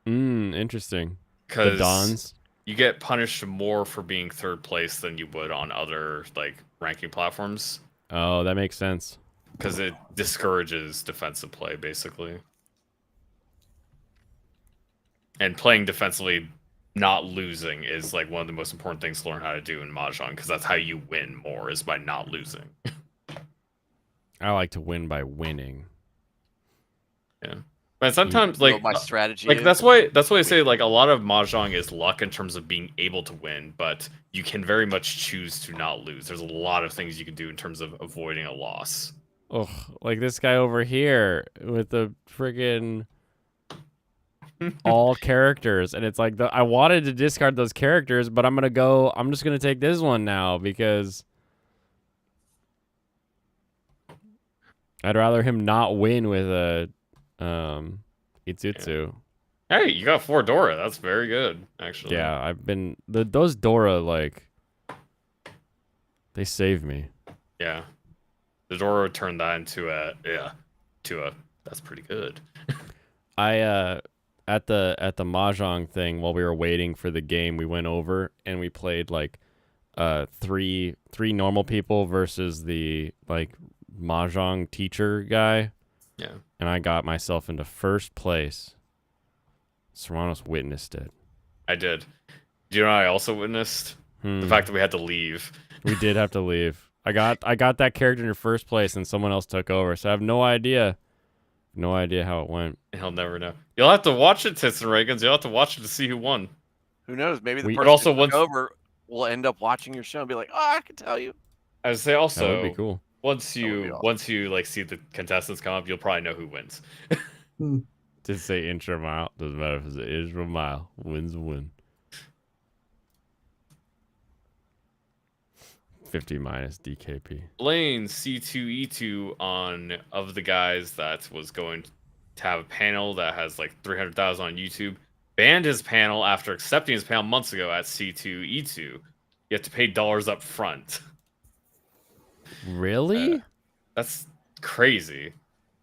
Interesting. The Because Dons. you get punished more for being 3rd place than you would on other like ranking platforms. Oh, that makes sense. Because it discourages defensive play, basically. And playing defensively, not losing, is like one of the most important things to learn how to do in Mahjong, because that's how you win more, is by not losing. I like to win by winning. Yeah. But sometimes, You know like, what my strategy like is. that's why I say like a lot of mahjong is luck in terms of being able to win, but you can very much choose to not lose. There's a lot of things you can do in terms of avoiding a loss. Ugh, like this guy over here with the friggin' all characters, and it's like I wanted to discard those characters, but I'm just gonna take this one now because I'd rather him not win with a Itsutsu. Hey, you got 4 Dora. That's very good, actually. Yeah, I've been those Dora, like, they save me. Yeah. The Dora turned that into a that's pretty good. I at the mahjong thing, while we were waiting for the game, we went over and we played like three normal people versus the like mahjong teacher guy. Yeah. And I got myself into first place. Serranos witnessed it. I did. Do you know what I also witnessed? The fact that we had to leave. We did have to leave. I got that character in first place and someone else took over, so I have no idea. No idea how it went. He'll never know. You'll have to watch it, Tits and Reagans. You'll have to watch it to see who won. Who knows? Maybe the But person also who took over will end up watching your show and be like, "Oh, I can tell you." I would say also, That would be cool. once would be you awesome. like see the contestants come up, you'll probably know who wins. Just say inch or mile. Doesn't matter if it's an inch or a mile. Win's a win. 50 minus DKP. Blaine C2E2 on of the guys that was going to have a panel that has like 300,000 on YouTube banned his panel after accepting his panel months ago at C2E2. You have to pay dollars up front. Really? That's crazy.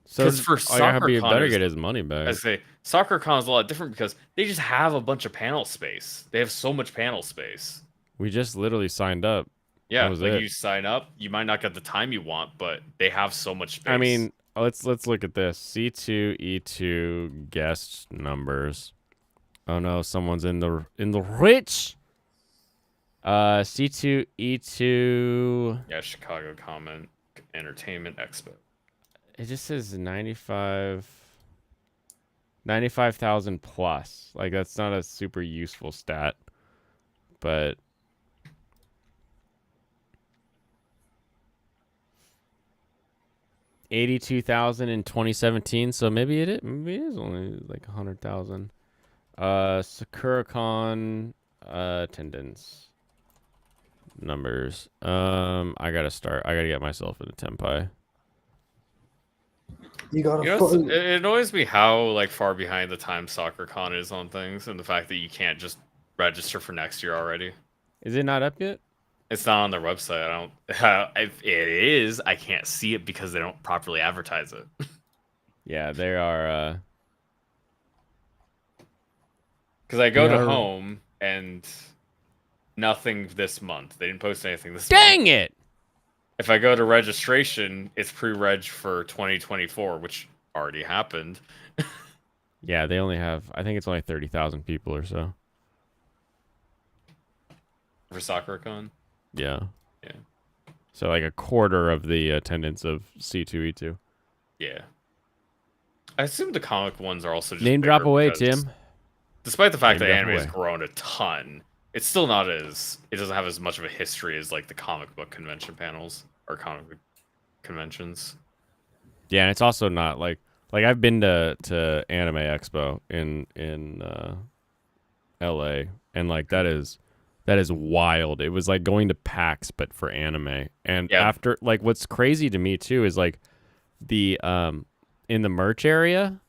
So Because for he Sakura-Con, better get his money back. I say Sakura-Con is a lot different because they just have a bunch of panel space. They have so much panel space. We just literally signed up. Yeah, was like it. you sign up, you might not get the time you want, but they have so much space. I mean, let's look at this. C2E2 guest numbers. Oh no, someone's in the rich. C2E2. yeah, Chicago Comment Entertainment Expo. It just says 95,000 plus. Like, that's not a super useful stat, but 82,000 in 2017. So maybe it is only like 100,000. Sakura-Con attendance numbers. I gotta get myself into Tenpai. It annoys me how like far behind the time Sakura-Con is on things, and the fact that you can't just register for next year already. Is it not up yet? It's not on their website. I don't. If it is, I can't see it because they don't properly advertise it. Yeah, they are. Because I go to home and nothing this month. They didn't post anything this month. Dang it! If I go to registration, it's pre-reg for 2024, which already happened. Yeah, they only have. I think it's only 30,000 people or so. For Sakura-Con? Yeah. Yeah. So like a quarter of the attendance of C2E2. Yeah. I assume the comic ones are also just Name drop bigger away, because Tim. Despite the fact Name that drop anime has away. grown a ton, it's still not as... It doesn't have as much of a history as like the comic book convention panels or comic book conventions. Yeah, and it's also not like I've been to Anime Expo in LA, and like that is wild. It was like going to PAX but for anime. And after, like, what's crazy to me too is like the in the merch area,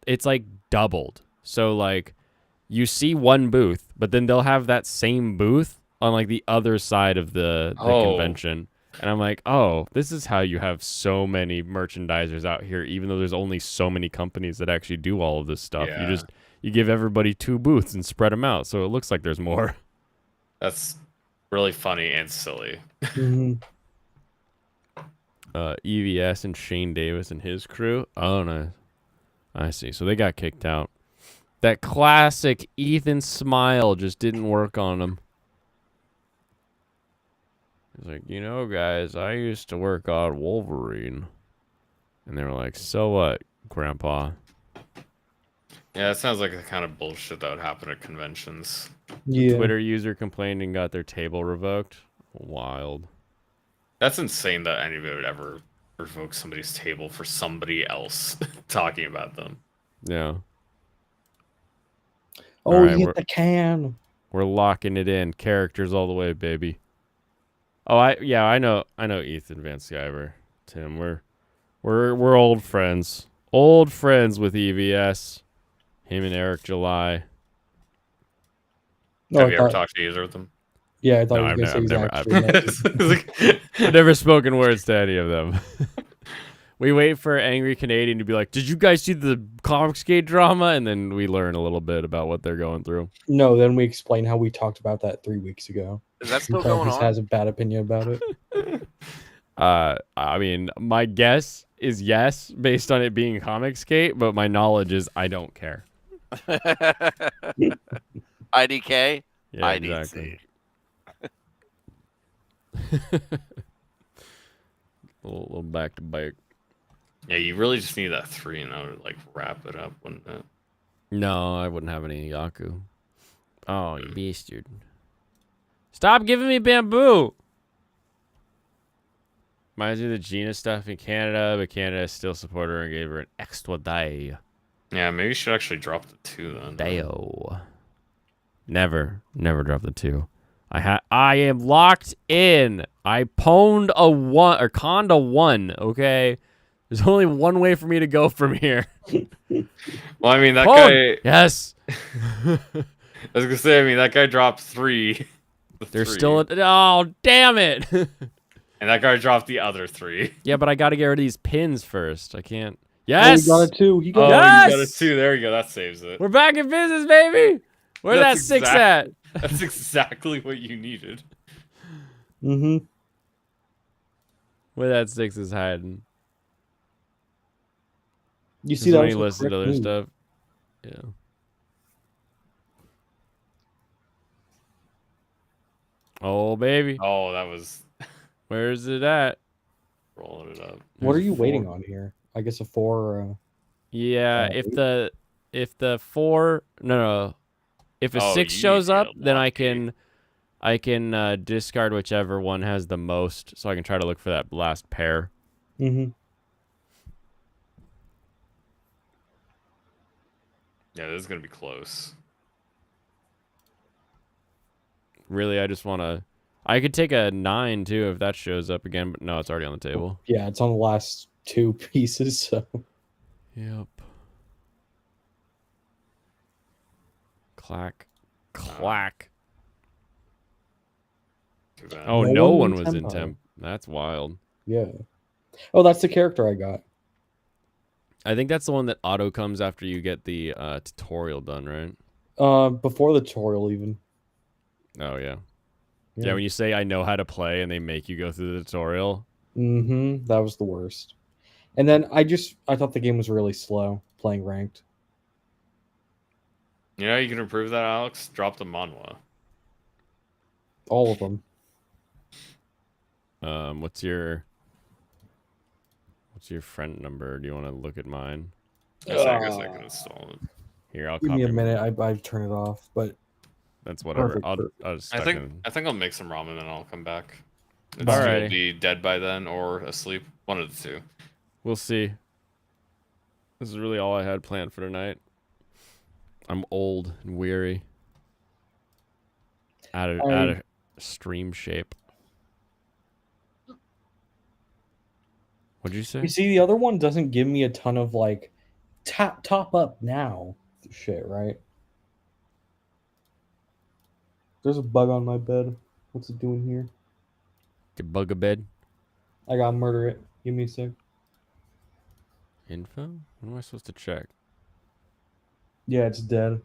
it's like doubled. So like you see one booth, but then they'll have that same booth on like the other side of the convention. And I'm like, oh, this is how you have so many merchandisers out here, even though there's only so many companies that actually do all of this stuff. Yeah. You give everybody 2 booths and spread them out, so it looks like there's more. That's really funny and silly. EVS and Shane Davis and his crew. Oh, no. I see. So they got kicked out. That classic Ethan smile just didn't work on him. He's like, you know, guys, I used to work on Wolverine. And they were like, so what? Grandpa. Yeah, it sounds like the kind of bullshit that would happen at conventions. Yeah. Twitter user complained and got their table revoked. Wild. That's insane that anybody would ever revoke somebody's table for somebody else talking about them. Yeah. Oh, All right, you hit the can. We're locking it in. Characters all the way, baby. Oh, I know Ethan Van Sciver. Tim, we're old friends. Old friends with EVS. Him and Eric July. No, Have I you ever thought, talked to either of them? yeah, I thought No, you were I've gonna say never- he's I've never- actually I've never spoken words to any of them. We wait for Angry Canadian to be like, "Did you guys see the Comicsgate drama?" And then we learn a little bit about what they're going through. No, then we explain how we talked about that 3 weeks ago. Is that still Until going he on? has a bad opinion about it. I mean, my guess is yes, based on it being Comicsgate, but my knowledge is I don't care. IDK? Yeah, IDC. exactly. A little back to back. Yeah, you really just need that 3 and that would like wrap it up, wouldn't it? No, I wouldn't have any Yaku. Oh, you beast, dude. Stop giving me bamboo! Reminds me of the Gina stuff in Canada, but Canada still supported her and gave her an extra day. Yeah, maybe you should actually drop the 2 then. Dayo. Never drop the 2. I am locked in. I pwned a 1 or conned a 1, okay? There's only one way for me to go from here. Well, I mean, that Pwned! guy. Yes. I was gonna say, I mean, that guy dropped 3. There's still oh, damn it. And that guy dropped the other 3. Yeah, but I got to get rid of these pins first. I can't. Oh, Yes. he got it too. He got Oh, it. Yes! you got a 2. There you go. That saves it. We're back in business, baby. Where that 6 at? That's exactly what you needed. Mm-hmm. Where that 6 is hiding. You This see is that when was you the listen to correct other move. stuff. Yeah. Oh, baby. Oh, that was Where's it at? rolling it up. What are There's you a waiting 4. on here? I guess a 4 or a... Yeah, if the 4 no, if a Oh, 6 you shows need up, a then I lucky. can discard whichever one has the most, so I can try to look for that last pair. Mm-hmm. Yeah, this is gonna be close. Really, I just want to. I could take a 9 too if that shows up again, but no, it's already on the table. Yeah, it's on the last 2 pieces, so... Yep. Clack. Clack. Too bad. Oh, No no one one in was in tempo. temp. That's wild. Yeah. Oh, that's the character I got. I think that's the one that auto comes after you get the tutorial done, right? Before the tutorial even. Oh, yeah. Yeah, when you say I know how to play and they make you go through the tutorial. Mm-hmm. That was the worst. And then I thought the game was really slow playing ranked. You know, you can improve that, Alex. Drop the manhwa. All of them. What's your friend number? Do you want to look at mine? I guess I can install it. Here, I'll Give copy me a mine. minute. I've turned it off, but That's whatever. Perfect, I'll perfect. just I stuck think in. I think I'll make some ramen and I'll come back. It's Alrighty. You'll be dead by then or asleep. One of the 2. We'll see. This is really all I had planned for tonight. I'm old and weary. Out of stream shape. What'd you say? you see, the other one doesn't give me a ton of like top up now shit, right? There's a bug on my bed. What's it doing here? Get bug a bed. I gotta murder it. Give me a sec. Info? What am I supposed to check? Yeah, it's dead.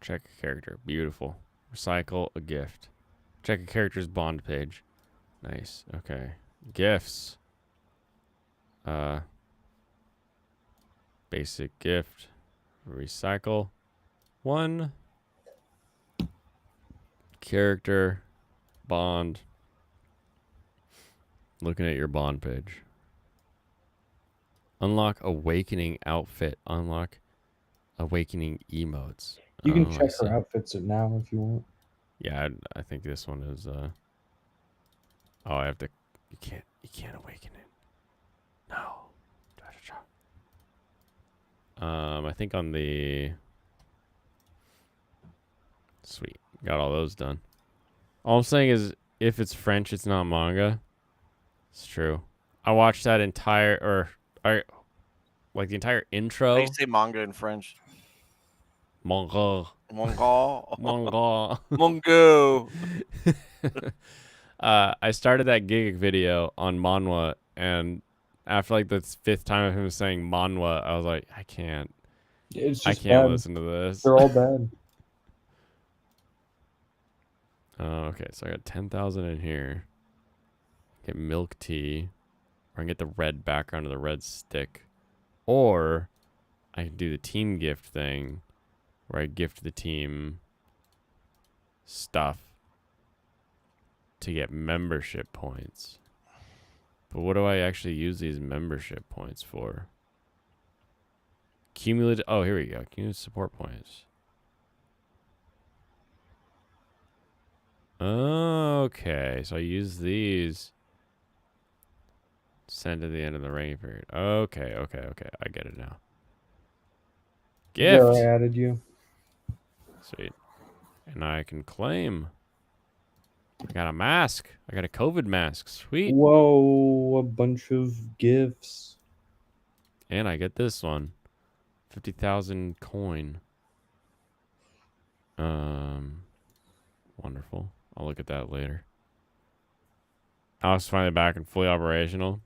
Check a character. Beautiful. Recycle a gift. Check a character's bond page. Nice. Okay. Gifts. Basic gift. Recycle. 1. Character. Bond. Looking at your bond page. Unlock awakening outfit. Unlock awakening emotes. You can Oh, I check her see. outfits now if you want. Yeah, I think this one is. Oh, I have to. You can't awaken it. No. I think on the. Sweet, got all those done. All I'm saying is, if it's French, it's not manga. It's true. I watched that entire, like the entire How do intro. you say manga in French? Manga. Manga. Manga. Mungo. I started that gig video on manhwa, and after like the fifth time of him saying manhwa, I was like, I can't It's I just can't bad. listen to this. They're all bad. Okay, so I got 10,000 in here. Get milk tea, or I can get the red background of the red stick, or I can do the team gift thing, where I gift the team stuff to get membership points. But what do I actually use these membership points for? Cumulative. Oh, here we go. Cumulative support points. Okay, so I use these. Send at the end of the ranking period. Okay. I get it now. Gift. There, I added you. Sweet. And I can claim. I got a mask. I got a COVID mask. Sweet. Whoa, a bunch of gifts. And I get this one. 50,000 coin. Wonderful. I'll look at that later. House finally back and fully operational.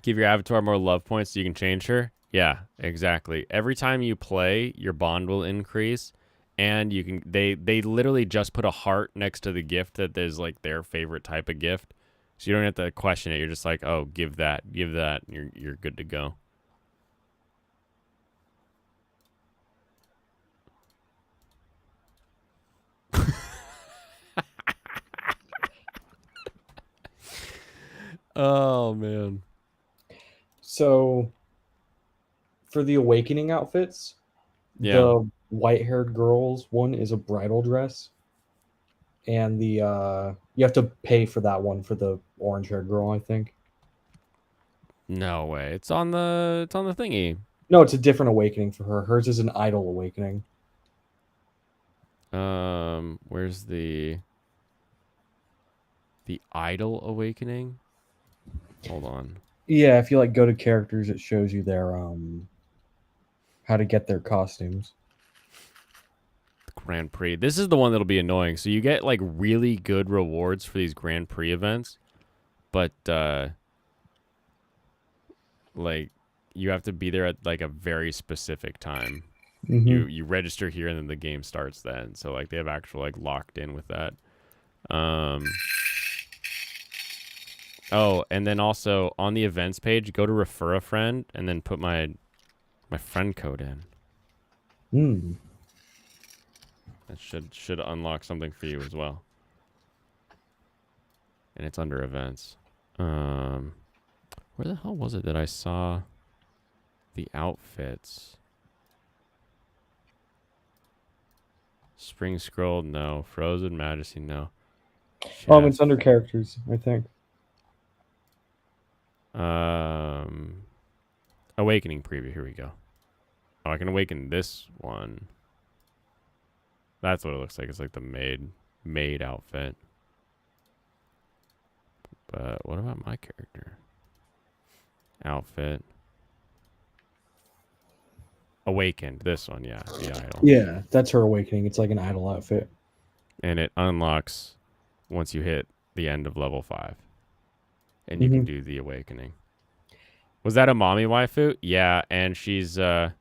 Give your avatar more love points so you can change her. Yeah, exactly. Every time you play, your bond will increase, and you can. They literally just put a heart next to the gift that is like their favorite type of gift, so you don't have to question it. You're just like, oh, give that. And you're good to go. Oh man. So, for the awakening outfits, Yeah. the white-haired girls one is a bridal dress, and the you have to pay for that one for the orange-haired girl, I think. No way. It's on the thingy. No, it's a different awakening for her. Hers is an idol awakening. Where's the idol awakening? Hold on. Yeah, if you like go to characters, it shows you their how to get their costumes. Grand Prix. This is the one that'll be annoying. So you get like really good rewards for these Grand Prix events, but like you have to be there at like a very specific time. Mhm. You register here and then the game starts then. So like they have actual like locked in with that. Oh, and then also on the events page, go to refer a friend and then put my friend code in. Mm. That should unlock something for you as well. And it's under events. Where the hell was it that I saw the outfits? Spring Scroll, no. Frozen Majesty, no. It's under characters, I think. Awakening preview. Here we go. Oh, I can awaken this one. That's what it looks like. It's like the maid outfit. But what about my character? Outfit. Awakened. This one, yeah. The idol. Yeah, that's her awakening. It's like an idol outfit. And it unlocks once you hit the end of level 5. And you can do the awakening. Was that a mommy waifu? Yeah, and she's well,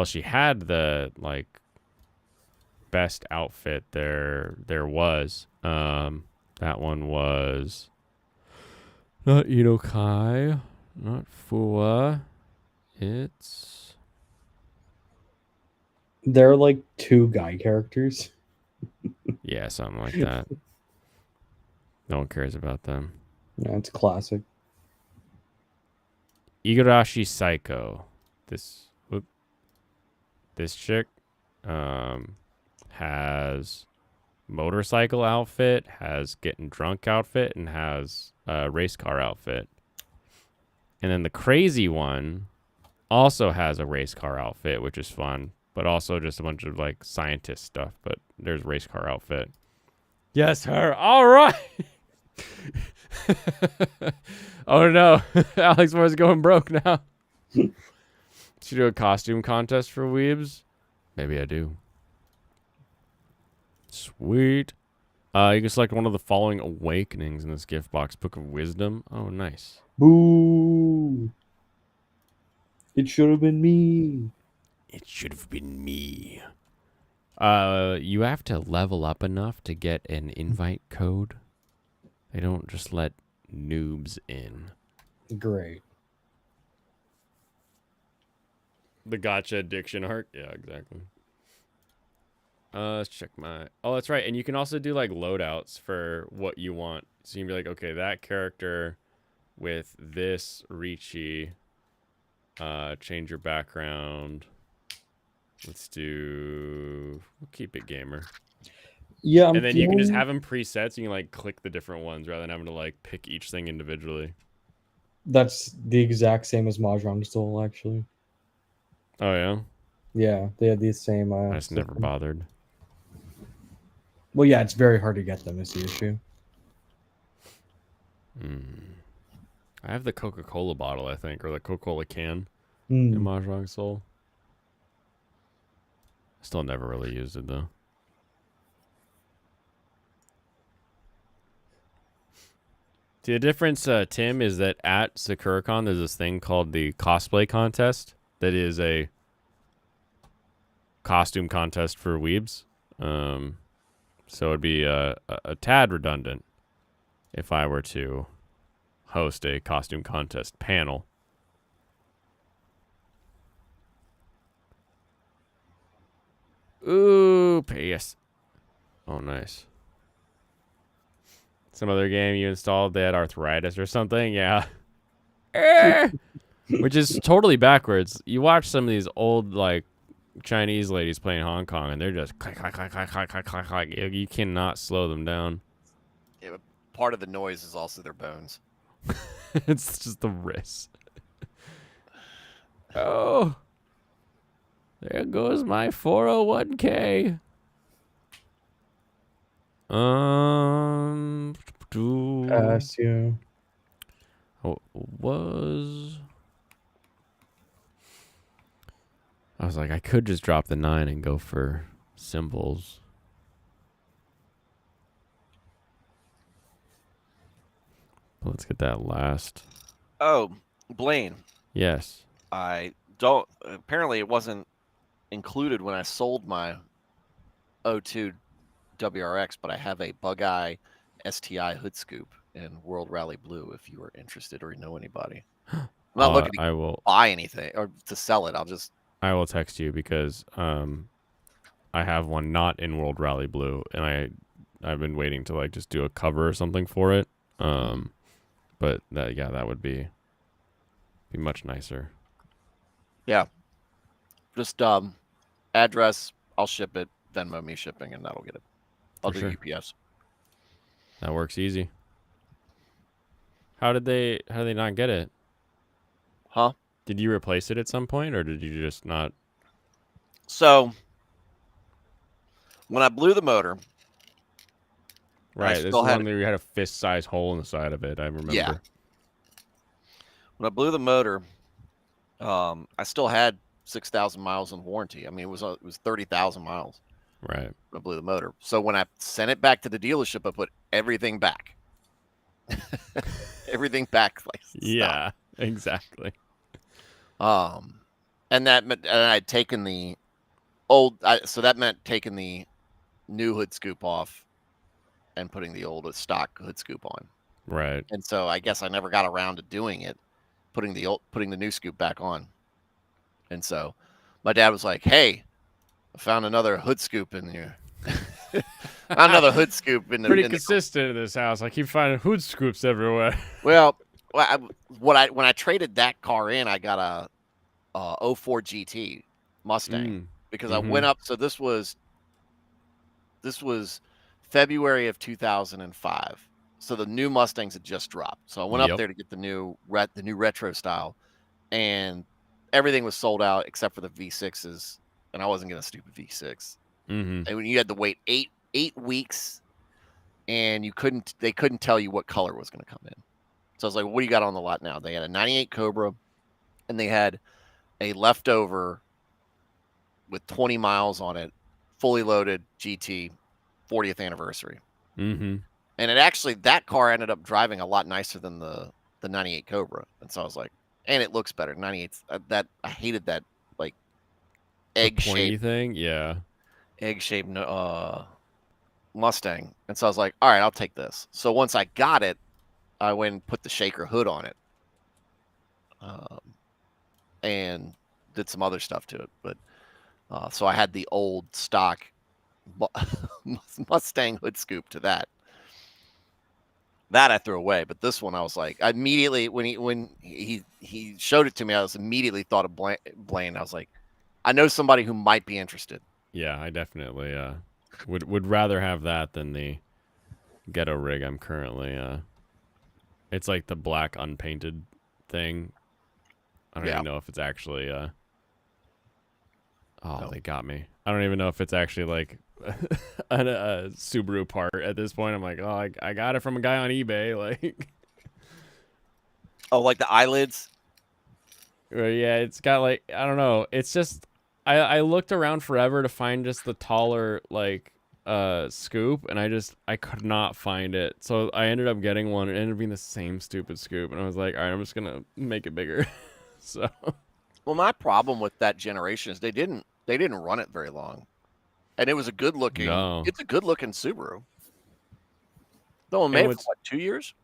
she had the like best outfit there was. That one was not Inokai, not Fua. It's There are like 2 guy characters. yeah, something like that. No one cares about them. Yeah, it's classic. Igarashi Psycho. This chick has motorcycle outfit, has getting drunk outfit, and has race car outfit. And then the crazy one also has a race car outfit, which is fun, but also just a bunch of like scientist stuff. But there's race car outfit. Yes, her. All right. Oh no, Alex Moore's going broke now. Should you do a costume contest for weebs? Maybe I do. Sweet. You can select one of the following awakenings in this gift box. Book of Wisdom. Oh, nice. Boo! It should have been me. It should have been me. You have to level up enough to get an invite code. They don't just let noobs in. Great. The gotcha addiction arc? Yeah, exactly. Let's check my... Oh, that's right. And you can also do, like, loadouts for what you want. So you can be like, okay, that character with this Ricci. Change your background. Let's do... We'll keep it gamer. Yeah, and then you can just have them presets. You can, like, click the different ones rather than having to, like, pick each thing individually. That's the exact same as Mahjong Soul, actually. Oh, yeah? Yeah, they had the same... I just never bothered. Well, yeah, it's very hard to get them is the issue. I have the Coca-Cola bottle, I think, or the Coca-Cola can Mm. in Mahjong Soul. Still never really used it, though. The difference, Tim, is that at Sakura-Con, there's this thing called the cosplay contest that is a costume contest for weebs. So it'd be a tad redundant if I were to host a costume contest panel. Ooh, PS. Oh, nice. Some other game you installed, they had arthritis or something? Yeah. Which is totally backwards. You watch some of these old, like, Chinese ladies playing Hong Kong, and they're just clack, clack, clack, clack, clack, clack, clack, clack. You cannot slow them down. Yeah, but part of the noise is also their bones. It's just the wrist. Oh. There goes my 401k. Pass, yeah. I was like, I could just drop the 9 and go for symbols. Let's get that last. Oh, Blaine. Yes. I don't. Apparently, it wasn't included when I sold my O2 WRX, but I have a Bug Eye STI hood scoop in World Rally Blue. If you are interested or know anybody, I'm not looking to buy anything or to sell it. I will text you because I have one not in World Rally Blue, and I've been waiting to like just do a cover or something for it. But that would be much nicer. Yeah. Just address, I'll ship it, Venmo me shipping, and that'll get it. I'll do UPS. That works easy. How did they not get it? Huh? Did you replace it at some point, or did you just not? So when I blew the motor, right, this is one where you had a fist-sized hole in the side of it. I remember. Yeah. When I blew the motor, I still had 6,000 miles in warranty. I mean, it was 30,000 miles. Right. When I blew the motor. So when I sent it back to the dealership, I put everything back. Everything back. Like, yeah, exactly. And I'd taken the old. So that meant taking the new hood scoop off and putting the old stock hood scoop on. Right. And so I guess I never got around to doing it, putting the new scoop back on. And so my dad was like, "Hey, I found another hood scoop in here." Another hood scoop in the pretty consistent in this house. I keep finding hood scoops everywhere. Well, when I traded that car in, I got a 04 GT Mustang because I went up. So this was February of 2005. So the new Mustangs had just dropped. So I went up there to get the new retro style, and everything was sold out except for the V6s, and I wasn't getting a stupid V6. And when you had to wait eight weeks, and they couldn't tell you what color was going to come in. So I was like, "What do you got on the lot now?" They had a '98 Cobra, and they had a leftover with 20 miles on it, fully loaded GT, 40th anniversary. And that car ended up driving a lot nicer than the '98 Cobra, and so I was like, and it looks better. '98, that I hated that like egg shaped thing, egg shaped Mustang, and so I was like, all right, I'll take this. So once I got it, I went and put the shaker hood on it, and did some other stuff to it. But so I had the old stock Mustang hood scoop to that. That I threw away, but this one I was like, I immediately when he showed it to me, I was immediately thought of Blaine. I was like, I know somebody who might be interested. Yeah, I definitely would rather have that than the ghetto rig I'm currently. It's like the black unpainted thing. I don't even know if it's actually. They got me. I don't even know if it's actually like a Subaru part at this point. I'm like, oh, I got it from a guy on eBay. Like, oh, like the eyelids. Yeah, it's got like, I don't know. It's just I looked around forever to find just the taller like scoop, and I could not find it. So I ended up getting one. It ended up being the same stupid scoop, and I was like, all right, I'm just gonna make it bigger. So. Well, my problem with that generation is they didn't run it very long, and it was a good looking. No. It's a good looking Subaru. Though it made it for what, 2 years,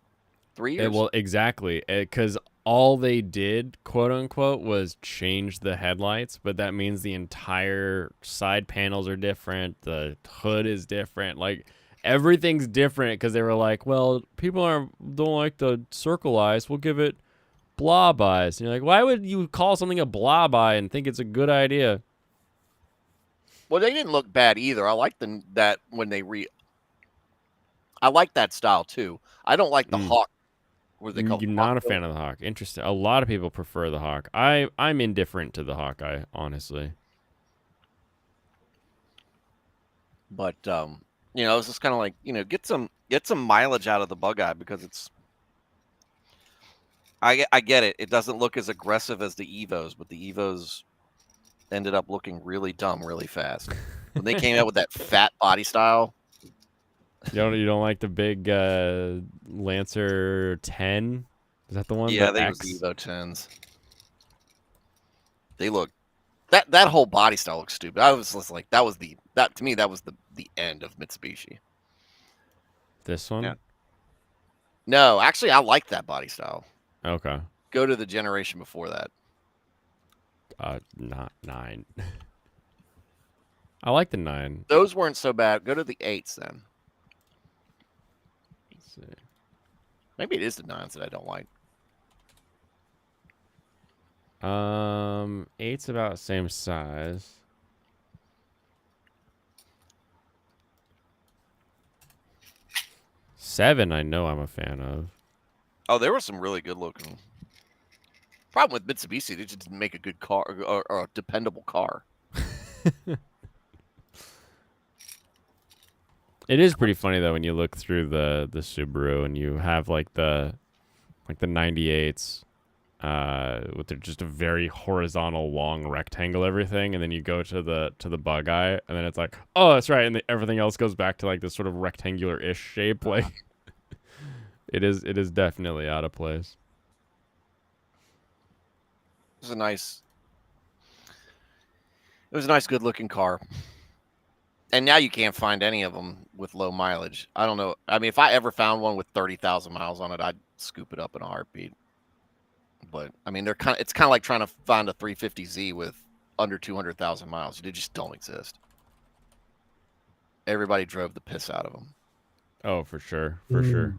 3 years. Well, exactly, because all they did, quote unquote, was change the headlights, but that means the entire side panels are different. The hood is different. Like everything's different because they were like, well, people don't like the circle eyes. We'll give it blob eyes. And you're like, why would you call something a blob eye and think it's a good idea? Well, they didn't look bad either. I like that when I like that style too. I don't like the Hawk. What they call You're not a fan of the Hawk. Interesting. A lot of people prefer the Hawk. I'm indifferent to the Hawkeye, honestly. But it's just kind of like, get some mileage out of the bug eye because it's. I get it. It doesn't look as aggressive as the Evos, but the Evos ended up looking really dumb really fast. When they came out with that fat body style. You don't like the big Lancer 10? Is that the one? Yeah, they were Evo 10s. They look that whole body style looks stupid. I was just like, to me that was the end of Mitsubishi. This one? Yeah. No, actually, I like that body style. Okay. Go to the generation before that. Not 9. I like the 9. Those weren't so bad. Go to the 8s then. Let's see. Maybe it is the 9s that I don't like. 8's about the same size. Seven, I know I'm a fan of. Oh, there were some really good looking. Problem with Mitsubishi, they just didn't make a good car or a dependable car. It is pretty funny though when you look through the Subaru and you have like the 98s with just a very horizontal long rectangle everything, and then you go to the bug eye and then it's like, oh, that's right, and everything else goes back to like this sort of rectangular-ish shape. Like it is definitely out of place. It was a nice good looking car. And now you can't find any of them with low mileage. I don't know. I mean, if I ever found one with 30,000 miles on it, I'd scoop it up in a heartbeat. But I mean, it's kind of like trying to find a 350Z with under 200,000 miles. They just don't exist. Everybody drove the piss out of them. Oh, for sure, for sure.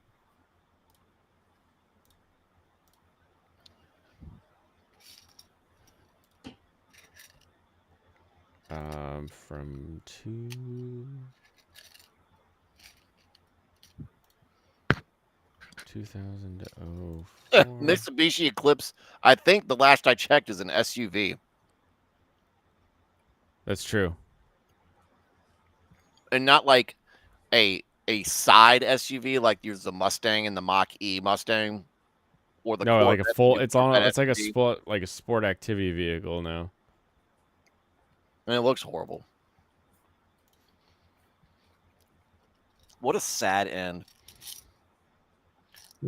From 2000 to 04. Mitsubishi Eclipse, I think the last I checked is an SUV. That's true. And not like a side SUV like there's the Mustang and the Mach-E Mustang or the No, like a Corvette, full. new It's on. Corvette It's like a SUV. sport activity vehicle now. And it looks horrible. What a sad end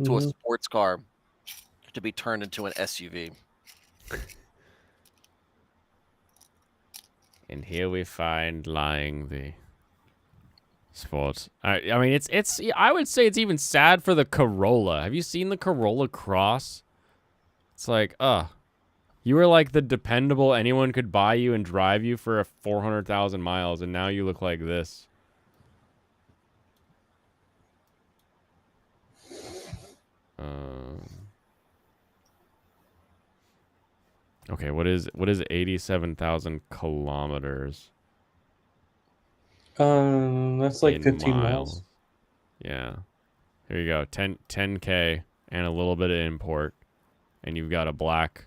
to a Mhm. sports car to be turned into an SUV. And here we find lying the sports. I mean, it's. I would say it's even sad for the Corolla. Have you seen the Corolla Cross? It's like, you were like the dependable anyone could buy you and drive you for 400,000 miles, and now you look like this. Okay, what is 87,000 kilometers? That's like in 15 miles. Yeah. Here you go. 10K and a little bit of import, and you've got a black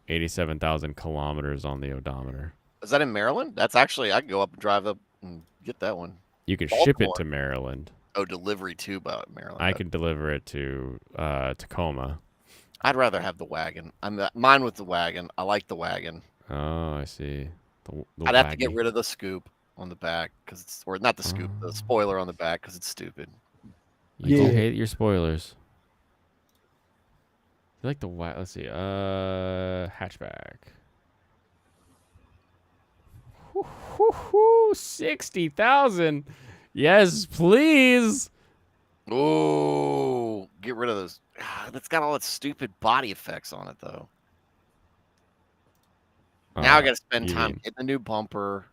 87,000 kilometers on the odometer. Is that in Maryland? That's actually, I can go up and drive up and get that one. You could ship it Baltimore. to Maryland. Oh, delivery to Maryland. I could deliver it to Tacoma. I'd rather have the wagon. I'm mine with the wagon. I like the wagon. Oh, I see. The I'd have to get waggy. rid of the scoop on the back because it's, or not the scoop, the spoiler on the back because it's stupid. You do Yeah. hate your spoilers. You like the let's see. Hatchback. 60,000. Yes, please. Oh, get rid of those. That's got all its stupid body effects on it though. Now I got to spend time getting a new bumper,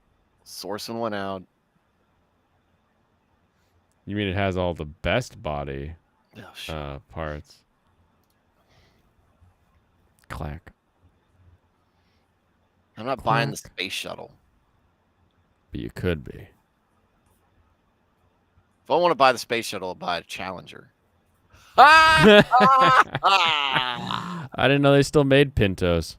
sourcing one out. You mean it has all the best body parts? Clack. I'm not buying the space shuttle. But you could be. If I want to buy the space shuttle, I'll buy a Challenger. I didn't know they still made Pintos.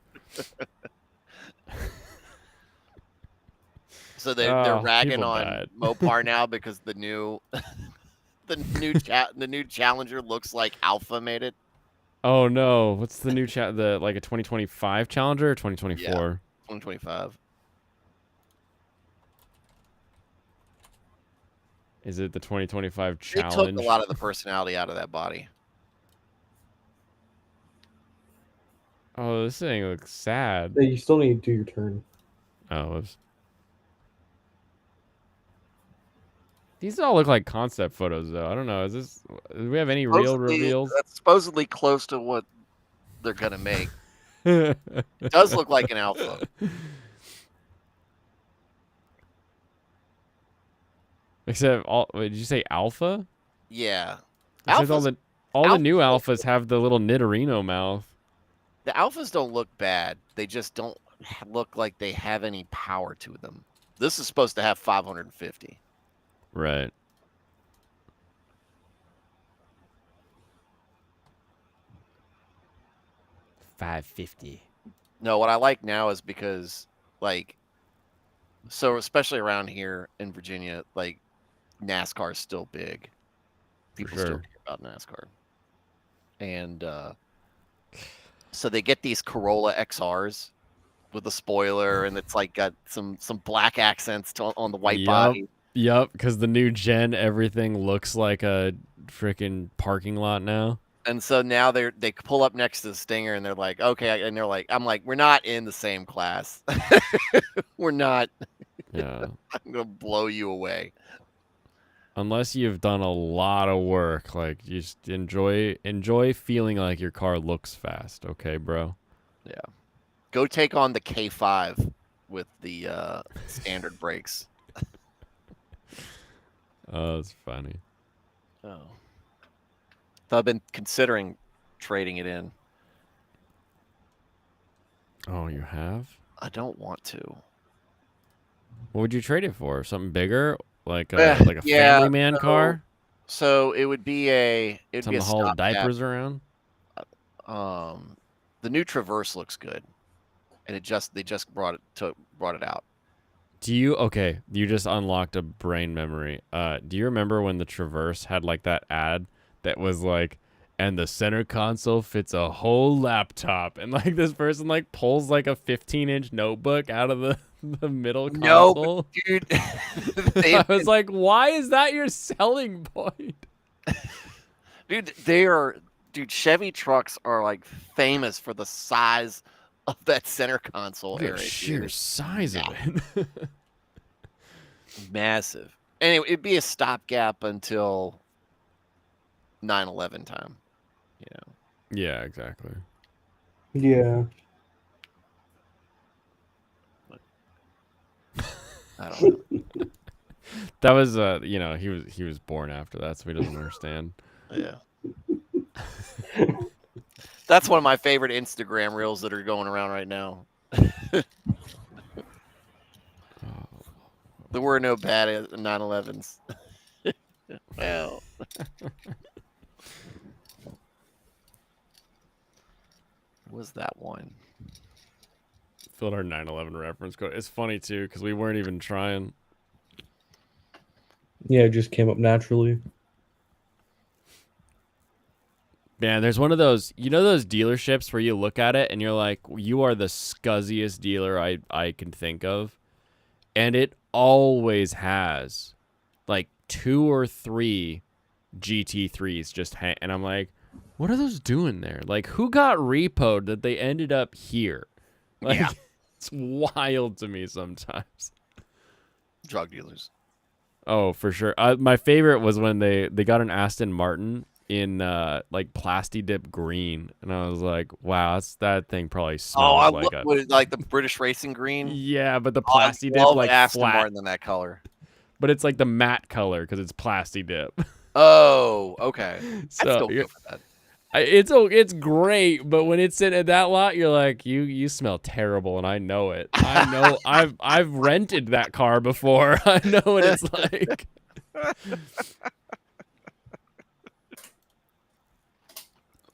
So they're ragging people on died. Mopar now because the new the new Challenger looks like Alpha made it. Oh no! What's the new like a 2025 Challenger or 2024? Yeah, 2025. Is it the 2025 They Challenge? took a lot of the personality out of that body. Oh, this thing looks sad. Yeah, you still need to do your turn. Oh, these all look like concept photos, though. I don't know. Do we have any real reveals? That's supposedly close to what they're gonna make. It does look like an Alpha. Except did you say Alpha? Yeah. Except all the new Alphas have the little Nidorino mouth. The Alphas don't look bad. They just don't look like they have any power to them. This is supposed to have 550. Right. $550. No, what I like now is because, like, so especially around here in Virginia, like, NASCAR is still big. People still care about NASCAR. And so they get these Corolla XRs with a spoiler, and it's like got some black accents on the white body. Yep, because the new gen, everything looks like a freaking parking lot now. And so now they pull up next to the Stinger, and they're like, okay, and they're like, I'm like, we're not in the same class. We're not. Yeah. I'm gonna blow you away. Unless you've done a lot of work, like just enjoy feeling like your car looks fast, okay, bro? Yeah. Go take on the K5 with the standard brakes. Oh, that's funny. Oh. So I've been considering trading it in. Oh, you have? I don't want to. What would you trade it for? Something bigger, like a Yeah, family man car, So it would be a something to haul stopgap. diapers around. The new Traverse looks good, and they just brought it out. Do you okay? You just unlocked a brain memory. Do you remember when the Traverse had like that ad that was like, and the center console fits a whole laptop, and like this person like pulls like a 15-inch notebook out of the middle No, console? dude. I was like, why is that your selling point? Dude, Chevy trucks are like famous for the size of that center console The area. sheer Dude. size of it. Massive. Anyway, it'd be a stopgap until 9/11 time. Yeah, exactly. Yeah. I don't know. That was he was born after that, so he doesn't understand. Yeah. That's one of my favorite Instagram reels that are going around right now. There were no bad 9/11s. Well. What was that one? Filled our 9/11 reference code. It's funny too because we weren't even trying. Yeah, it just came up naturally. Man, there's one of those, those dealerships where you look at it and you're like, you are the scuzziest dealer I can think of. And it always has like 2 or 3 GT3s and I'm like, what are those doing there? Like, who got repoed that they ended up here? Like, Yeah. It's wild to me sometimes. Drug dealers. Oh, for sure. My favorite was when they got an Aston Martin in like Plasti Dip green, and I was like, wow, that thing probably smells like the British Racing green. Yeah, but the I Plasti Dip love like Aston flat, Martin in that color. but it's like the matte color because it's Plasti Dip. Oh, okay. So I'd still go for that. it's great, but when it's sitting at that lot, you're like, you smell terrible, and I know it. I know I've rented that car before. I know what it's like.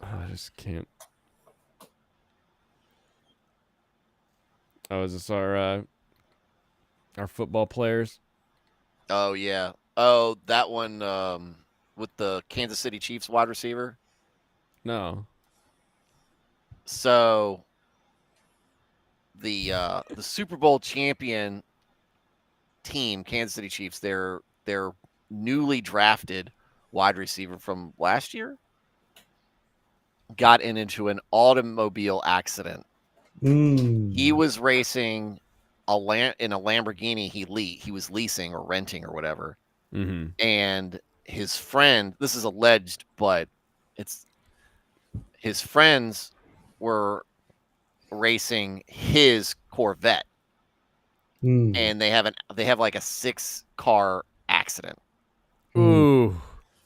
I just can't. Oh, is this our football players? Oh yeah. Oh, that one with the Kansas City Chiefs wide receiver. No. So the Super Bowl champion team, Kansas City Chiefs, their newly drafted wide receiver from last year got into an automobile accident. He was racing in a Lamborghini he was leasing or renting or whatever. Mm-hmm. And his friend, this is alleged, but his friends were racing his Corvette. And they have like a 6-car accident. Ooh.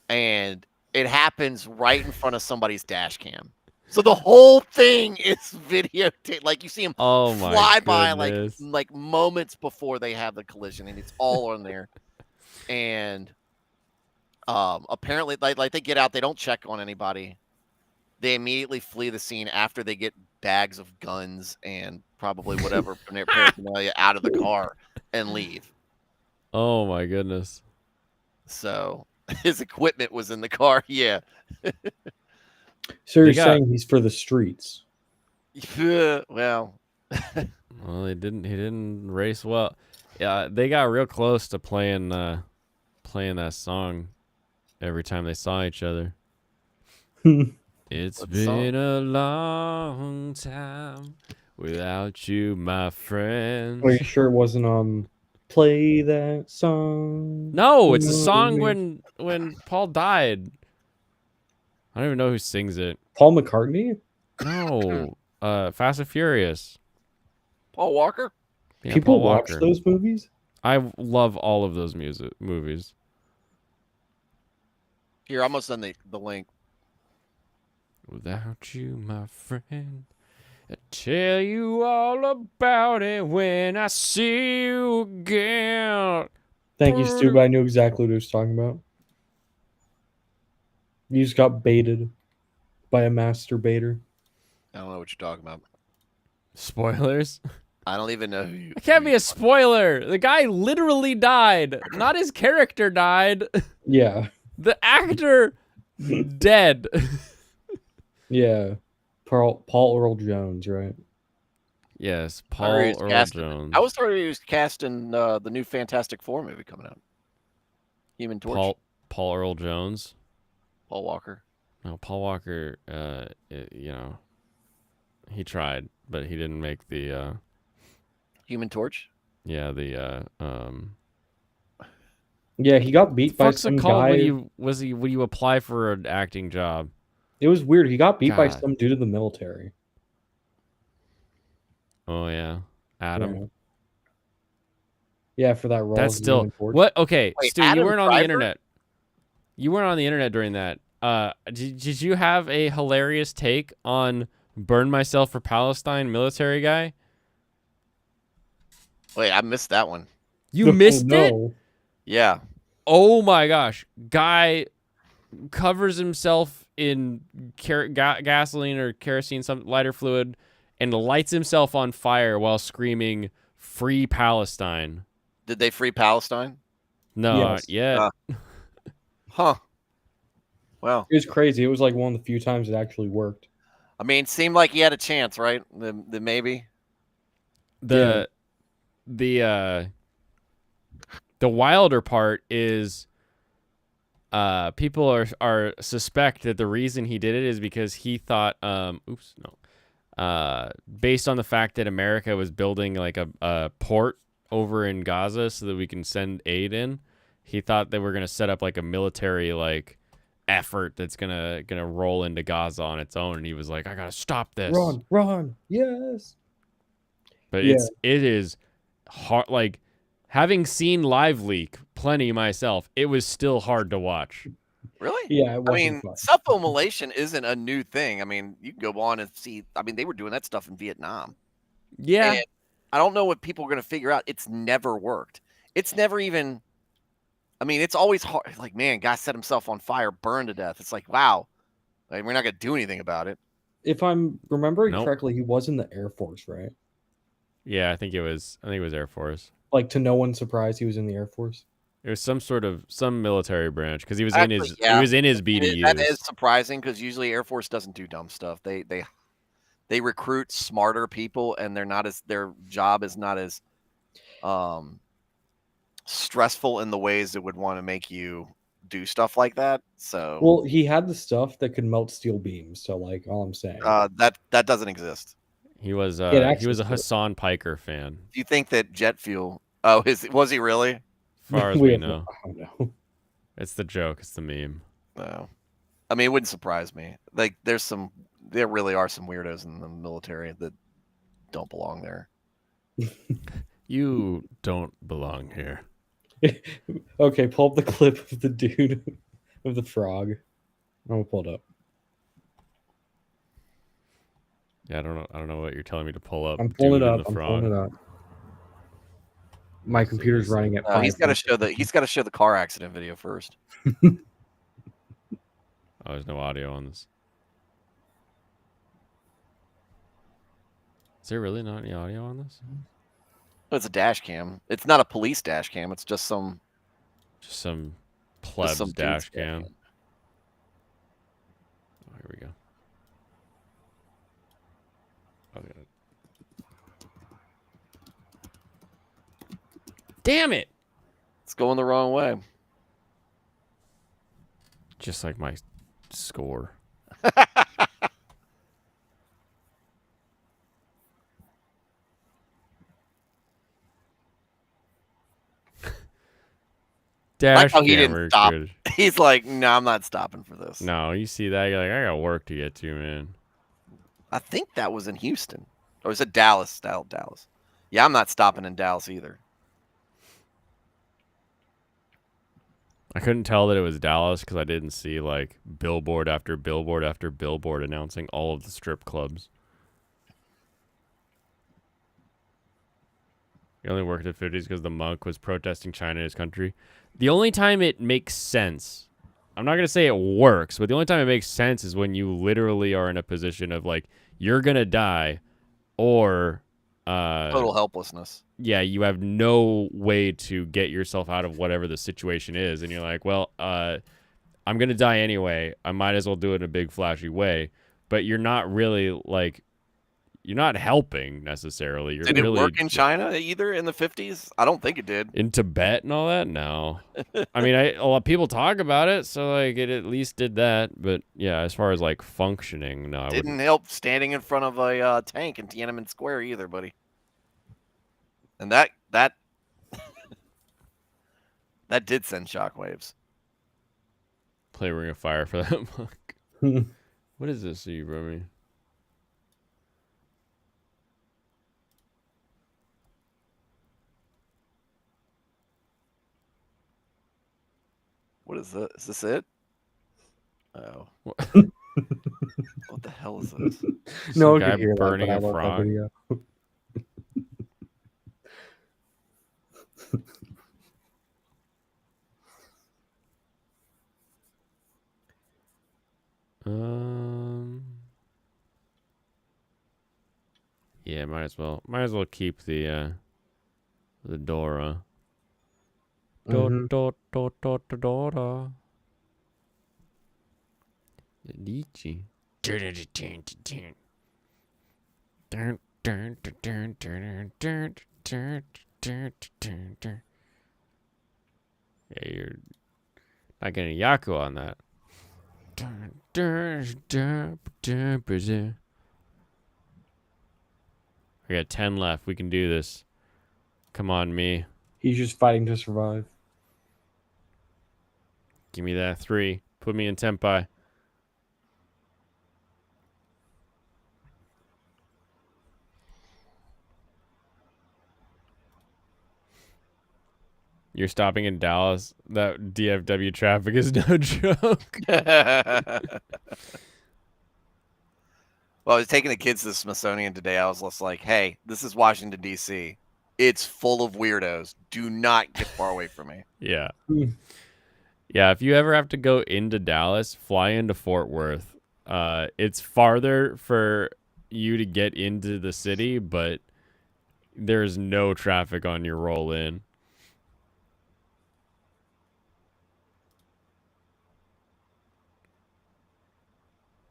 And it happens right in front of somebody's dash cam. So the whole thing is videotaped. Like you see him fly by like moments before they have the collision, and it's all on there. And apparently, like they get out, they don't check on anybody. They immediately flee the scene after they get bags of guns and probably whatever paraphernalia out of the car and leave. Oh my goodness. So his equipment was in the car. Yeah. So you're saying he's for the streets? Well, he didn't race well. Yeah, they got real close to playing that song every time they saw each other. It's been a long time without you, my friend. Are you sure it wasn't Play That Song? No, it's the song when Paul died. I don't even know who sings it. Paul McCartney? No. Fast and Furious. Paul Walker? Yeah, People Paul watch Walker. those movies? I love all of those movies. Here, I'm gonna send the link. Without you, my friend, Tell you all about it when I see you again. Thank you, Stu, but I knew exactly what he was talking about. You just got baited by a masturbator. I don't know what you're talking about. Spoilers? I don't even know who you. It can't be a spoiler. The guy literally died. Not his character died. Yeah. The actor dead. Yeah. Paul Earl Jones, right? Yes, I Paul heard he was Earl casting- Jones. I was told he was casting the new Fantastic Four movie coming out. Human Torch. Paul Earl Jones. Paul Walker. No, Paul Walker. You know, he tried, but he didn't make the. Human Torch. Yeah, the. Yeah, he got beat by What's some it called guy. when you apply for an acting job? It was weird. He got beat by God. some dude in the military. Oh yeah, Adam. Yeah, for that role. That's as still Human Torch. what? Okay, Wait, Stu, you Adam weren't on the Driver? internet. You weren't on the internet during that. Did you have a hilarious take on "Burn Myself for Palestine" military guy? Wait, I missed that one. You missed it? No. Yeah. Oh my gosh, guy covers himself in gasoline or kerosene, some lighter fluid, and lights himself on fire while screaming "Free Palestine." Did they free Palestine? No, Yes. not yet. Huh. Well, It was crazy. It was like one of the few times it actually worked. I mean, seemed like he had a chance, right? The maybe. The wilder part is people are suspect that the reason he did it is because he thought based on the fact that America was building like a port over in Gaza so that we can send aid in, he thought they were gonna set up like a military like effort that's gonna roll into Gaza on its own, and he was like, I gotta stop this. Run, yes. But Yeah. it is hard. Like, having seen Live Leak plenty myself, it was still hard to watch. Really? Yeah, it I wasn't mean, fun. self-immolation isn't a new thing. I mean, you can go on and see. I mean, they were doing that stuff in Vietnam. Yeah, And I don't know what people are going to figure out. It's never worked. It's never even. I mean, it's always hard. Like, man, guy set himself on fire, burned to death. It's like, wow, like, we're not going to do anything about it. If I'm remembering Nope. correctly, he was in the Air Force, right? yeah. I think it was Air Force. Like, to no one's surprise, he was in the Air Force. It was some military branch because he was Actually, yeah. he was in his BDUs. That is surprising because usually Air Force doesn't do dumb stuff. They recruit smarter people, and their job is not as stressful in the ways that would want to make you do stuff like that. So, Well, he had the stuff that could melt steel beams. So, like, all I'm saying. that doesn't exist. He was It actually he was a did. Hassan Piker fan. Do you think that jet fuel? Oh, was he really? As far as we have know, I don't know. it's the joke. It's the meme. No. I mean, it wouldn't surprise me. Like, there really are some weirdos in the military that don't belong there. You don't belong here. Okay, pull up the clip of the dude of the frog. I'm gonna pull it up. Yeah, I don't know what you're telling me to pull up. I'm pulling it Dude and up. the I'm frog. pulling it up. My computer's running at He's got to 5. show the car accident video first. Oh, there's no audio on this. Is there really not any audio on this? It's a dash cam. It's not a police dash cam. It's just some Plebs some dude's dash dash cam. cam. Oh, here we go. Okay. Damn it! It's going the wrong way. Just like my score. Dash how he didn't camera, stop. good. He's like, no, I'm not stopping for this. No, you see that? You're like, I got work to get to, man. I think that was in Houston. Or is it Dallas? Dallas. Yeah, I'm not stopping in Dallas either. I couldn't tell that it was Dallas because I didn't see like billboard after billboard after billboard announcing all of the strip clubs. He only worked at 50s because the monk was protesting China in his country. The only time it makes sense, I'm not going to say it works, but the only time it makes sense is when you literally are in a position of like, you're going to die or... Total helplessness. Yeah, you have no way to get yourself out of whatever the situation is. And you're like, well, I'm going to die anyway. I might as well do it in a big flashy way. But you're not really like, you're not helping necessarily. You're Did it really work in China either in the 50s? I don't think it did. in Tibet and all that. No, I mean, a lot of people talk about it, so like it at least did that. But yeah, as far as like functioning, no, I Didn't wouldn't. help standing in front of a tank in Tiananmen Square either, buddy. And that that did send shockwaves. Play Ring of Fire for that monk. What is this you brought me? What is this? Is this it? Oh. What? What the hell is this? No one Some guy could hear burning that, a but I love that frog. video. Yeah, might as well keep the Dora. Mhm. Dora. Lychee. Yeah, you're not getting Yaku on that. I got 10 left. We can do this. Come on, me. He's just fighting to survive. Give me that 3. Put me in Tenpai. You're stopping in Dallas. That DFW traffic is no joke. Well, I was taking the kids to the Smithsonian today. I was just like, hey, this is Washington, D.C. It's full of weirdos. Do not get far away from me. Yeah. Mm. Yeah, if you ever have to go into Dallas, fly into Fort Worth. It's farther for you to get into the city, but there's no traffic on your roll in.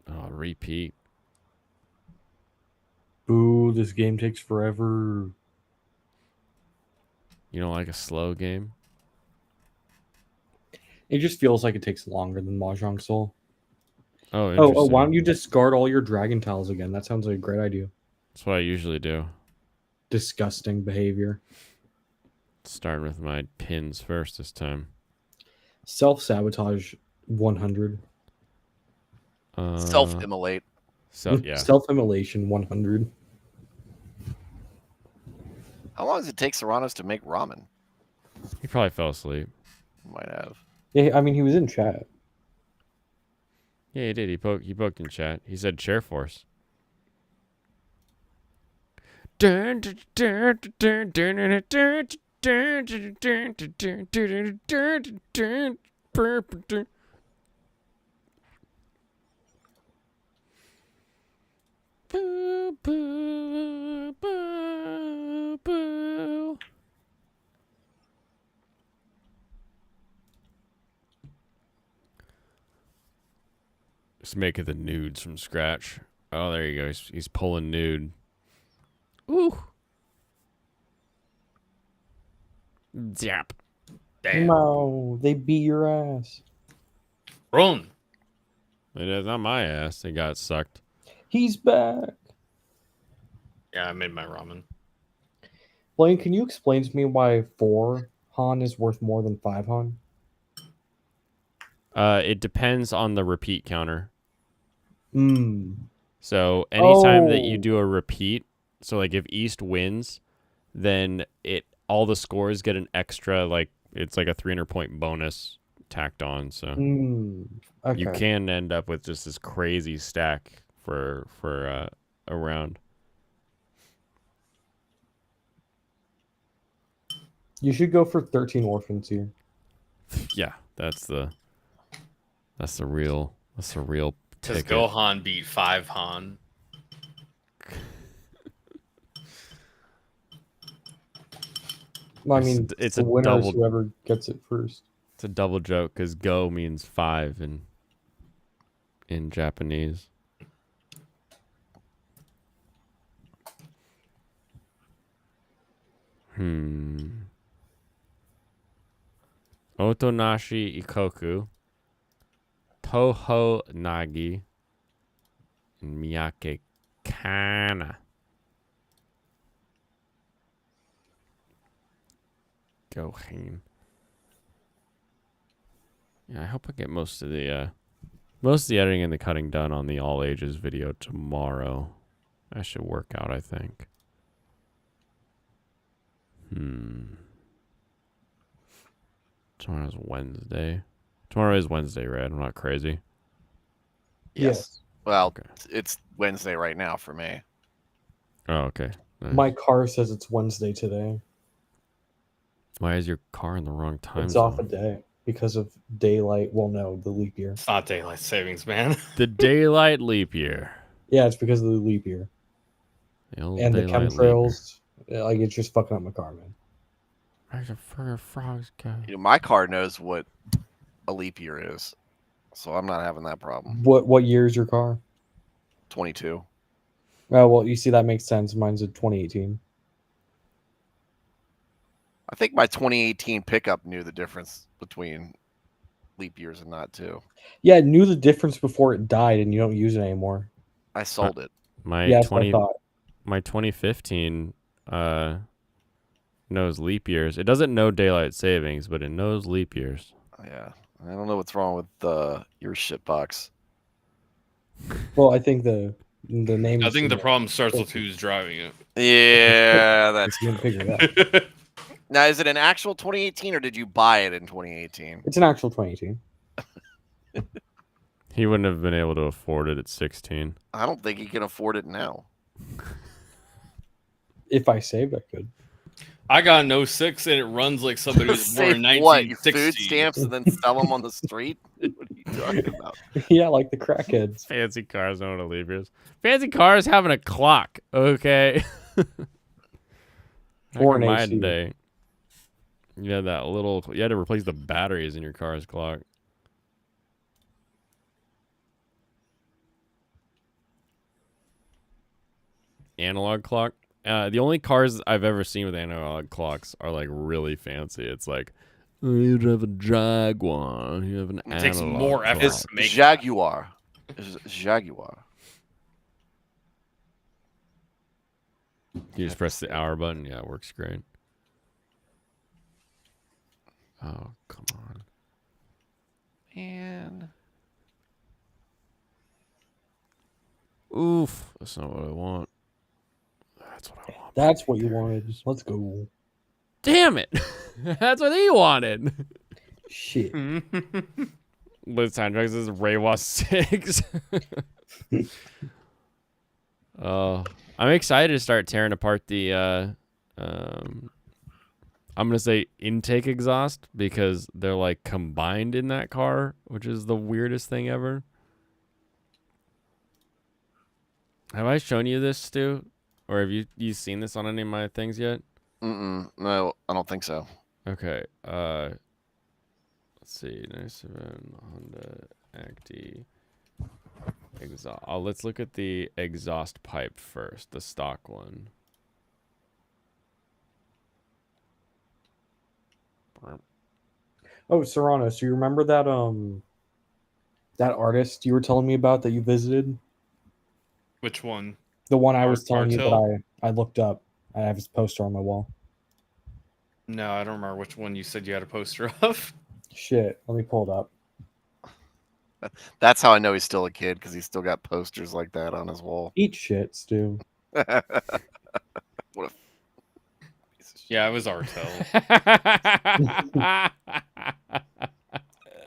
Oh, repeat. Boo, this game takes forever. You don't like a slow game? It just feels like it takes longer than Mahjong Soul. Oh, interesting. Oh, why don't you discard all your dragon tiles again? That sounds like a great idea. That's what I usually do. Disgusting behavior. Starting with my pins first this time. Self-sabotage 100. Self-immolate. Yeah. Self-immolation 100. How long does it take Serranos to make ramen? He probably fell asleep. Might have. Yeah, I mean, he was in chat. Yeah, he did. He poked in chat. He said chair force. Boo, boo, boo, boo. Just making the nudes from scratch. Oh, there you go. He's pulling nude. Ooh. Zap. Damn. No, they beat your ass. Run. It is not my ass. It got sucked. He's back. Yeah, I made my ramen. Blaine, can you explain to me why 4 Han is worth more than 5 Han? It depends on the repeat counter. So anytime that you do a repeat, so like if East wins, then all the scores get an extra, like it's like a 300-point bonus tacked on. So Okay. you can end up with just this crazy stack for a round. You should go for 13 orphans here. Yeah, that's the real Because ticket. Gohan beat 5 Han. Well, I mean, It's the a winner is double. whoever gets it first. It's a double joke because "go" means 5 in Japanese. Otonashi Ikoku, Toho Nagi, and Miyake Kana. Gohan. Yeah, I hope I get most of the editing and the cutting done on the all ages video tomorrow. That should work out, I think. Tomorrow's Wednesday. Tomorrow is Wednesday, right? I'm not crazy. Yes. Well, Okay. it's Wednesday right now for me. Oh, okay. Nice. My car says it's Wednesday today. Why is your car in the wrong time It's zone? off a day because of daylight. Well, no, the leap year. It's not daylight savings, man. The daylight leap year. Yeah, it's because of the leap year. The old And the daylight chemtrails. Like, it's just fucking up my car, man. Where's a fur frogs go? You know, my car knows what a leap year is, so I'm not having that problem. What year is your car? 22. Oh, well, you see, that makes sense. Mine's a 2018. I think my 2018 pickup knew the difference between leap years and not too. Yeah, it knew the difference before it died, and you don't use it anymore. I sold it. My Yeah, that's what I thought. my 2015 knows leap years. It doesn't know daylight savings, but it knows leap years. Yeah, I don't know what's wrong with your shit box. Well, I think the name. I think the problem starts with who's driving it. Yeah, that's You can true. figure it out. Now, is it an actual 2018 or did you buy it in 2018? It's an actual 2018. He wouldn't have been able to afford it at 16. I don't think he can afford it now. If I saved, I could. I got an 06 and it runs like somebody was born in Save what? Your 1960. food stamps and then sell them on the street? What are you talking about? Yeah, like the crackheads. Fancy cars don't know leap years. Fancy cars having a clock, okay? Or an Back in my AC. day, you had that little. You had to replace the batteries in your car's clock. Analog clock. The only cars I've ever seen with analog clocks are like really fancy. It's like, oh, you have a Jaguar. You have an It takes analog more effort clock. It's to make Jaguar. It's Jaguar. You just press the hour button. Yeah, it works great. Oh, come on. And Oof. That's not what I want. That's what I want. That's what you wanted. Let's go. Damn it. That's what he wanted. Shit. Liz Time Drugs is Reiwa 6. I'm excited to start tearing apart the I'm gonna say intake exhaust because they're like combined in that car, which is the weirdest thing ever. Have I shown you this, Stu? Or have you seen this on any of my things yet? no, I don't think so. Okay. Let's see. 97 Honda Acti exhaust. Let's look at the exhaust pipe first, the stock one. Oh, Serrano, so you remember that that artist you were telling me about that you visited? Which one? The one I was telling you Martel? that I looked up. I have his poster on my wall. No, I don't remember which one you said you had a poster of. Shit, let me pull it up. That's how I know he's still a kid because he's still got posters like that on his wall. Eat shit, Stu. What a piece of shit. Yeah, it was Artel.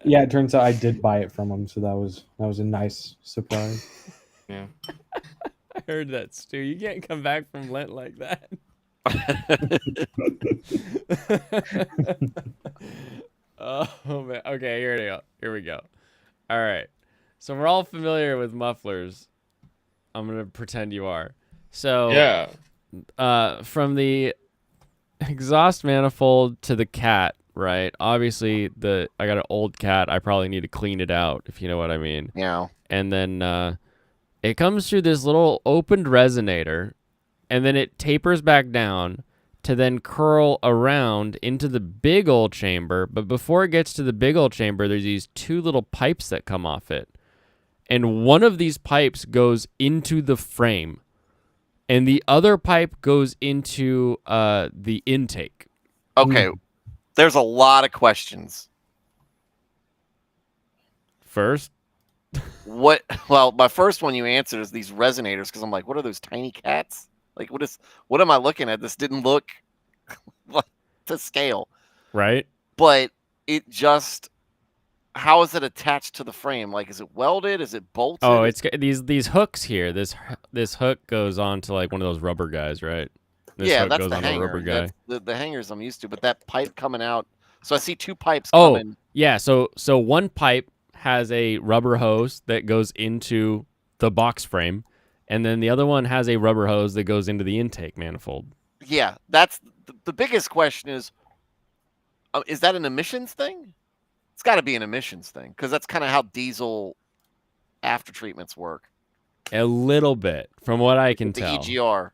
Yeah, it turns out I did buy it from him, so that was a nice surprise. Yeah. I heard that, Stu. You can't come back from Lent like that. Oh man. Okay, here we go. Here we go. All right. So we're all familiar with mufflers. I'm gonna pretend you are. So Yeah. from the exhaust manifold to the cat, right? Obviously, I got an old cat. I probably need to clean it out, if you know what I mean. Yeah. And then it comes through this little opened resonator, and then it tapers back down to then curl around into the big old chamber. But before it gets to the big old chamber, there's these two little pipes that come off it. And one of these pipes goes into the frame, and the other pipe goes into the intake. Okay. There's a lot of questions. First, What? Well, my first one you answered is these resonators, because I'm like, what are those tiny cats? Like, what am I looking at? This didn't look to scale, right? but it just. How is it attached to the frame? Like, is it welded? Is it bolted? Oh, it's these hooks here. This hook goes on to like one of those rubber guys, right? This yeah, hook that's goes the on a hanger. rubber guy. That's the hangers I'm used to, but that pipe coming out. So I see two pipes Oh, coming. yeah. So one pipe has a rubber hose that goes into the box frame, and then the other one has a rubber hose that goes into the intake manifold. Yeah, that's the biggest question is that an emissions thing? It's got to be an emissions thing, because that's kind of how diesel after treatments work. A little bit, from what I can The tell. EGR.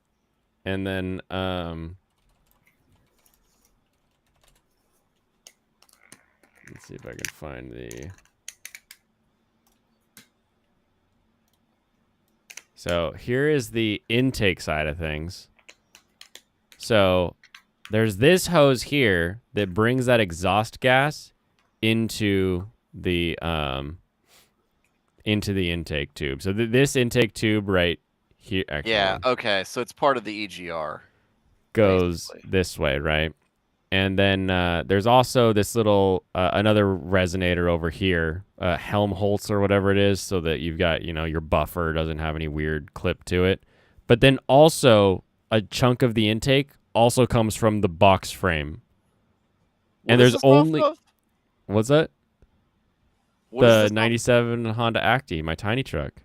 And then let's see if I can find the. So here is the intake side of things. So there's this hose here that brings that exhaust gas into the intake tube. So this intake tube right here, actually, Yeah. Okay. So it's part of the EGR. goes basically. this way, right? And then there's also this little another resonator over here, Helmholtz or whatever it is, so that you've got, your buffer doesn't have any weird clip to it. But then also a chunk of the intake also comes from the box frame. And there's only what's that? The 97 Honda Acti, my tiny truck.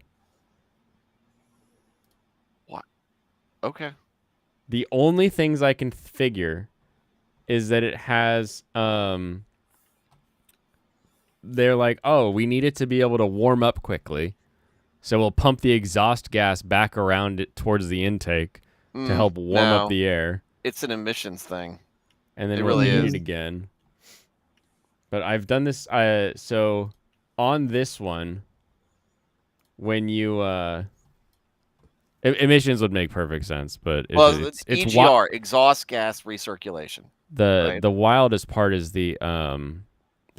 What? Okay. The only things I can figure is that it has they're like, oh, we need it to be able to warm up quickly, so we'll pump the exhaust gas back around it towards the intake to help warm up the air. It's an emissions thing. And then it we'll really heat is. it again. But I've done this so on this one, when you emissions would make perfect sense, but it's EGR, exhaust gas recirculation. The wildest part is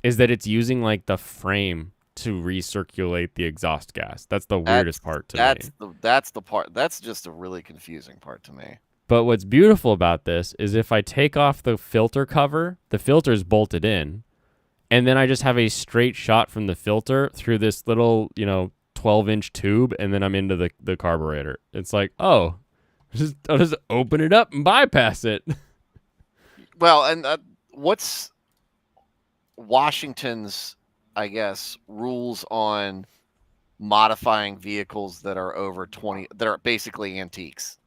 is that it's using like the frame to recirculate the exhaust gas. That's the weirdest part to me. That's the part. That's just a really confusing part to me. But what's beautiful about this is if I take off the filter cover, the filter's bolted in, and then I just have a straight shot from the filter through this little, 12-inch tube, and then I'm into the carburetor. It's like, oh, I'll just open it up and bypass it. Well, and what's Washington's, I guess, rules on modifying vehicles that are over 20, that are basically antiques?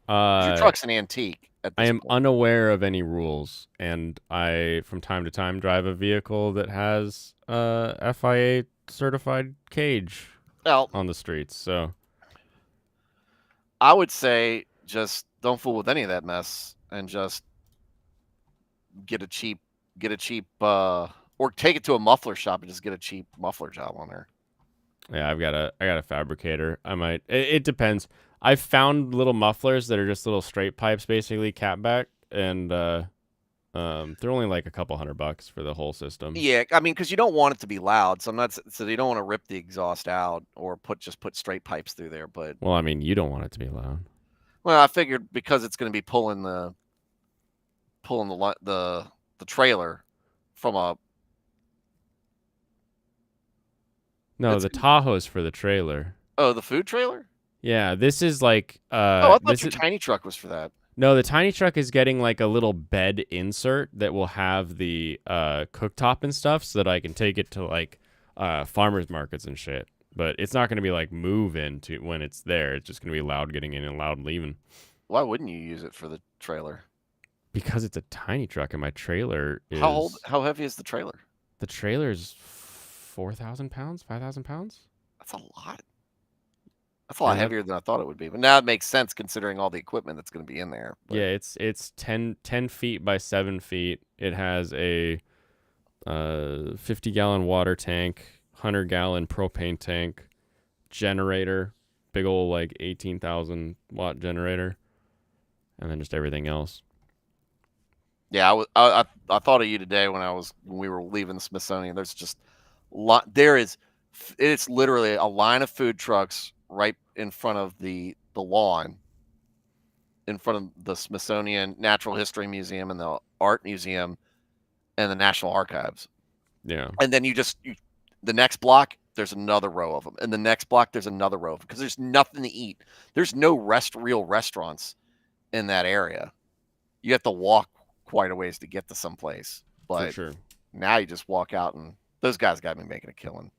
Your truck's an antique. I am unaware of any rules, and I, from time to time, drive a vehicle that has FIA certified cage on the streets. So I would say just don't fool with any of that mess, and just get a cheap or take it to a muffler shop and just get a cheap muffler job on there. Yeah, I got a fabricator. I might. It depends. I've found little mufflers that are just little straight pipes, basically catback, and they're only like a couple $100 for the whole system. Yeah, I mean, because you don't want it to be loud, so you don't want to rip the exhaust out or put straight pipes through there. But well, I mean, you don't want it to be loud. Well, I figured because it's going to be pulling the trailer from a. No, the Tahoe's for the trailer. Oh, the food trailer? Yeah, this is like. I thought your tiny truck was for that. No, the tiny truck is getting like a little bed insert that will have the cooktop and stuff, so that I can take it to like farmers markets and shit. But it's not going to be like move into when it's there. It's just going to be loud getting in and loud leaving. Why wouldn't you use it for the trailer? Because it's a tiny truck and my trailer is... How heavy is the trailer? The trailer is 4,000 pounds, 5,000 pounds. That's a lot. That's a lot heavier than I thought it would be. But now it makes sense considering all the equipment that's going to be in there. But... Yeah, it's 10 feet by 7 feet. It has a 50-gallon water tank, 100-gallon propane tank, generator, big old like 18,000 watt generator, and then just everything else. Yeah, I thought of you today when we were leaving the Smithsonian. There's just it's literally a line of food trucks right in front of the lawn, in front of the Smithsonian Natural History Museum and the Art Museum and the National Archives. Yeah. And then the next block, there's another row of them. And the next block, there's another row of them because there's nothing to eat. There's no real restaurants in that area. You have to walk quite a ways to get to someplace. But for sure. Now you just walk out, and those guys got me making a killing.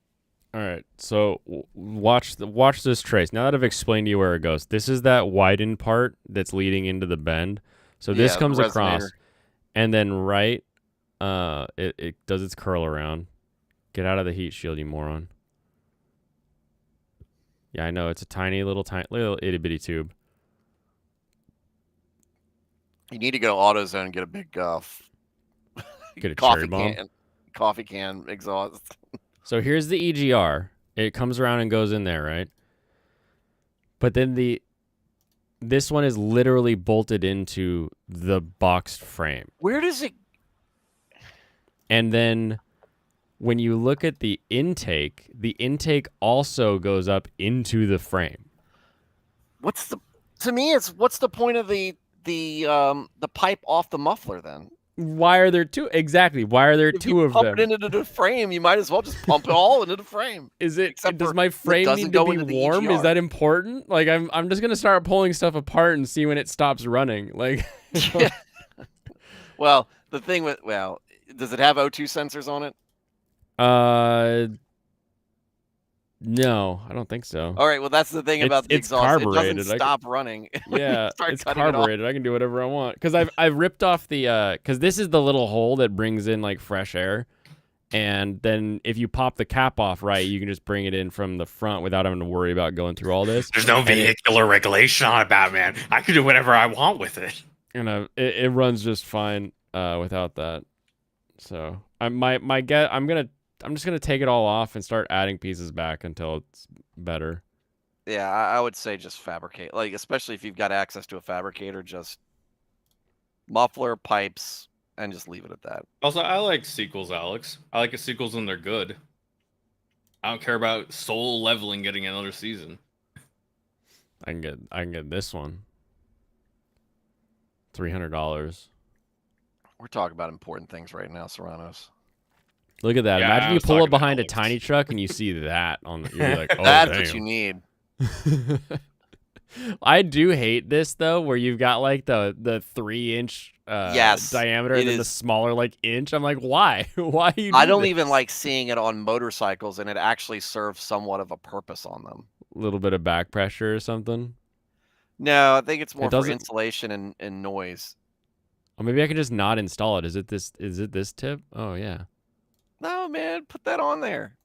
All right, so watch this trace. Now that I've explained to you where it goes, this is that widened part that's leading into the bend. So this comes across, and then right, it does its curl around. Get out of the heat shield, you moron. Yeah, I know, it's a tiny little itty bitty tube. You need to go to AutoZone and get a big get a cherry bomb. Coffee can exhaust. So here's the EGR. It comes around and goes in there, right? But then this one is literally bolted into the boxed frame. Where does it? And then when you look at the intake also goes up into the frame. What's the point of the pipe off the muffler then? Why are there two? Exactly. Why are there two of them? Pump it into the frame. You might as well just pump it all into the frame. Does my frame need to be warm? Is that important? Like I'm just gonna start pulling stuff apart and see when it stops running. Like, yeah. Well, the thing does it have O2 sensors on it? No, I don't think so. All right, well, that's the thing about the exhaust. Carbureted. It doesn't stop running. Yeah, it's carbureted. I can do whatever I want because I've ripped off the because this is the little hole that brings in like fresh air, and then if you pop the cap off right, you can just bring it in from the front without having to worry about going through all this. There's no vehicular regulation on it, Batman. I can do whatever I want with it. And it runs just fine without that. So I'm just gonna take it all off and start adding pieces back until it's better. Yeah, I would say just fabricate. Like, especially if you've got access to a fabricator, just muffler, pipes, and just leave it at that. Also, I like sequels, Alex. I like sequels when they're good. I don't care about soul leveling getting another season. I can get this one. $300. We're talking about important things right now, Serranos. Look at that. Yeah, Imagine you pull up behind a tiny truck and you see that on the, you're like, oh, that's damn. what you need. I do hate this though, where you've got like the 3-inch diameter and then the smaller like inch. I'm like, why? Why you? I don't even like seeing it on motorcycles, and it actually serves somewhat of a purpose on them. A little bit of back pressure or something. No, I think it's more for insulation and noise. Or maybe I can just not install it. Is it this tip? Oh yeah. No, man, put that on there.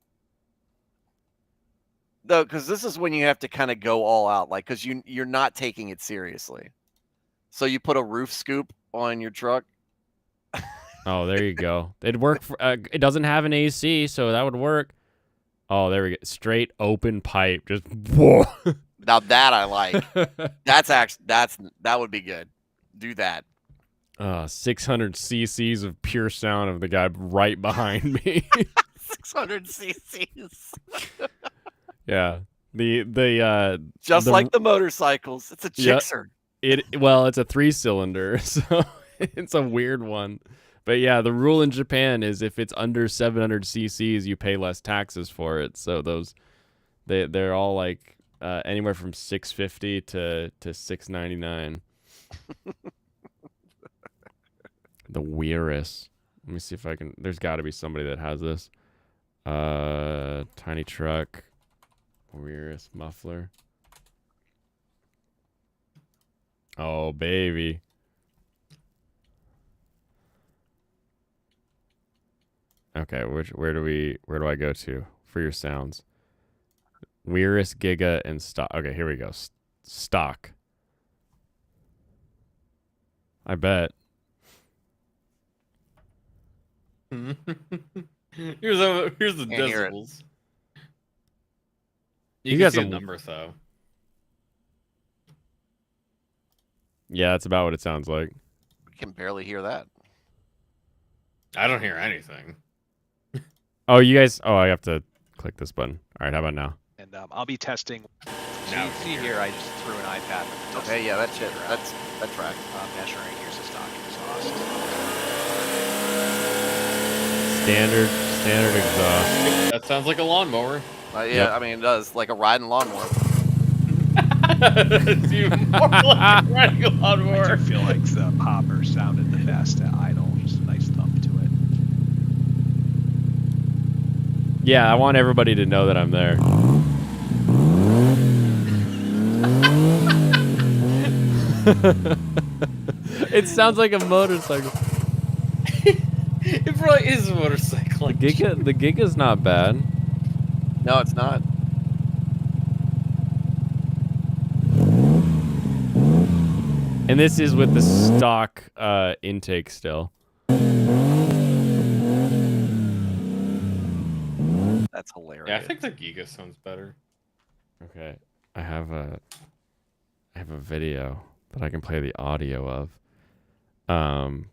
No, because this is when you have to kind of go all out, like, because you're not taking it seriously. So you put a roof scoop on your truck. Oh, there you go. It'd work. It doesn't have an AC, so that would work. Oh, there we go. Straight open pipe. Just whoa. Now that I like. That would be good. Do that. 600 cc's of pure sound of the guy right behind me. 600 cc's. Yeah. The just like the motorcycles. It's a Gixxer. It's a 3-cylinder, so it's a weird one. But yeah, the rule in Japan is if it's under 700 cc's, you pay less taxes for it. So they're all like anywhere from $650 to $699. The Weirus. Let me see if I can. There's got to be somebody that has this. Tiny truck. Weirus muffler. Oh, baby. Okay, where do I go to for your sounds? Weirus, Giga, and stock. Okay, here we go. Stock. I bet. Here's the Can't hear it. decibels. You You got can see some- the number though. Yeah, that's about what it sounds like. We can barely hear that. I don't hear anything. Oh, you guys. Oh, I have to click this button. All right, how about now? And I'll be testing. Now See here, I just threw an iPad. Okay, yeah, that's it. That tracks. Measuring. Here's the stock exhaust. Standard exhaust. That sounds like a lawnmower. Yeah, Yep. I mean, it does. Like a riding lawnmower. It's even more like riding a I lawnmower. do feel like the popper sounded the best at idle. Just a nice thump to it. Yeah, I want everybody to know that I'm there. It sounds like a motorcycle. It probably is a motorcycle. The Giga's not bad. No, it's not. And this is with the stock intake still. That's hilarious. Yeah, I think the Giga sounds better. Okay, I have a video that I can play the audio of,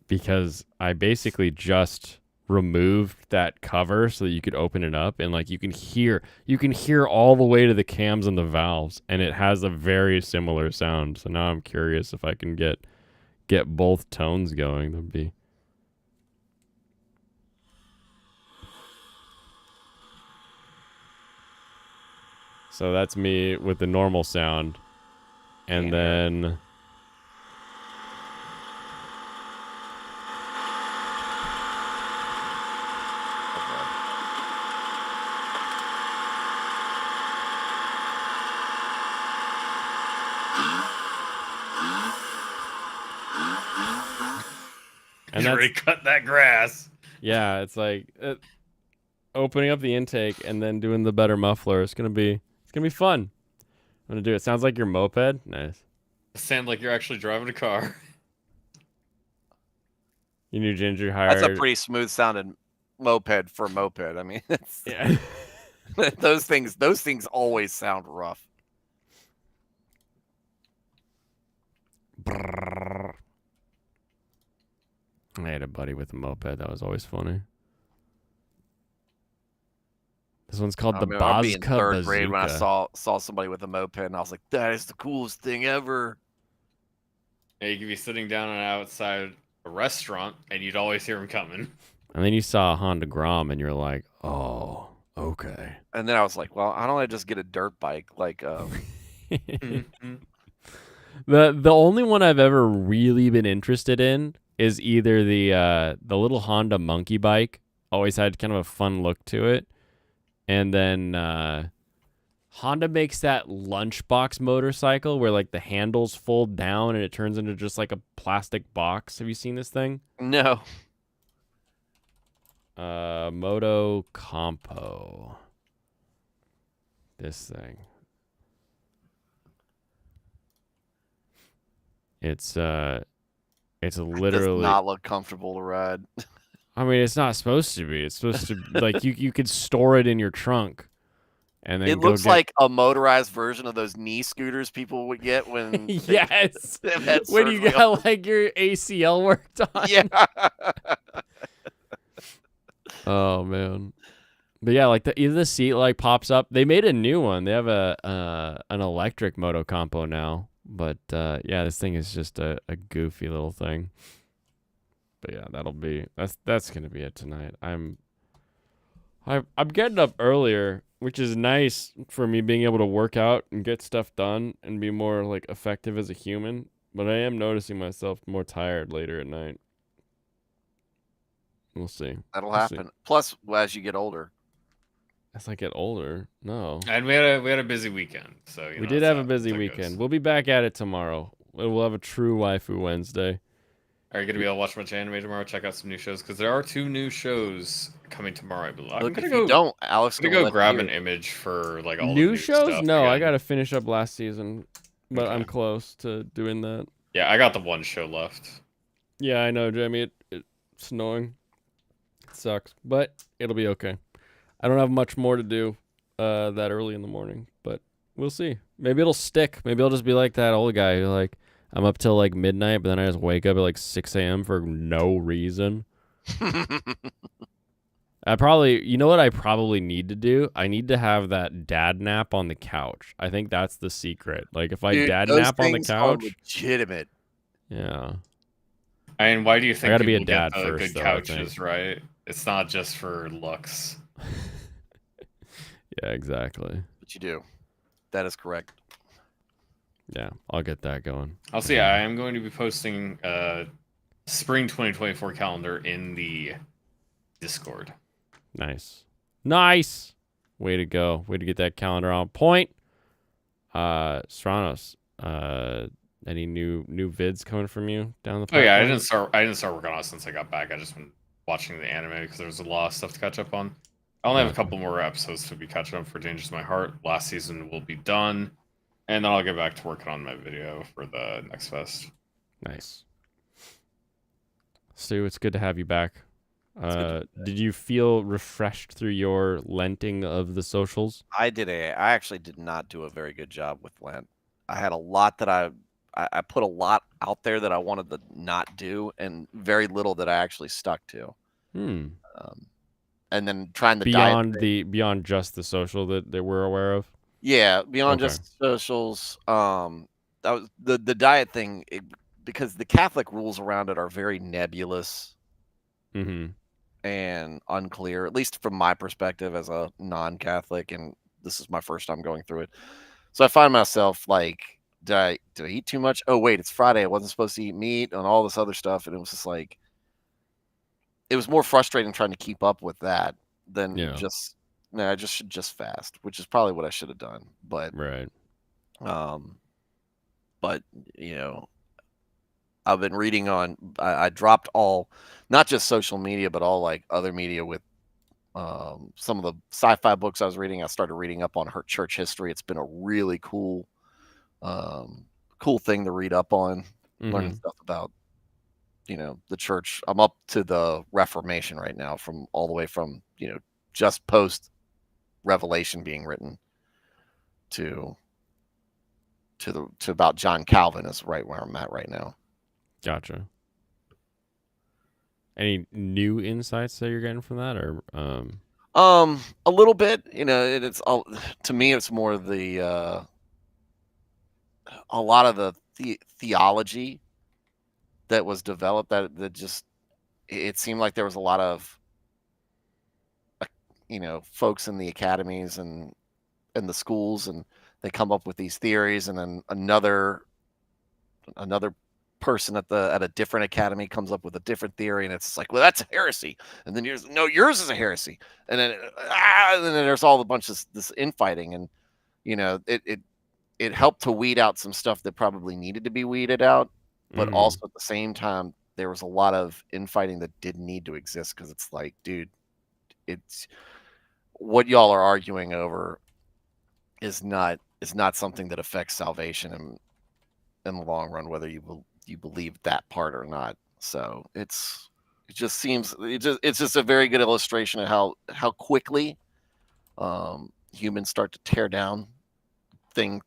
because I basically just removed that cover so that you could open it up and like you can hear all the way to the cams and the valves, and it has a very similar sound. So now I'm curious if I can get both tones going. That'd be. So that's me with the normal sound. And then And that's, already cut that grass. yeah, it's like opening up the intake and then doing the better muffler. It's gonna be fun. I'm gonna do it. Sounds like your moped. Nice. Sound like you're actually driving a car. You knew Ginger hired. That's a pretty smooth sounding moped for a moped. I mean, it's, Yeah. those things always sound rough. Brrr. I had a buddy with a moped. That was always funny. This one's called the I'll be in Bozka third grade when I Bazooka. saw somebody with a moped, and I was like, "That is the coolest thing ever." Yeah, you could be sitting down and outside a restaurant, and you'd always hear him coming. And then you saw a Honda Grom, and you're like, "Oh, okay." And then I was like, "Well, I don't want to just get a dirt bike." Like, Mhm. The only one I've ever really been interested in is either the little Honda monkey bike. Always had kind of a fun look to it. And then Honda makes that lunchbox motorcycle where like the handles fold down and it turns into just like a plastic box. Have you seen this thing? no, Moto Compo. This thing. It's it literally. does not look comfortable to ride. I mean, it's not supposed to be. It's supposed to like you could store it in your trunk, and then It go looks get... like a motorized version of those knee scooters people would get when yes, they've had when you surgery got like your ACL worked on. yeah. Oh man. But yeah, like either the seat like pops up. They made a new one. They have an electric Moto Compo now. But yeah, this thing is just a goofy little thing. But yeah, that's gonna be it tonight. I'm getting up earlier, which is nice for me being able to work out and get stuff done and be more like effective as a human. But I am noticing myself more tired later at night. We'll see. That'll We'll see. happen. Plus, as you get older, As I get older, no. And we had a busy weekend, so We did have a busy weekend. We'll be back at it tomorrow. We'll have a true waifu Wednesday. Are you gonna be able to watch a bunch of anime tomorrow? Check out some new shows because there are 2 new shows coming tomorrow. I believe. I'm look, gonna if go. you don't, Alex I'm gonna gonna go let grab you. an image for like all the New new shows? stuff No, I again. gotta finish up last season, but I'm Okay. close to doing that. Yeah, I got the 1 show left. Yeah, I know, Jamie. It's annoying. It sucks, but it'll be okay. I don't have much more to do that early in the morning, but we'll see. Maybe it'll stick. Maybe I'll just be like that old guy who, like, I'm up till like midnight, but then I just wake up at like 6 a.m. for no reason. You know what I probably need to do? I need to have that dad nap on the couch. I think that's the secret. Like, if I Dude, dad those nap on the things are couch, legitimate. yeah. I mean, why do you think gotta be a people get dad the first, good though, I couches, right? It's not just for looks. Yeah, exactly. But you do. That is correct. Yeah, I'll get that going. Also, yeah, I am going to be posting spring 2024 calendar in the Discord. Nice. Way to go. Way to get that calendar on point. Stranos, any new vids coming from you down the Oh yeah, pipeline? I didn't start working on it since I got back. I just been watching the anime because there was a lot of stuff to catch up on. I only have a couple more episodes to be catching up for Dangers My Heart. Last season will be done, and then I'll get back to working on my video for the next fest. Nice. Stu, it's good to have you back. Did you feel refreshed through your lenting of the socials? I actually did not do a very good job with Lent. I had a lot that I put a lot out there that I wanted to not do, and very little that I actually stuck to. And then trying to beyond just the social that we're aware of. Yeah, beyond just socials. That was the diet thing, because the Catholic rules around it are very nebulous and unclear, at least from my perspective as a non-Catholic, and this is my first time going through it. So I find myself like, did I eat too much? Oh wait, it's Friday. I wasn't supposed to eat meat and all this other stuff, and it was just like, it was more frustrating trying to keep up with that than I just should just fast, which is probably what I should have done. But right. But you know, I've been reading on. I dropped all, not just social media, but all like other media with some of the sci-fi books I was reading. I started reading up on her church history. It's been a really cool thing to read up on, learning stuff about, you know, the church. I'm up to the Reformation right now, from all the way from, you know, just post Revelation being written to about John Calvin is right where I'm at right now. Gotcha. Any new insights that you're getting from that, or a little bit, you know, it's all, to me it's more the a lot of the theology that was developed that just, it seemed like there was a lot of you know, folks in the academies and the schools, and they come up with these theories, and then another person at a different academy comes up with a different theory, and it's like, well, that's a heresy, and then yours is a heresy, and then there's all a bunch of this infighting, and you know, it helped to weed out some stuff that probably needed to be weeded out, but also at the same time there was a lot of infighting that didn't need to exist, because it's like, dude, it's what y'all are arguing over is not something that affects salvation in the long run, whether you believe that part or not. So it's just a very good illustration of how quickly humans start to tear down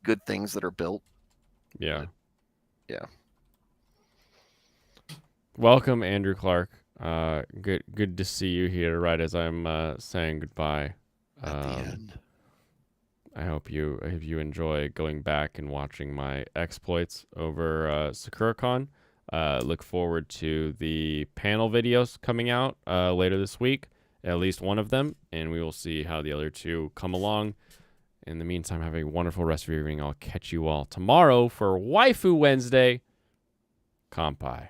good things that are built. Yeah. Yeah. Welcome, Andrew Clark. Good to see you here right as I'm saying goodbye. At the end. I hope you enjoy going back and watching my exploits over Sakura-Con. Look forward to the panel videos coming out later this week, at least one of them, and we will see how the other two come along. In the meantime, have a wonderful rest of your evening. I'll catch you all tomorrow for Waifu Wednesday. Kampai.